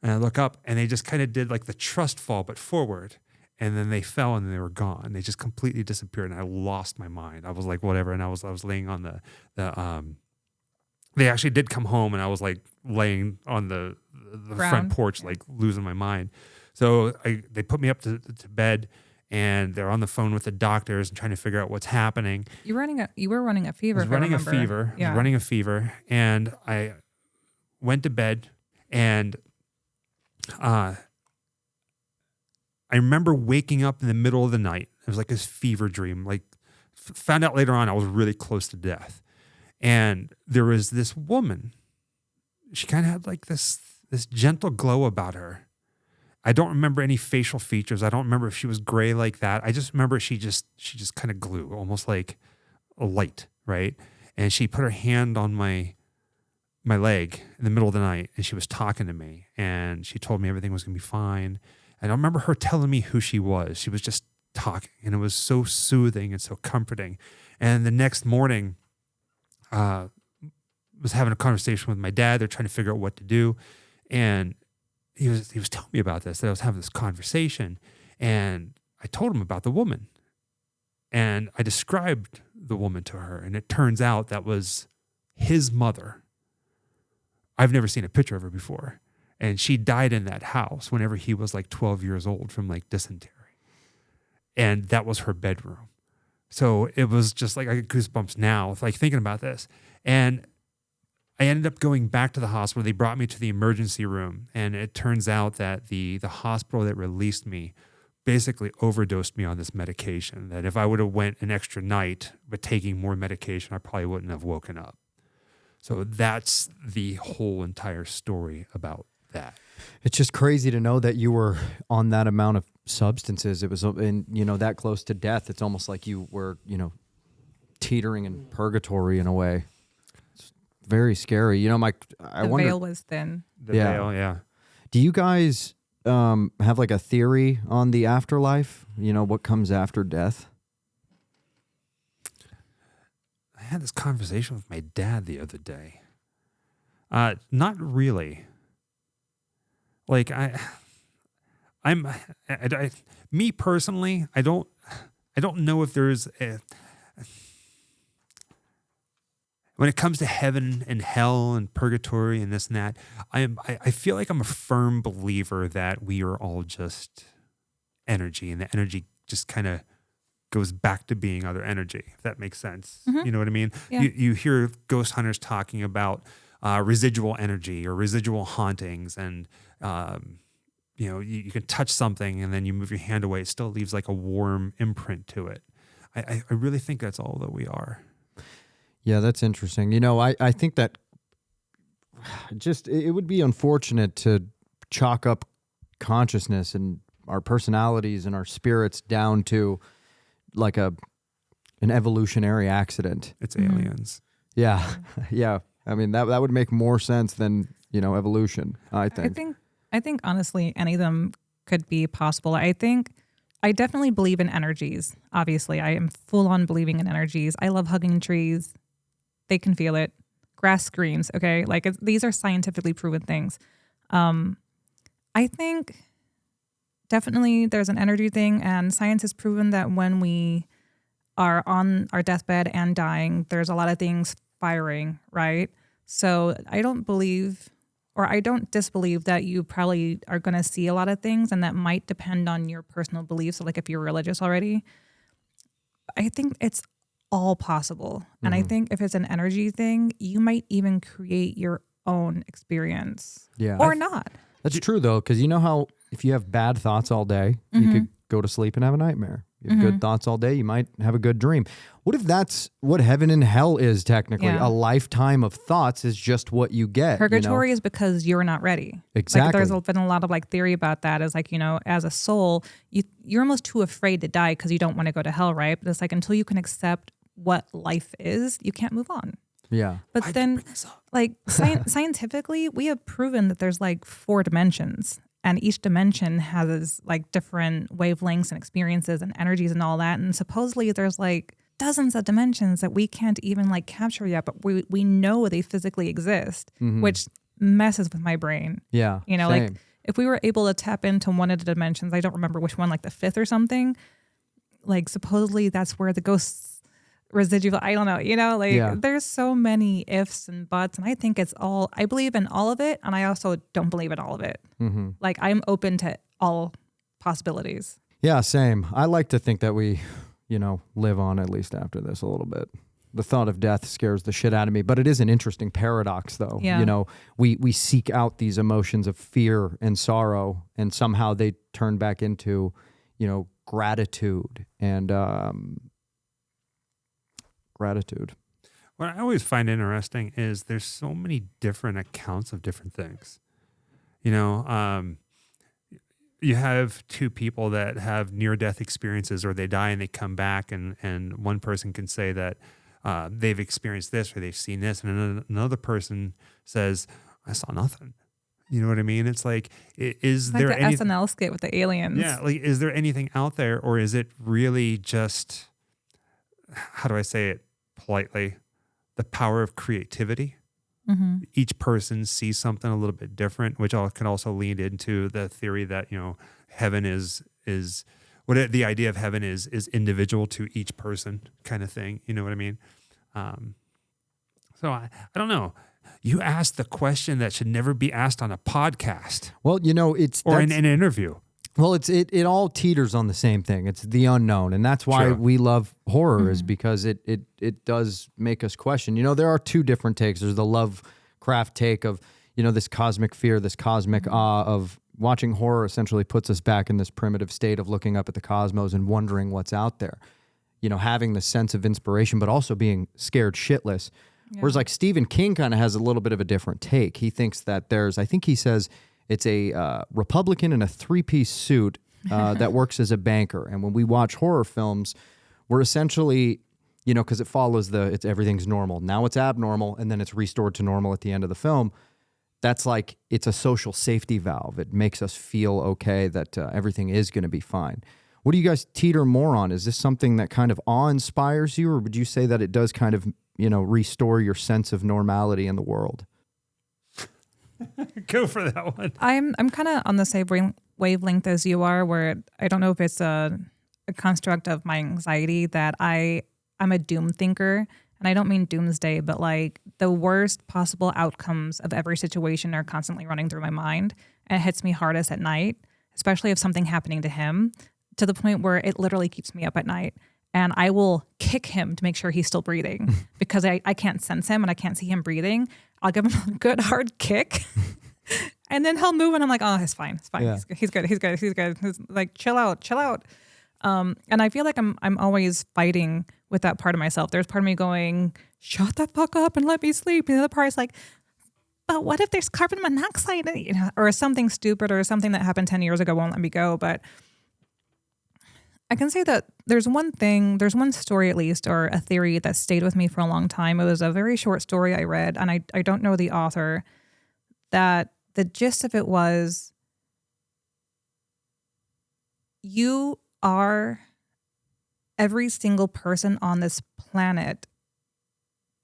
And I look up, and they just kind of did like the trust fall, but forward. And then they fell, and they were gone. They just completely disappeared, and I lost my mind. I was like, whatever. And I was laying on they actually did come home, and I was like laying on the front porch, like losing my mind. So they put me up to bed, and they're on the phone with the doctors and trying to figure out what's happening. You were running a fever. I was running a fever. Yeah. I was running a fever, and I went to bed, and I remember waking up in the middle of the night, It was like this fever dream. Like found out later on I was really close to death. And there was this woman. She kind of had like this gentle glow about her. I don't remember any facial features. I don't remember if she was gray like that. I just remember she just kind of glowed, almost like a light, right? And she put her hand on my leg in the middle of the night, and she was talking to me, and she told me everything was going to be fine. And I remember her telling me who she was. She was just talking, and it was so soothing and so comforting. And the next morning, was having a conversation with my dad. They're trying to figure out what to do, and he was telling me about this, that I was having this conversation, and I told him about the woman, and I described the woman to her, and it turns out that was his mother. I've never seen a picture of her before, and she died in that house whenever he was like 12 years old from like dysentery, and that was her bedroom. So it was just like I get goosebumps now, like thinking about this. And I ended up going back to the hospital. They brought me to the emergency room, and it turns out that the hospital that released me basically overdosed me on this medication, that if I would have went an extra night but taking more medication, I probably wouldn't have woken up. So that's the whole entire story about that. It's just crazy to know that you were on that amount of substances. It was, and that close to death. It's almost like you were, teetering in purgatory in a way. It's very scary. I The wonder. veil was thin. The Yeah. veil, yeah. Do you guys have like a theory on the afterlife? What comes after death? I had this conversation with my dad the other day. Not really. Like me personally, I don't know if there's when it comes to heaven and hell and purgatory and this and that. I feel like I'm a firm believer that we are all just energy, and the energy just kind of goes back to being other energy, if that makes sense. You know what I mean? Yeah. You hear ghost hunters talking about residual energy or residual hauntings, and you can touch something and then you move your hand away, it still leaves like a warm imprint to it. I really think that's all that we are. Yeah, that's interesting. I think that just it would be unfortunate to chalk up consciousness and our personalities and our spirits down to like an evolutionary accident. It's aliens. Yeah. Yeah. I mean, that would make more sense than, evolution, I think. I think honestly, any of them could be possible. I definitely believe in energies. Obviously, I am full on believing in energies. I love hugging trees. They can feel it. Grass screams. Okay. These are scientifically proven things. I think definitely there's an energy thing, and science has proven that when we are on our deathbed and dying, there's a lot of things firing, right? So I don't disbelieve that you probably are going to see a lot of things, and that might depend on your personal beliefs. So like if you're religious already, I think it's all possible. And I think if it's an energy thing, you might even create your own experience. Yeah. Or not. That's true, though, because you know how if you have bad thoughts all day, you could go to sleep and have a nightmare. You have good thoughts all day, you might have a good dream. What if that's what heaven and hell is technically? Yeah. A lifetime of thoughts is just what you get. Purgatory is because you're not ready. Exactly. There's been a lot of theory about that, is as a soul, you're almost too afraid to die because you don't want to go to hell, right? But it's until you can accept what life is, you can't move on. Yeah. But then, scientifically, we have proven that there's 4 dimensions, and each dimension has different wavelengths and experiences and energies and all that. And supposedly there's dozens of dimensions that we can't even capture yet, but we know they physically exist, which messes with my brain. Yeah. Same. If we were able to tap into one of the dimensions, I don't remember which one, the 5th or something, supposedly that's where the ghosts residual, I don't know, there's so many ifs and buts, and I think I believe in all of it, and I also don't believe in all of it. I'm open to all possibilities. Yeah, same. I like to think that we, live on at least after this a little bit. The thought of death scares the shit out of me, but it is an interesting paradox, though. Yeah. We seek out these emotions of fear and sorrow, and somehow they turn back into, gratitude and gratitude. What I always find interesting is there's so many different accounts of different things. You know, you have two people that have near-death experiences, or they die and they come back, and one person can say that they've experienced this or they've seen this, and another person says, I saw nothing. You know what I mean? It's like, is Like there the anything? SNL skit with the aliens. Yeah, like, is there anything out there, or is it really just, how do I say it politely, the power of creativity? Mm-hmm. Each person sees something a little bit different, which can also lead into the theory that, you know, heaven is what the idea of heaven is individual to each person, kind of thing. You know what I mean? So I don't know. You asked the question that should never be asked on a podcast Well, you know, or in an interview. Well, it all teeters on the same thing. It's the unknown, and that's why Sure. we love horror, is because it does make us question. You know, there are two different takes. There's the Lovecraft take of, you know, this cosmic fear, this cosmic awe of watching horror. Essentially puts us back in this primitive state of looking up at the cosmos and wondering what's out there. You know, having the sense of inspiration, but also being scared shitless. Whereas like Stephen King kind of has a little bit of a different take. He thinks that I think he says it's a Republican in a three-piece suit that works as a banker. And when we watch horror films, we're essentially, you know, because it follows it's everything's normal. Now it's abnormal, and then it's restored to normal at the end of the film. That's like, it's a social safety valve. It makes us feel okay that everything is going to be fine. What do you guys teeter more on? Is this something that kind of awe-inspires you, or would you say that it does kind of, you know, restore your sense of normality in the world? Go for that one. I'm kind of on the same wavelength as you are, where I don't know if it's a construct of my anxiety that I'm a doom thinker, and I don't mean doomsday, but like the worst possible outcomes of every situation are constantly running through my mind, and it hits me hardest at night, especially if something happening to him, to the point where it literally keeps me up at night. And I will kick him to make sure he's still breathing because I can't sense him and I can't see him breathing. I'll give him a good hard kick and then he'll move and I'm like, oh, it's fine. It's fine. Yeah. He's good. He's like, chill out. And I feel like I'm always fighting with that part of myself. There's part of me going, shut the fuck up and let me sleep. And the other part is like, but what if there's carbon monoxide, you know, or something stupid or something that happened 10 years ago won't let me go. But I can say that there's one story at least, or a theory that stayed with me for a long time. It was a very short story I read, and I don't know the author, that the gist of it was, you are every single person on this planet,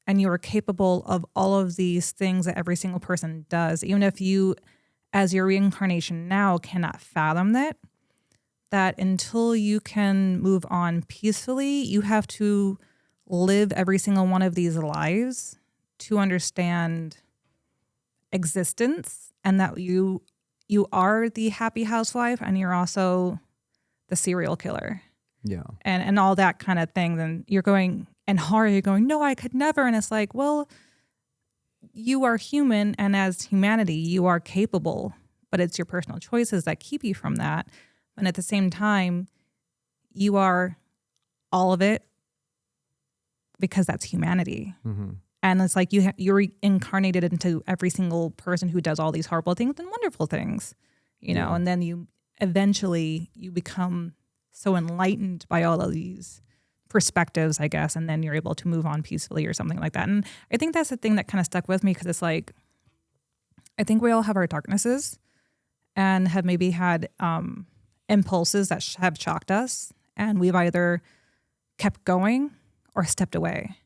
and you are capable of all of these things that every single person does, even if you, as your reincarnation now, cannot fathom that until you can move on peacefully, you have to live every single one of these lives to understand existence, and that you are the happy housewife and you're also the serial killer. Yeah. And all that kind of thing. Then you're going, and horror, you're going, no, I could never. And it's like, well, you are human, and as humanity, you are capable, but it's your personal choices that keep you from that. And at the same time, you are all of it because that's humanity. Mm-hmm. And it's like you're incarnated into every single person who does all these horrible things and wonderful things, you know, and then you eventually become so enlightened by all of these perspectives, I guess, and then you're able to move on peacefully or something like that. And I think that's the thing that kind of stuck with me, because it's like, I think we all have our darknesses and have maybe had impulses that have shocked us, and we've either kept going or stepped away,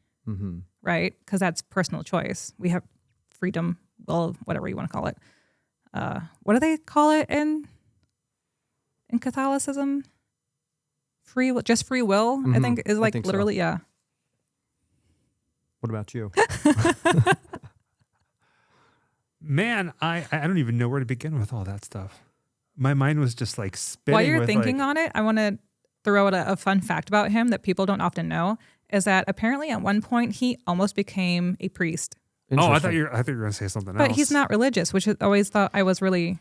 right? Because that's personal choice. We have freedom, well, whatever you want to call it. What do they call it in Catholicism? Free will, just free will, I think is like literally, so. Yeah. What about you? Man, I don't even know where to begin with all that stuff. My mind was just like spinning. While you're with thinking on it, I want to throw out a fun fact about him that people don't often know, is that apparently at one point he almost became a priest. Oh, I thought you were going to say something else. But he's not religious, which I always thought I was really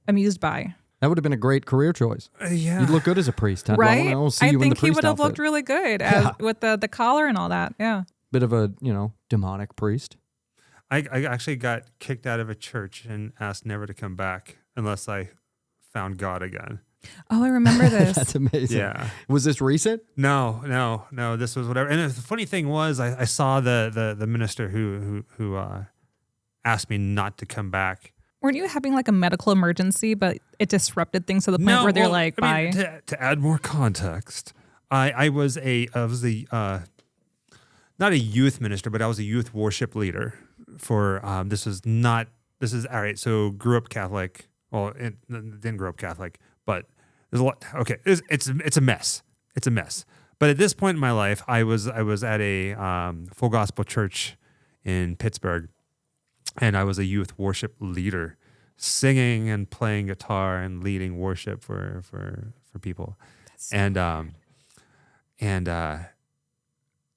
amused by. That would have been a great career choice. Yeah. You'd look good as a priest. I'll Right? see I you in the think he priest would have outfit. looked really good with the collar and all that. Yeah. Bit of a, demonic priest. I actually got kicked out of a church and asked never to come back unless I found God again. Oh, I remember this. That's amazing. Yeah. Was this recent? No. This was whatever. And the funny thing was, I saw the minister who asked me not to come back. Weren't you having like a medical emergency, but it disrupted things to the point where they're like, I mean, bye? to add more context, I was not a youth minister, but I was a youth worship leader for this is all right. So grew up Catholic. Well, it didn't grow up Catholic, but there's a lot. Okay, it's a mess. It's a mess. But at this point in my life, I was at a full gospel church in Pittsburgh, and I was a youth worship leader, singing and playing guitar and leading worship for people, and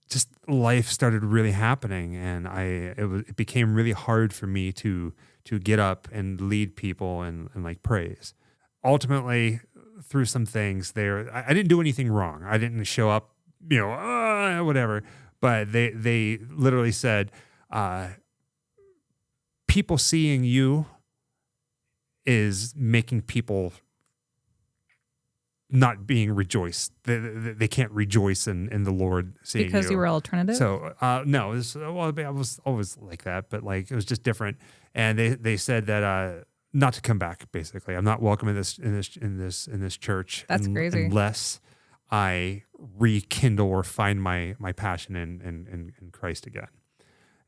just life started really happening, and it became really hard for me to get up and lead people and like praise. Ultimately, through some things there, I didn't do anything wrong. I didn't show up, whatever. But they literally said, people seeing you is making people not being rejoiced. They can't rejoice in the Lord seeing you. Because you were alternative? So no, I was always like that, but like it was just different. And they said that not to come back. Basically, I'm not welcome in this church. That's crazy. Unless I rekindle or find my passion in Christ again,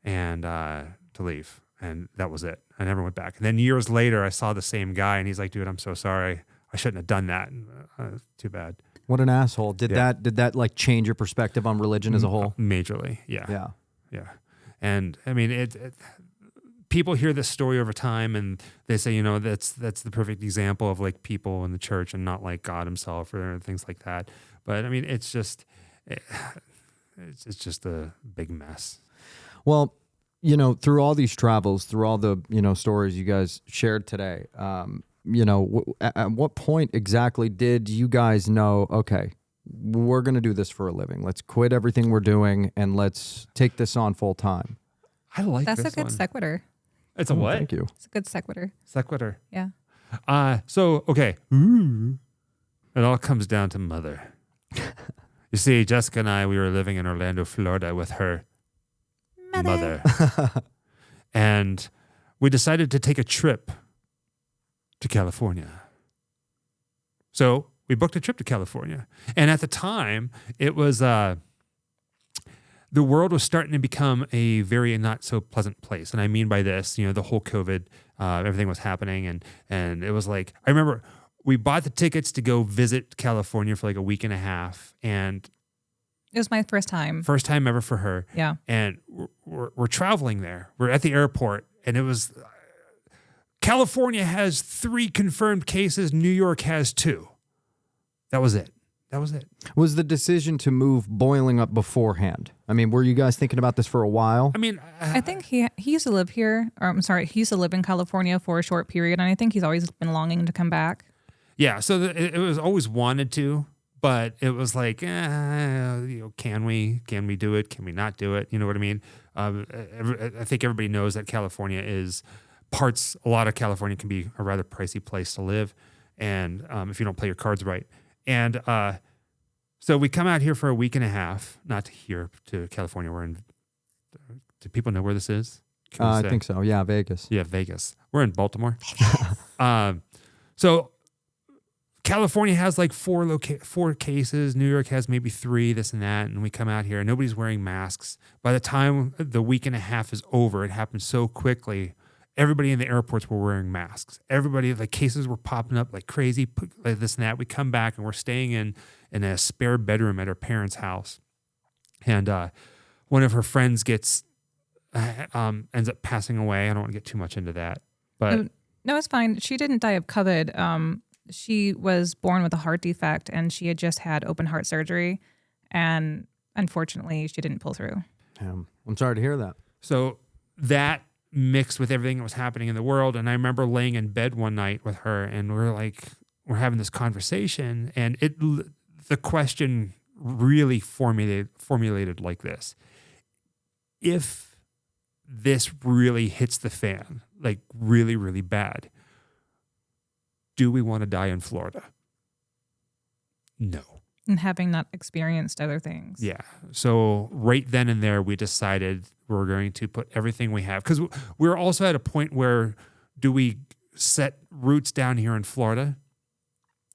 and to leave. And that was it. I never went back. And then years later, I saw the same guy, and he's like, "Dude, I'm so sorry. I shouldn't have done that. Too bad." What an asshole. Did that like change your perspective on religion as a whole? Majorly, yeah. Yeah. And I mean, it people hear this story over time, and they say, that's the perfect example of like people in the church and not like God Himself or things like that. But I mean, it's just a big mess. Well, through all these travels, through all the, stories you guys shared today, at what point exactly did you guys know, okay, we're going to do this for a living. Let's quit everything we're doing and let's take this on full time. I like That's this a good one. sequitur. It's a what? Thank you. It's a good sequitur. Sequitur. Yeah. So, okay. It all comes down to mother. You see, Jessica and I, we were living in Orlando, Florida with her mother. And we decided to take a trip to California. So we booked a trip to California. And at the time, it was the world was starting to become a very not so pleasant place. And I mean by this, the whole COVID, everything was happening. And it was like, I remember we bought the tickets to go visit California for like a week and a half. And It was my first time. first time ever for her. Yeah. And we're traveling there. We're at the airport, and it was California has 3 confirmed cases. New York has 2. That was it. Was the decision to move boiling up beforehand? I mean, were you guys thinking about this for a while? I mean, I think he used to live here, or I'm sorry, he used to live in California for a short period, and I think he's always been longing to come back. yeah. So it was always wanted to, but it was like, can we do it? Can we not do it? You know what I mean? I think everybody knows that California is a lot of California can be a rather pricey place to live, and if you don't play your cards right. And so we come out here for a week and a half, not here to California. Do people know where this is? Can we I say? think so. Yeah, Vegas. Yeah, Vegas. We're in Baltimore. So California has like 4 cases. New York has maybe 3, this and that. And we come out here and nobody's wearing masks. By the time the week and a half is over, it happened so quickly. Everybody in the airports were wearing masks. Everybody, like cases were popping up like crazy, like this and that. We come back and we're staying in a spare bedroom at her parents' house. And one of her friends ends up passing away. I don't want to get too much into that. But No, it's fine. She didn't die of COVID. She was born with a heart defect, and she had just had open heart surgery. And unfortunately, she didn't pull through. I'm sorry to hear that. so that mixed with everything that was happening in the world. And I remember laying in bed one night with her, and we were like, we're having this conversation, and the question really formulated like this: if this really hits the fan, like really, really bad, do we want to die in Florida? No. And having not experienced other things. Yeah. So right then and there, we decided we're going to put everything we have, because we're also at a point where, do we set roots down here in Florida,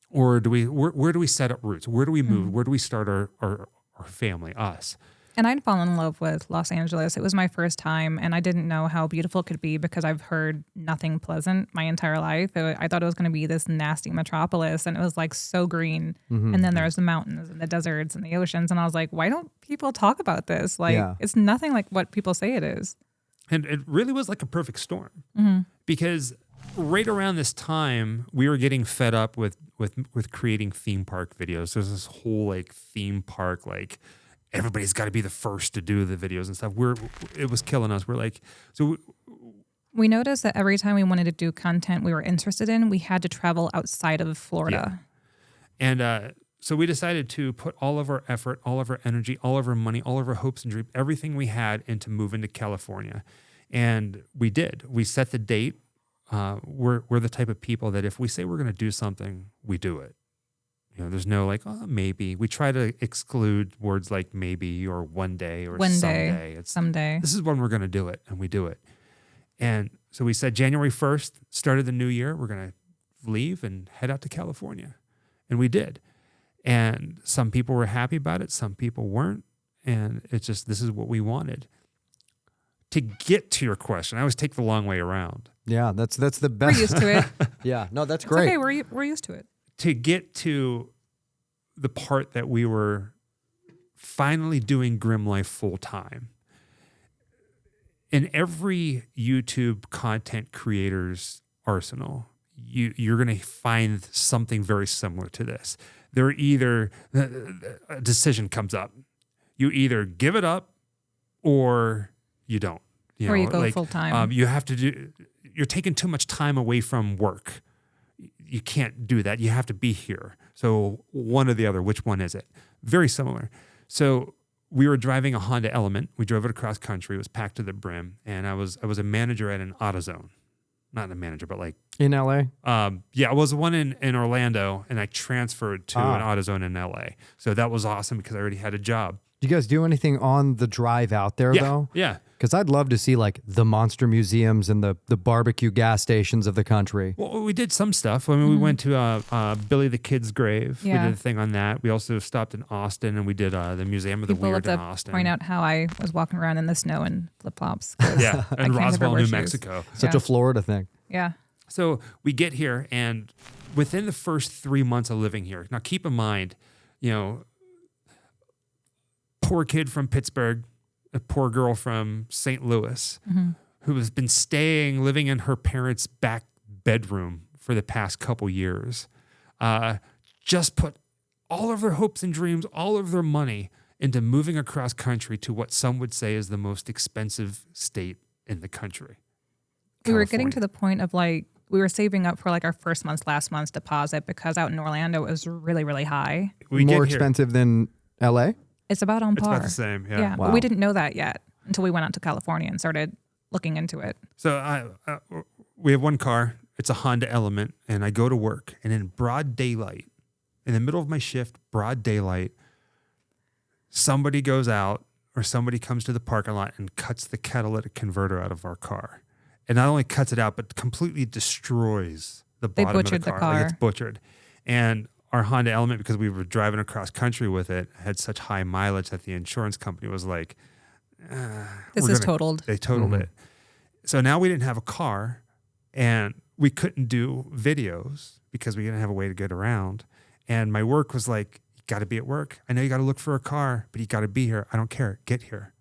or do we? Where do we set up roots? Where do we move? Where do we start our family? Us. And I'd fallen in love with Los Angeles. It was my first time, and I didn't know how beautiful it could be because I've heard nothing pleasant my entire life. I thought it was going to be this nasty metropolis, and it was like so green. And then there's the mountains and the deserts and the oceans, and I was like, why don't people talk about this? Like, it's nothing like what people say it is. And it really was like a perfect storm, because right around this time, we were getting fed up with creating theme park videos. There's this whole like theme park, like, everybody's got to be the first to do the videos and stuff. It was killing us. We're like, we noticed that every time we wanted to do content we were interested in, we had to travel outside of Florida. Yeah. And so we decided to put all of our effort, all of our energy, all of our money, all of our hopes and dreams, everything we had into moving to California. And we did. We set the date. We're the type of people that if we say we're going to do something, we do it. You know, there's no like, oh, maybe. We try to exclude words like maybe or one day or someday. It's someday. This is when we're going to do it, and we do it. And so we said January 1st, started the new year, we're going to leave and head out to California. And we did. And some people were happy about it, some people weren't. And it's just, this is what we wanted. To get to your question, I always take the long way around. Yeah, that's the best. We're used to it. Yeah, no, that's It's great. okay, we're used to it. To get to the part that we were finally doing Grim Life full time. In every YouTube content creator's arsenal, you're going to find something very similar to this. They're either, a decision comes up. You either give it up or you don't. Or you go full time. You have to do, you're taking too much time away from work. You can't do that. You have to be here. So one or the other, which one is it? Very similar. So we were driving a Honda Element. We drove it across country. It was packed to the brim. And I was a manager at an AutoZone. Not a manager, but like... In LA? Yeah, I was one in Orlando, and I transferred to an AutoZone in LA. So that was awesome because I already had a job. Do you guys do anything on the drive out there, though? Yeah. Because I'd love to see like the monster museums and the barbecue gas stations of the country. Well, we did some stuff. I mean, we went to Billy the Kid's grave. Yeah. We did a thing on that. We also stopped in Austin, and we did the Museum of the People Weird love in to Austin. point out how I was walking around in the snow in flip-flops. Yeah, in Roswell, New Mexico. Such a Florida thing. Yeah. So we get here, and within the first 3 months of living here, now keep in mind, you know, poor kid from Pittsburgh, a poor girl from St. Louis, who has been living in her parents' back bedroom for the past couple years, just put all of their hopes and dreams, all of their money into moving across country to what some would say is the most expensive state in the country. We were getting California. to the point of like, we were saving up for like our last month's deposit because out in Orlando it was really, really high. We More get here. expensive than LA? It's about on It's par. about the same. Yeah. Yeah, Wow. but we didn't know that yet until we went out to California and started looking into it. So we have one car. It's a Honda Element, and I go to work, and in broad daylight, in the middle of my shift, broad daylight, somebody goes out or somebody comes to the parking lot and cuts the catalytic converter out of our car. And not only cuts it out, but completely destroys the They bottom of the butchered the car. Like, it's car. butchered. And our Honda Element, because we were driving across country with it, had such high mileage that the insurance company was like, This is totaled. They totaled it. So now we didn't have a car, and we couldn't do videos because we didn't have a way to get around. And my work was like, you got to be at work. I know you got to look for a car, but you got to be here. I don't care. Get here.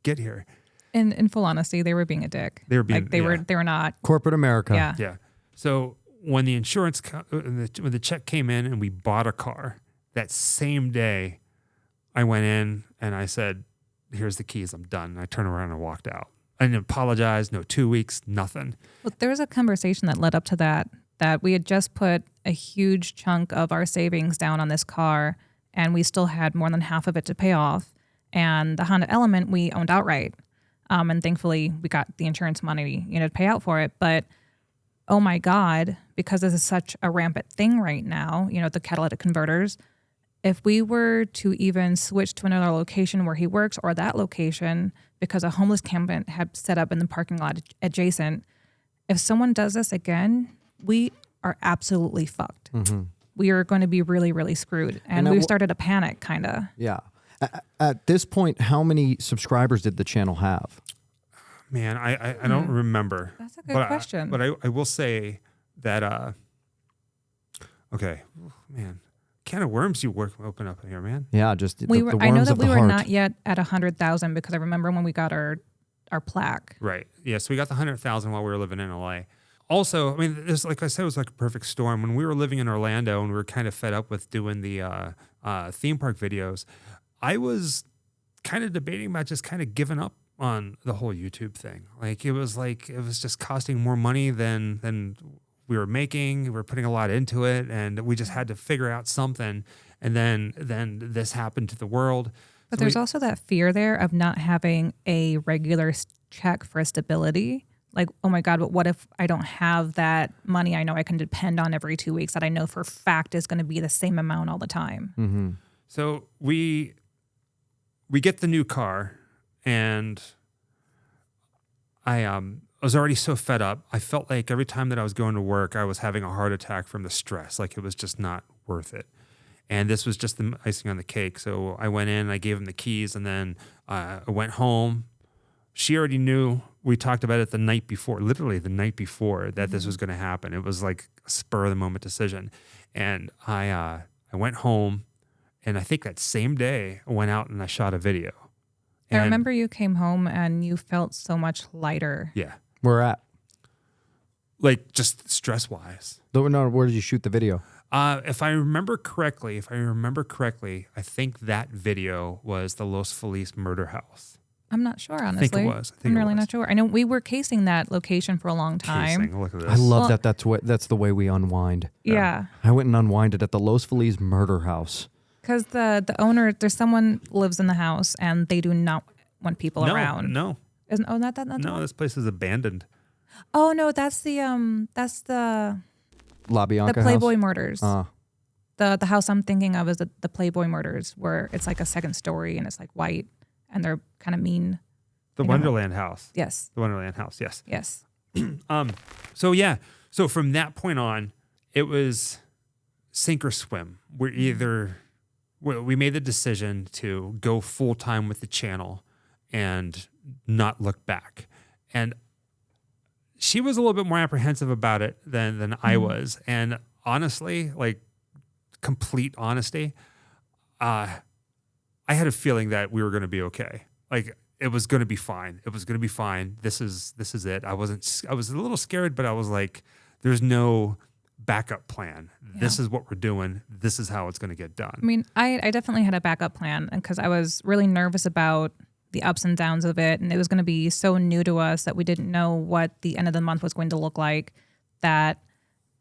Get here. In full honesty, they were being a dick. They were being- like they yeah. were not. Corporate America. Yeah. Yeah. So when the insurance, when the check came in and we bought a car, that same day, I went in and I said, here's the keys. I'm done. And I turned around and walked out. I didn't apologize. No 2 weeks, nothing. Well, there was a conversation that led up to that we had just put a huge chunk of our savings down on this car, and we still had more than half of it to pay off. And the Honda Element we owned outright. And thankfully we got the insurance money, to pay out for it. But oh my God, because this is such a rampant thing right now, the catalytic converters, if we were to even switch to another location where he works or that location because a homeless campment had set up in the parking lot adjacent, if someone does this again, we are absolutely fucked. We are going to be really, really screwed. And we started to panic, kind of. Yeah. At this point, how many subscribers did the channel have? Man, I don't remember. That's a good question. But I will say that, okay, man, can of worms you open up in here, man. Yeah, just the I know worms that of we the were heart. not yet at 100,000 because I remember when we got our plaque. Right. Yeah. So we got the 100,000 while we were living in LA. Also, I mean, this, like I said, it was like a perfect storm. When we were living in Orlando and we were kind of fed up with doing the theme park videos, I was kind of debating about just kind of giving up on the whole YouTube thing. Like it was just costing more money than we were making. We were putting a lot into it, and we just had to figure out something. And then this happened to the world. But there's also that fear there of not having a regular check for stability. Like, oh my God, but what if I don't have that money I know I can depend on every 2 weeks that I know for a fact is going to be the same amount all the time? Mm-hmm. So we get the new car, and I was already so fed up. I felt like every time that I was going to work, I was having a heart attack from the stress. Like it was just not worth it. And this was just the icing on the cake. So I went in, I gave him the keys, and then I went home. She already knew. We talked about it the night before, literally the night before, that this was going to happen. It was like a spur of the moment decision. And I went home, and I think that same day I went out and I shot a video. I remember you came home and you felt so much lighter. Yeah. Where at? Like just stress wise. No, where did you shoot the video? If I remember correctly, I think that video was the Los Feliz murder house. I'm not sure, honestly. I think it was. I'm really not sure. I know we were casing that location for a long time. Casing, look at this. I love that. That's the way we unwind. Yeah. I went and unwinded at the Los Feliz murder house. Because the owner, there's someone lives in the house and they do not want people around. No. Not that. No, this place is abandoned. Oh no, that's the La Bianca Playboy house? Murders. The house I'm thinking of is the Playboy Murders, where it's like a second story and it's like white and they're kind of mean. The Wonderland house. Yes. The Wonderland house, yes. Yes. So yeah, so from that point on, it was sink or swim. We made the decision to go full time with the channel and not look back. And she was a little bit more apprehensive about it than I was. And honestly, like complete honesty, I had a feeling that we were going to be okay. Like it was going to be fine. It was going to be fine. This is it. I was a little scared, but I was like, there's no backup plan. Yeah. This is what we're doing. This is how it's going to get done. I mean, I definitely had a backup plan because I was really nervous about the ups and downs of it. And it was going to be so new to us that we didn't know what the end of the month was going to look like, that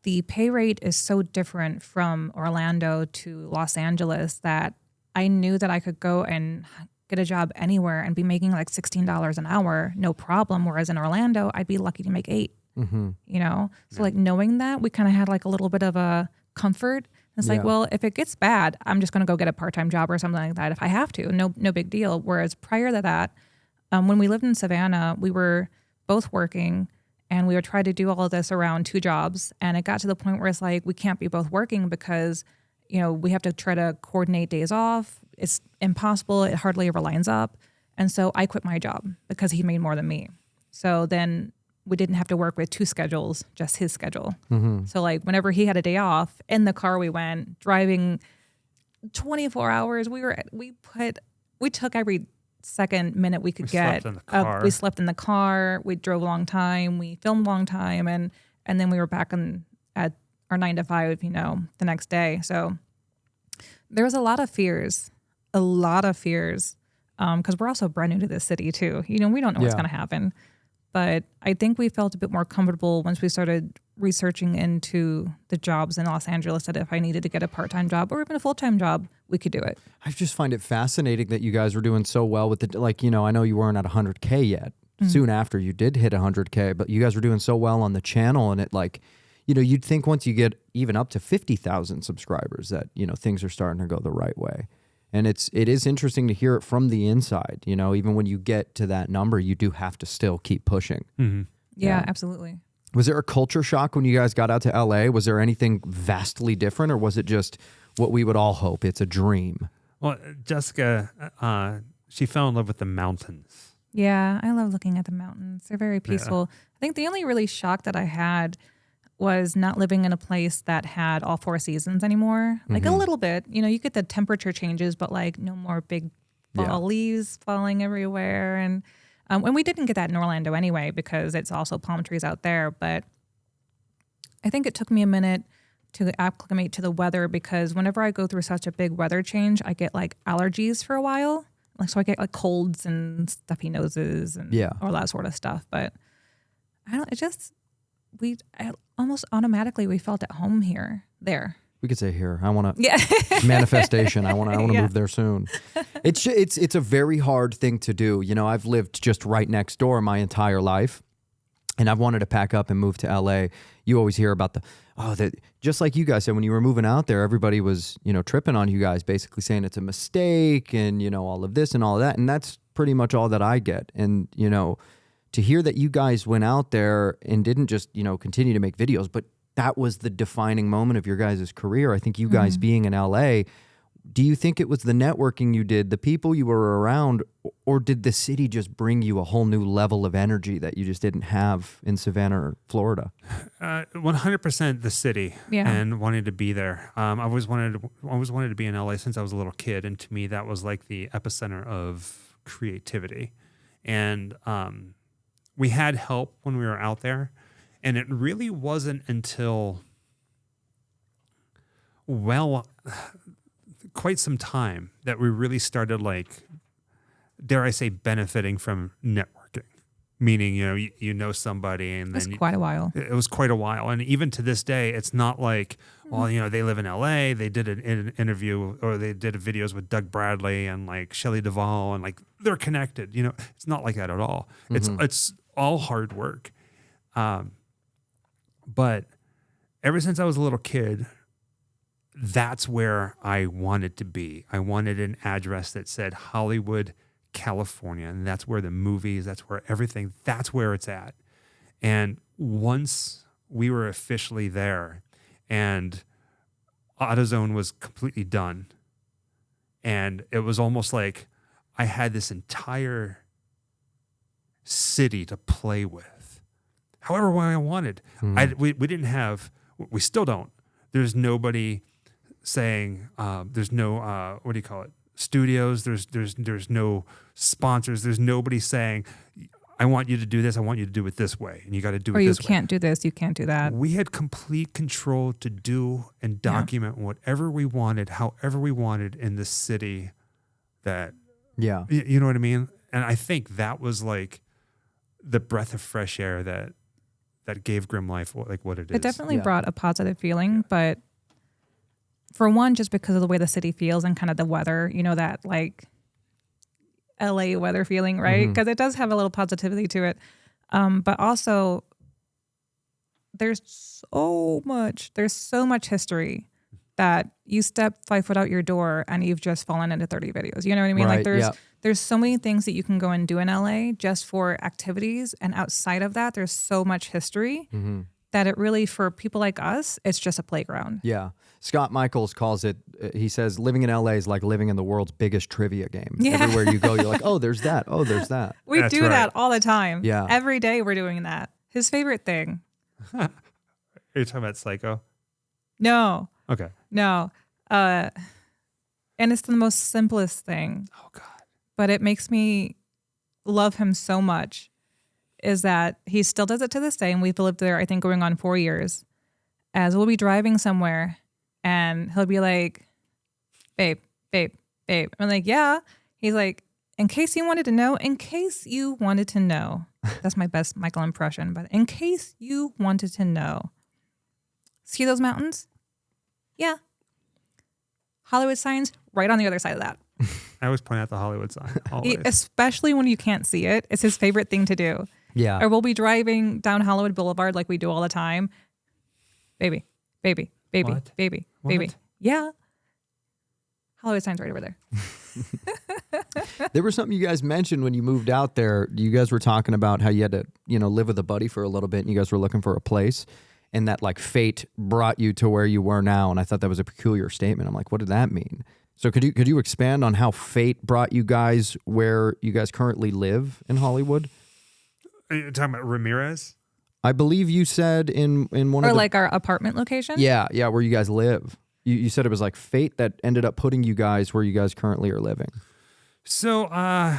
the pay rate is so different from Orlando to Los Angeles that I knew that I could go and get a job anywhere and be making like $16 an hour, no problem. Whereas in Orlando, I'd be lucky to make $8. Mm-hmm. So like knowing that, we kind of had like a little bit of a comfort. It's like, well, if it gets bad, I'm just going to go get a part-time job or something like that if I have to. No big deal. Whereas prior to that, when we lived in Savannah, we were both working and we would try to do all of this around 2 jobs. And it got to the point where it's like, we can't be both working because, we have to try to coordinate days off. It's impossible. It hardly ever lines up. And so I quit my job because he made more than me. So then we didn't have to work with 2 schedules, just his schedule. Mm-hmm. So like whenever he had a day off, in the car we went, driving 24 hours. We took every second minute we could get. Slept in the car. We slept in the car. We drove a long time. We filmed a long time, and then we were back at our 9 to 5, the next day. So there was a lot of fears, because we're also brand new to this city too. We don't know what's going to happen. But I think we felt a bit more comfortable once we started researching into the jobs in Los Angeles that if I needed to get a part-time job or even a full-time job, we could do it. I just find it fascinating that you guys were doing so well with the, like, you know, I know you weren't at 100K yet. Soon after you did hit 100K, but you guys were doing so well on the channel, and it, like, you know, you'd think once you get even up to 50,000 subscribers that, you know, things are starting to go the right way. And it is interesting to hear it from the inside. You know, even when you get to that number, you do have to still keep pushing. Yeah, absolutely. Was there a culture shock when you guys got out to LA? Was there anything vastly different, or was it just what we would all hope? It's a dream. Well, Jessica, she fell in love with the mountains. Yeah, I love looking at the mountains. They're very peaceful. I think the only really shock that I had was not living in a place that had all 4 seasons anymore. Like a little bit, you know, you get the temperature changes, but like no more big fall leaves falling everywhere. And we didn't get that in Orlando anyway, because it's also palm trees out there. But I think it took me a minute to acclimate to the weather, because whenever I go through such a big weather change, I get like allergies for a while. Like, so I get like colds and stuffy noses and all that sort of stuff. But almost automatically we felt at home there. We could say here. I want to manifestation. I want to move there soon. It's a very hard thing to do. You know, I've lived just right next door my entire life, and I've wanted to pack up and move to LA. You always hear about just like you guys said, when you were moving out there, everybody was, you know, tripping on you guys, basically saying it's a mistake and, you know, all of this and all of that. And that's pretty much all that I get. And, you know, to hear that you guys went out there and didn't just, you know, continue to make videos, but that was the defining moment of your guys' career. I think you guys being in LA, do you think it was the networking you did, the people you were around, or did the city just bring you a whole new level of energy that you just didn't have in Savannah or Florida? 100% the city and wanting to be there. I always wanted to be in LA since I was a little kid, and to me that was like the epicenter of creativity. And we had help when we were out there, and it really wasn't until quite some time that we really started, like, dare I say, benefiting from networking. Meaning, you know somebody, and then quite a while. It was quite a while, and even to this day, it's not like, well, you know, they live in LA. They did an interview, or they did videos with Doug Bradley and like Shelley Duvall, and like they're connected. You know, it's not like that at all. It's all hard work. But ever since I was a little kid, that's where I wanted to be. I wanted an address that said Hollywood, California, and that's where the movies, that's where everything, that's where it's at. And once we were officially there and AutoZone was completely done, and it was almost like I had this entire city to play with, however way I wanted. We didn't have, we still don't. There's nobody saying, there's no, what do you call it? Studios. There's no sponsors. There's nobody saying, I want you to do this. I want you to do it this way. And you got to do it this way. Or you can't do this. You can't do that. We had complete control to do and document whatever we wanted, however we wanted in the city that, you know what I mean? And I think that was like the breath of fresh air that gave Grim Life like what it is. It definitely brought a positive feeling, but for one, just because of the way the city feels and kind of the weather, you know, that like LA weather feeling, right? Because it does have a little positivity to it. But also there's so much history that you step 5 foot out your door and you've just fallen into 30 videos. You know what I mean? Right, like there's so many things that you can go and do in LA just for activities. And outside of that, there's so much history that it really, for people like us, it's just a playground. Yeah. Scott Michaels calls it, he says, living in LA is like living in the world's biggst trivia game. Yeah. Everywhere you go, you're like, oh, there's that. Oh, there's that. We do that all the time. Yeah. Every day we're doing that. His favorite thing. Are you talking about Psycho? No. Okay. No. And it's the most simplest thing. Oh, God. But it makes me love him so much, is that he still does it to this day. And we've lived there, I think, going on 4 years. As we'll be driving somewhere and he'll be like, babe. I'm like, yeah. He's like, in case you wanted to know. That's my best Michael impression. But in case you wanted to know, See those mountains? Yeah. Hollywood signs right on the other side of that. I always point out the Hollywood sign. Always. Especially when you can't see it. It's his favorite thing to do. Yeah. Or we'll be driving down Hollywood Boulevard like we do all the time. Baby, baby, baby, What? baby, What? baby. Yeah. Hollywood sign's right over there. There was something you guys mentioned when you moved out there. You guys were talking about how you had to, live with a buddy for a little bit, and you guys were looking for a place, and that like fate brought you to where you were now. And I thought that was a peculiar statement. I'm like, what did that mean? So could you expand on how fate brought you guys where you guys currently live in Hollywood? Are you talking about Ramirez? I believe you said in one of Or the like our apartment location. yeah, where you guys live. You said it was like fate that ended up putting you guys where you guys currently are living. So,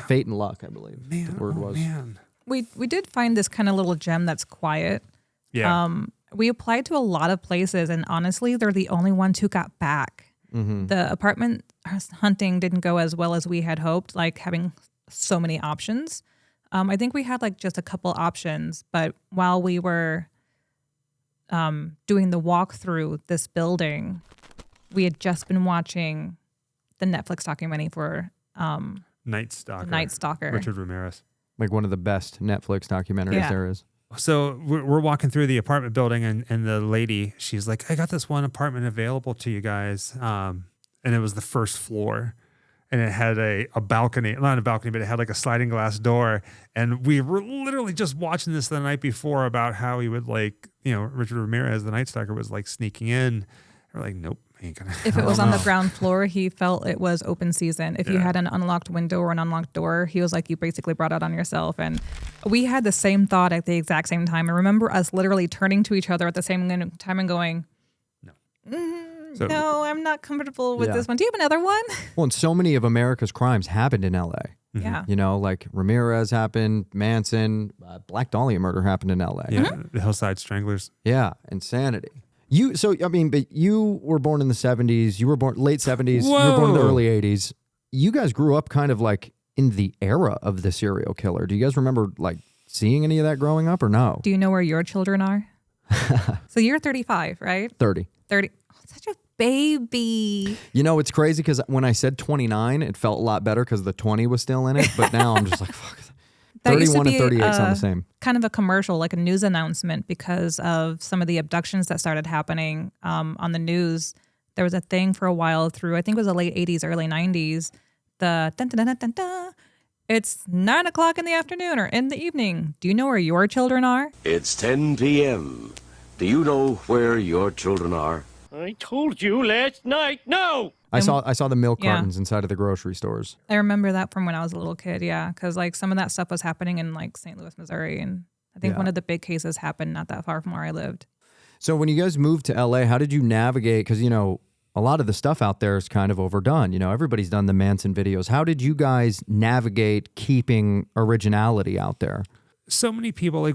Fate and luck, I believe. man, the word was. man. We did find this kind of little gem that's quiet. Yeah. We applied to a lot of places, and honestly, they're the only ones who got back. The apartment hunting didn't go as well as we had hoped, like having so many options. I think we had like just a couple options, but while we were doing the walk through this building, we had just been watching the Netflix documentary for Night Stalker. Night Stalker. Richard Ramirez. Like one of the best Netflix documentaries Yeah. there is. So we're walking through the apartment building, and the lady, she's like, I got this one apartment available to you guys. And it was the first floor. And it had a balcony, not a balcony, but it had like a sliding glass door. And we were literally just watching this the night before about how he would Richard Ramirez, the Night Stalker, was like sneaking in. We're like, nope, ain't gonna. If I it was don't on the know. ground floor, he felt it was open season. If you had an unlocked window or an unlocked door, he was like, you basically brought it on yourself. And we had the same thought at the exact same time. I remember us literally turning to each other at the same time and going, So- no, I'm not comfortable with Yeah. this one. Do you have another one? Well, and so many of America's crimes happened in LA. Yeah. Like Ramirez happened, Manson, Black Dahlia murder happened in LA. Yeah, the Hillside Stranglers. Yeah, insanity. But you were born in the 70s. You were born late 70s. You were born in the Whoa. early 80s. You guys grew up kind of like in the era of the serial killer. Do you guys remember like seeing any of that growing up or no? Do you know where your children are? So you're 35, right? 30. 30. Oh, such a baby. It's crazy because when I said 29, it felt a lot better because the 20 was still in it. But now I'm just like, fuck. That used to 31 and be, 38 sound the same. Kind of a commercial, like a news announcement, because of some of the abductions that started happening on the news. There was a thing for a while through, I think it was the late 80s, early 90s. The dun, dun, dun, dun, dun, it's 9 o'clock in the afternoon or in the evening. Do you know where your children are? It's 10 p.m. Do you know where your children are? I told you last night, no! I saw the milk Yeah. cartons inside of the grocery stores. I remember that from when I was a little kid, yeah, because like some of that stuff was happening in like St. Louis, Missouri, and I think Yeah. one of the big cases happened not that far from where I lived. So when you guys moved to LA, how did you navigate? Because, a lot of the stuff out there is kind of overdone. Everybody's done the Manson videos. How did you guys navigate keeping originality out there? So many people, like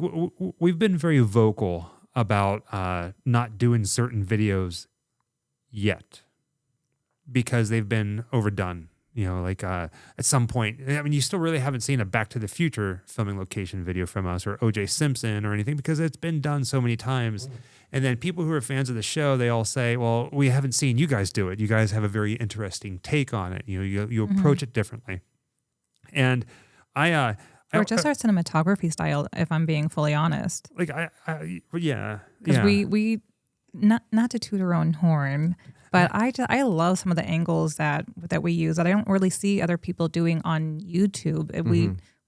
we've been very vocal about not doing certain videos yet because they've been overdone. At some point, I mean, you still really haven't seen a Back to the Future filming location video from us or O.J. Simpson or anything because it's been done so many times. And then people who are fans of the show, they all say, well, we haven't seen you guys do it. You guys have a very interesting take on it. You approach it differently. And Or just our cinematography style, if I'm being fully honest. Yeah. Because we not to toot our own horn, but I love some of the angles that we use that I don't really see other people doing on YouTube.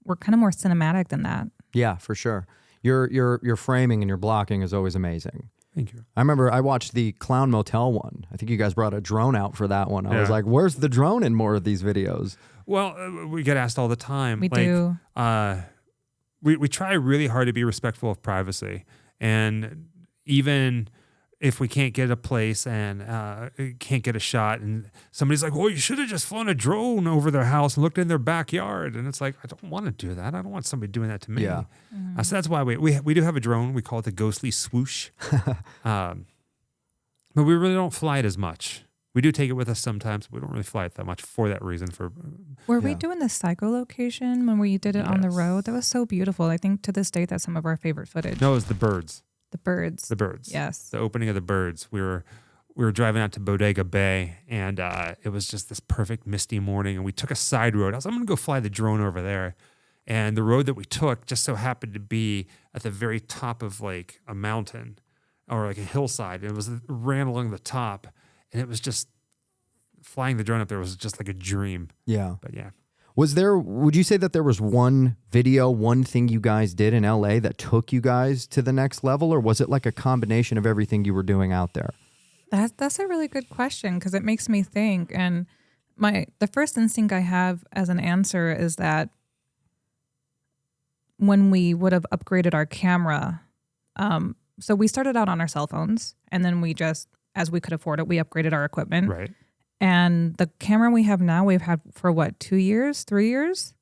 We're kind of more cinematic than that. Yeah, for sure. Your framing and your blocking is always amazing. Thank you. I remember I watched the Clown Motel one. I think you guys brought a drone out for that one. I was Yeah. like, where's the drone in more of these videos? Well, we get asked all the time. We do. We try really hard to be respectful of privacy, and even if we can't get a place and can't get a shot, and somebody's like, "Well, you should have just flown a drone over their house and looked in their backyard," and it's like, I don't want to do that. I don't want somebody doing that to me. Yeah. So that's why we do have a drone. We call it the Ghostly Swoosh, but we really don't fly it as much. We do take it with us sometimes. We don't really fly it that much for that reason. Were we doing the Psycho location when we did it on the Yes. road? That was so beautiful. I think to this day that's some of our favorite footage. No, it was the birds. The birds. The birds. Yes. The opening of the birds. We were driving out to Bodega Bay, and it was just this perfect misty morning, and we took a side road. I was like, I'm going to go fly the drone over there. And the road that we took just so happened to be at the very top of like a mountain or like a hillside. It ran along the top, and it was just flying the drone up there was just like a dream. Yeah. But yeah. Would you say that there was one video, one thing you guys did in LA that took you guys to the next level, or was it like a combination of everything you were doing out there? That's a really good question because it makes me think. And the first instinct I have as an answer is that when we would have upgraded our camera, so we started out on our cell phones, and then we just, as we could afford it, we upgraded our equipment. Right. And the camera we have now, we've had for what, 2 years, 3 years?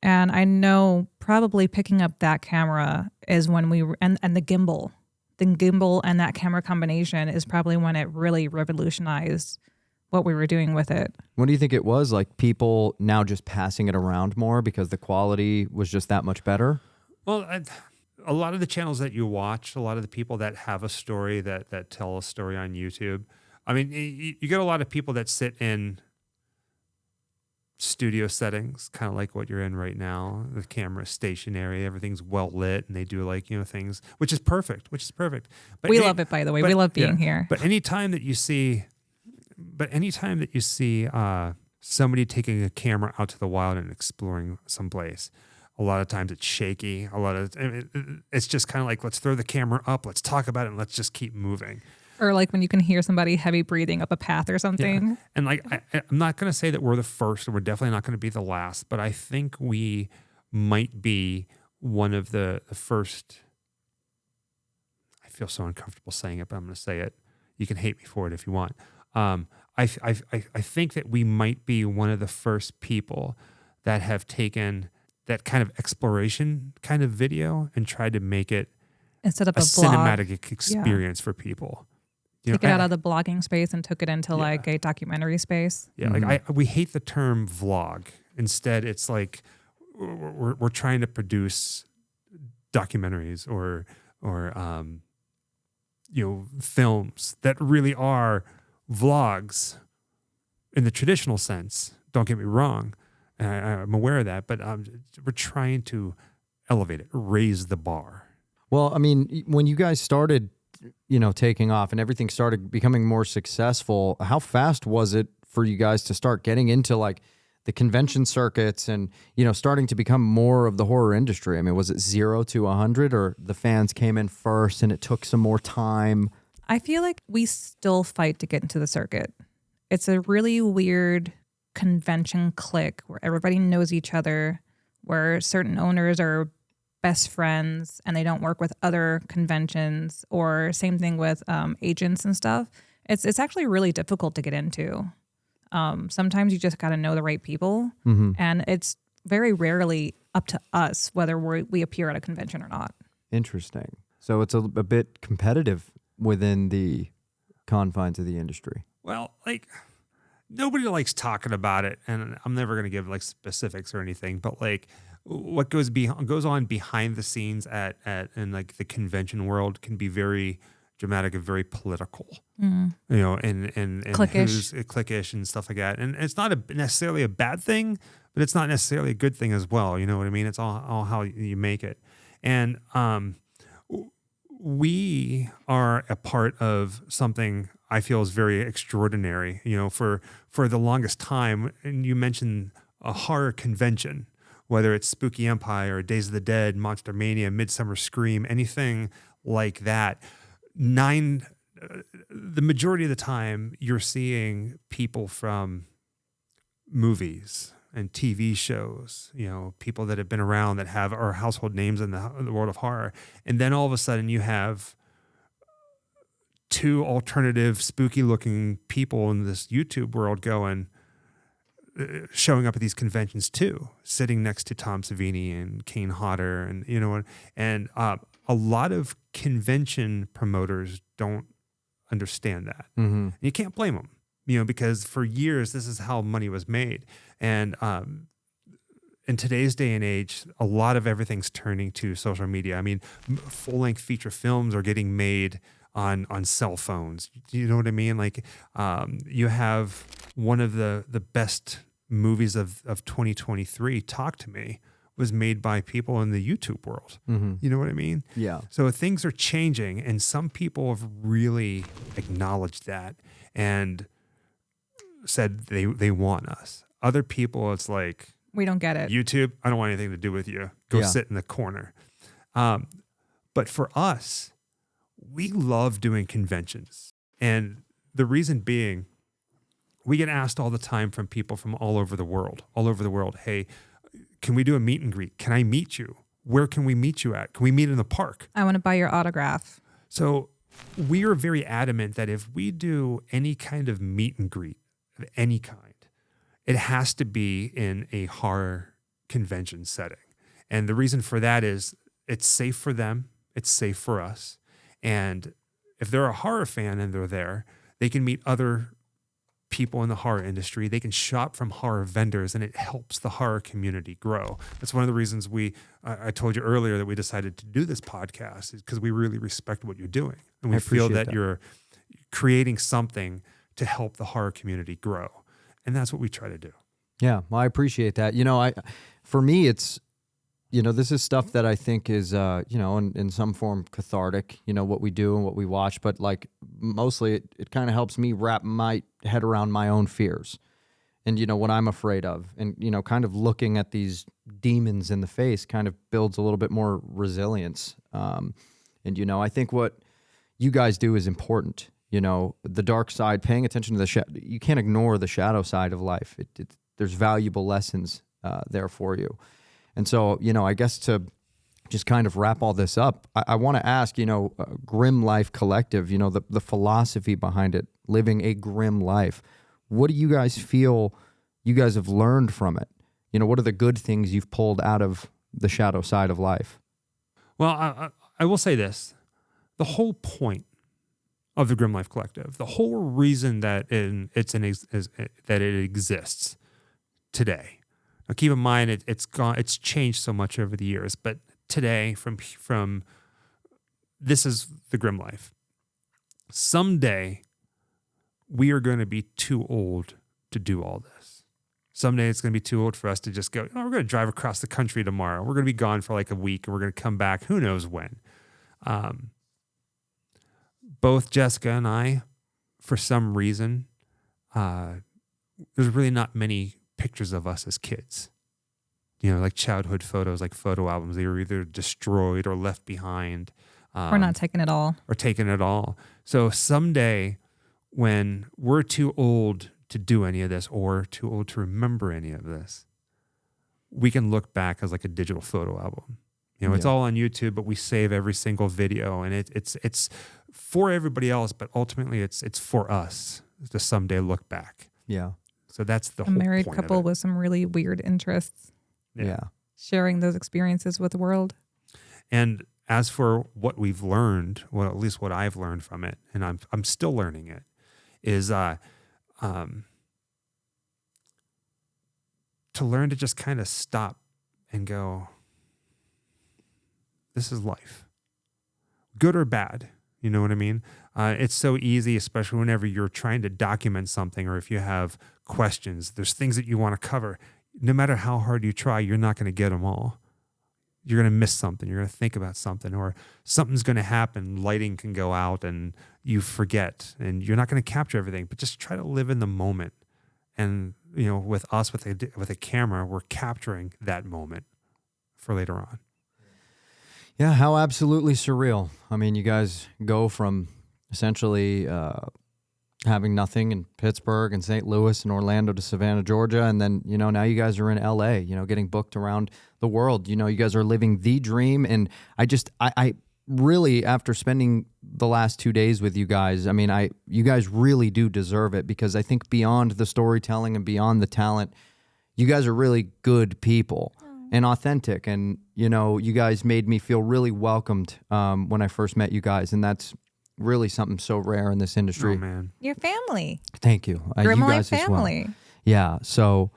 And I know probably picking up that camera is when and the gimbal. The gimbal and that camera combination is probably when it really revolutionized what we were doing with it. What do you think it was? Like people now just passing it around more because the quality was just that much better? Well, a lot of the channels that you watch, a lot of the people that have a story that tell a story on YouTube, I mean, you get a lot of people that sit in studio settings, kind of like what you're in right now. The camera is stationary, everything's well lit, and they do like, things, which is perfect. But we love it, by the way. We love being here. But anytime that you see somebody taking a camera out to the wild and exploring someplace, a lot of times it's shaky. It's just kind of like, let's throw the camera up, let's talk about it, and let's just keep moving. Or like when you can hear somebody heavy breathing up a path or something. Yeah. And like, I'm not going to say that we're the first, and we're definitely not going to be the last, but I think we might be one of the first. I feel so uncomfortable saying it, but I'm going to say it. You can hate me for it if you want. I think that we might be one of the first people that have taken that kind of exploration kind of video and tried to make it instead of a blog, cinematic experience for people. Take it out of the blogging space and took it into like a documentary space. Yeah, like we hate the term vlog. Instead, it's like we're trying to produce documentaries or films that really are vlogs in the traditional sense. Don't get me wrong. I'm aware of that, but we're trying to elevate it, raise the bar. Well, I mean, when you guys started, taking off and everything started becoming more successful, how fast was it for you guys to start getting into like the convention circuits and, starting to become more of the horror industry? I mean, was it 0 to 100 or the fans came in first and it took some more time? I feel like we still fight to get into the circuit. It's a really weird convention clique where everybody knows each other, where certain owners are best friends and they don't work with other conventions, or same thing with agents and stuff. It's actually really difficult to get into. Sometimes you just got to know the right people, and it's very rarely up to us whether we appear at a convention or not. Interesting. So it's a bit competitive within the confines of the industry. Well, like nobody likes talking about it, and I'm never going to give like specifics or anything, but like what goes on behind the scenes in like the convention world can be very dramatic and very political, and cliquish and stuff like that. And it's not necessarily a bad thing, but it's not necessarily a good thing as well. You know what I mean? It's all how you make it. And we are a part of something I feel is very extraordinary. For the longest time, and you mentioned a horror convention, whether it's Spooky Empire, Days of the Dead, Monster Mania, Midsummer Scream, anything like that. The majority of the time, you're seeing people from movies and TV shows, people that have been around that are household names in the world of horror. And then all of a sudden you have two alternative, spooky-looking people in this YouTube world showing up at these conventions too, sitting next to Tom Savini and Kane Hodder, and a lot of convention promoters don't understand that. And you can't blame them, because for years this is how money was made, and in today's day and age, a lot of everything's turning to social media. I mean, full-length feature films are getting made on cell phones. Do you know what I mean? Like, you have one of the best movies of 2023, Talk to Me, was made by people in the YouTube world. You know what I mean? Yeah. So things are changing, and some people have really acknowledged that and said they want us. Other people, it's like, We don't get it. YouTube, I don't want anything to do with you. Go Yeah. sit in the corner. But for us, we love doing conventions. And the reason being, we get asked all the time from people from all over the world, hey, can we do a meet and greet? Can I meet you? Where can we meet you at? Can we meet in the park? I want to buy your autograph. So we are very adamant that if we do any kind of meet and greet of any kind, it has to be in a horror convention setting. And the reason for that is it's safe for them, it's safe for us. And if they're a horror fan and they're there, they can meet other people in the horror industry. They can shop from horror vendors, and it helps the horror community grow. That's one of the reasons I told you earlier that we decided to do this podcast, is because we really respect what you're doing. And we feel that you're creating something to help the horror community grow. And that's what we try to do. Yeah, well, I appreciate that. For me, it's, this is stuff that I think is, in some form cathartic, what we do and what we watch. But like mostly it kind of helps me wrap my head around my own fears and, what I'm afraid of. And, kind of looking at these demons in the face kind of builds a little bit more resilience. And, I think what you guys do is important. The dark side, paying attention to the you can't ignore the shadow side of life. There's valuable lessons there for you. And so, I guess to just kind of wrap all this up, I want to ask, Grim Life Collective, the philosophy behind it, living a grim life. What do you guys feel you guys have learned from it? What are the good things you've pulled out of the shadow side of life? Well, I will say this. The whole point of the Grim Life Collective, the whole reason that it exists today. Now, keep in mind it's changed so much over the years, but today, from this is the Grim Life. Someday, we are going to be too old to do all this. Someday, it's going to be too old for us to just go, we're going to drive across the country tomorrow. We're going to be gone for like a week, and we're going to come back. Who knows when? Both Jessica and I, for some reason, there's really not many pictures of us as kids. Like childhood photos, like photo albums. They were either destroyed or left behind. We're not taking it all. Or taking it all. So someday, when we're too old to do any of this or too old to remember any of this, we can look back as like a digital photo album. It's all on YouTube, but we save every single video, and it's for everybody else, but ultimately it's for us to someday look back. Yeah. So that's the whole married point couple of it. with some really weird interests, Yeah. sharing those experiences with the world. And as for what we've learned, well, at least what I've learned from it, and I'm still learning it, is to learn to just kind of stop and go, this is life. Good or bad, you know what I mean? It's so easy, especially whenever you're trying to document something, or if you have questions, there's things that you want to cover. No matter how hard you try, you're not going to get them all. You're going to miss something. You're going to think about something, or something's going to happen. Lighting can go out and you forget, and you're not going to capture everything, but just try to live in the moment. And, with us, with a camera, we're capturing that moment for later on. Yeah, how absolutely surreal. I mean, you guys go from essentially having nothing in Pittsburgh and St. Louis and Orlando to Savannah, Georgia, and then, now you guys are in LA, getting booked around the world. You guys are living the dream, and I really, after spending the last 2 days with you guys, I mean, you guys really do deserve it, because I think beyond the storytelling and beyond the talent, you guys are really good people. And authentic, and you guys made me feel really welcomed when I first met you guys, and that's really something so rare in this industry. Oh man, Your family. Thank you. Grim You Life guys as well. family. Yeah. So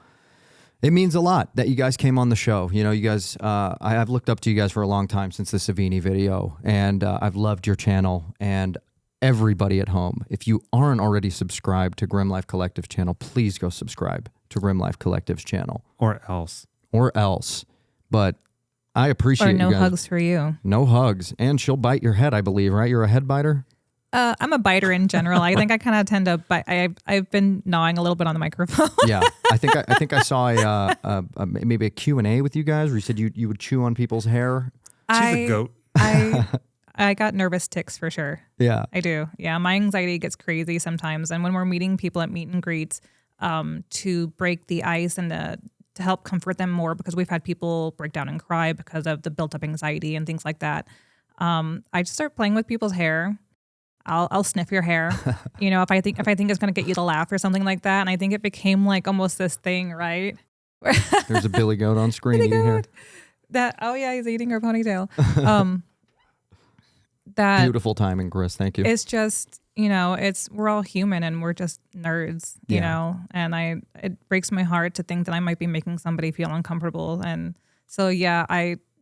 It means a lot that you guys came on the show. You know, you guys, I've looked up to you guys for a long time since the Savini video, and I've loved your channel. And everybody at home, if you aren't already subscribed to Grim Life Collective's channel, please go subscribe to Grim Life Collective's channel. Or else. But I appreciate Or no you guys. hugs for you. No hugs. And she'll bite your head, I believe, right? You're a head biter? I'm a biter in general. I think I kind of tend to bite. I've been gnawing a little bit on the microphone. Yeah. I think I saw maybe a Q&A with you guys where you said you would chew on people's hair. She's a goat. I got nervous tics for sure. Yeah. I do. Yeah. My anxiety gets crazy sometimes. And when we're meeting people at meet and greets, to break the ice and to help comfort them more, because we've had people break down and cry because of the built up anxiety and things like that. I just start playing with people's hair. I'll sniff your hair, you know, if I think it's going to get you to laugh or something like that. And I think it became like almost this thing, right? There's a billy goat on screen Billy eating hair. goat. Oh yeah, he's eating her ponytail. That Beautiful timing, Chris. Thank you. it's just, you know, we're all human and we're just nerds, you Yeah. know, and it breaks my heart to think that I might be making somebody feel uncomfortable. And so, yeah,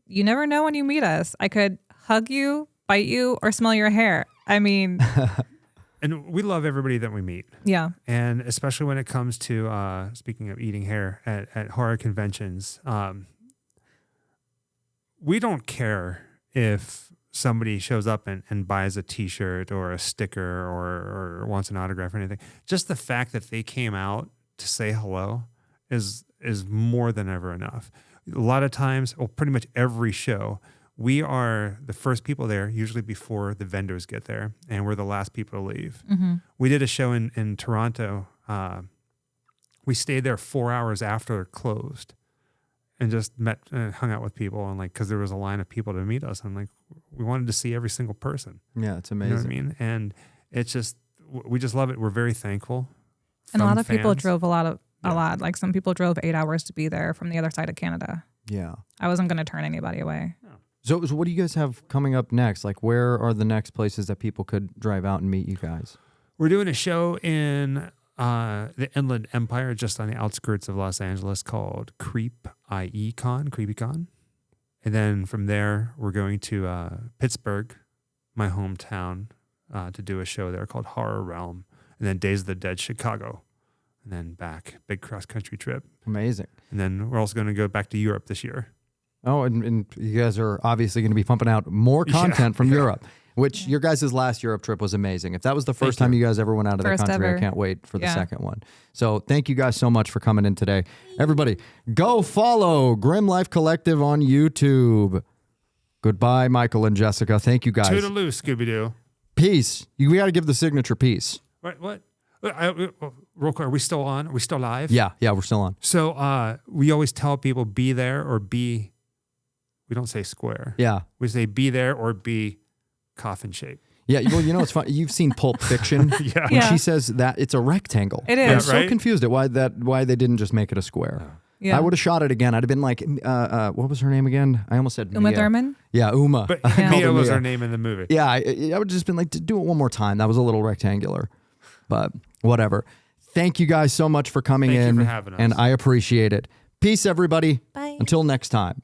you never know when you meet us. I could hug you, bite you, or smell your hair. I mean, And we love everybody that we meet. yeah, And especially when it comes to, speaking of eating hair at horror conventions, we don't care if somebody shows up and buys a t-shirt or a sticker or wants an autograph or anything. Just the fact that they came out to say hello is more than ever enough. A lot of times, well, pretty much every show, we are the first people there, usually before the vendors get there, and we're the last people to leave. mm-hmm. We did a show in Toronto. We stayed there 4 hours after it closed and just met and hung out with people. And like, cause there was a line of people to meet us. And like, we wanted to see every single person. Yeah, it's You amazing. know what I mean? And it's just, we just love it. We're very thankful. And a from lot of people fans. drove a lot. Yeah. Like some people drove 8 hours to be there from the other side of Canada. Yeah. I wasn't going to turn anybody away. So what do you guys have coming up next? Like, where are the next places that people could drive out and meet you guys? We're doing a show in the Inland Empire, just on the outskirts of Los Angeles, called CreepyCon. And then from there, we're going to Pittsburgh, my hometown, to do a show there called Horror Realm. And then Days of the Dead, Chicago. And then back, big cross-country trip. Amazing. And then we're also going to go back to Europe this year. Oh, and you guys are obviously going to be pumping out more content from Europe, which your guys' last Europe trip was amazing. If that was the first time you guys ever went out of the First country, I ever. can't wait for the Yeah. second one. So thank you guys so much for coming in today. Everybody, go follow Grim Life Collective on YouTube. Goodbye, Michael and Jessica. Thank you guys. Toodaloo, Scooby-Doo. Peace. We got to give the signature peace. What? Real quick, are we still on? Are we still live? Yeah, we're still on. So we always tell people be there or be, we don't say square. Yeah. We say be there or be coffin shape. Yeah, well, you know, it's fun. You've seen Pulp Fiction. Yeah. When Yeah. she says that it's a rectangle. It I'm is. so right? confused at why they didn't just make it a square. Yeah. I would have shot it again. I'd have been like, what was her name again? I almost said Uma Mia. Thurman? Yeah, Uma. But I called Mia her was Mia. her name in the movie. Yeah, I would have just been like, do it one more time. That was a little rectangular, but whatever. Thank you guys so much for coming Thank you in, for having us. and I appreciate it. Peace, everybody. Bye. Until next time.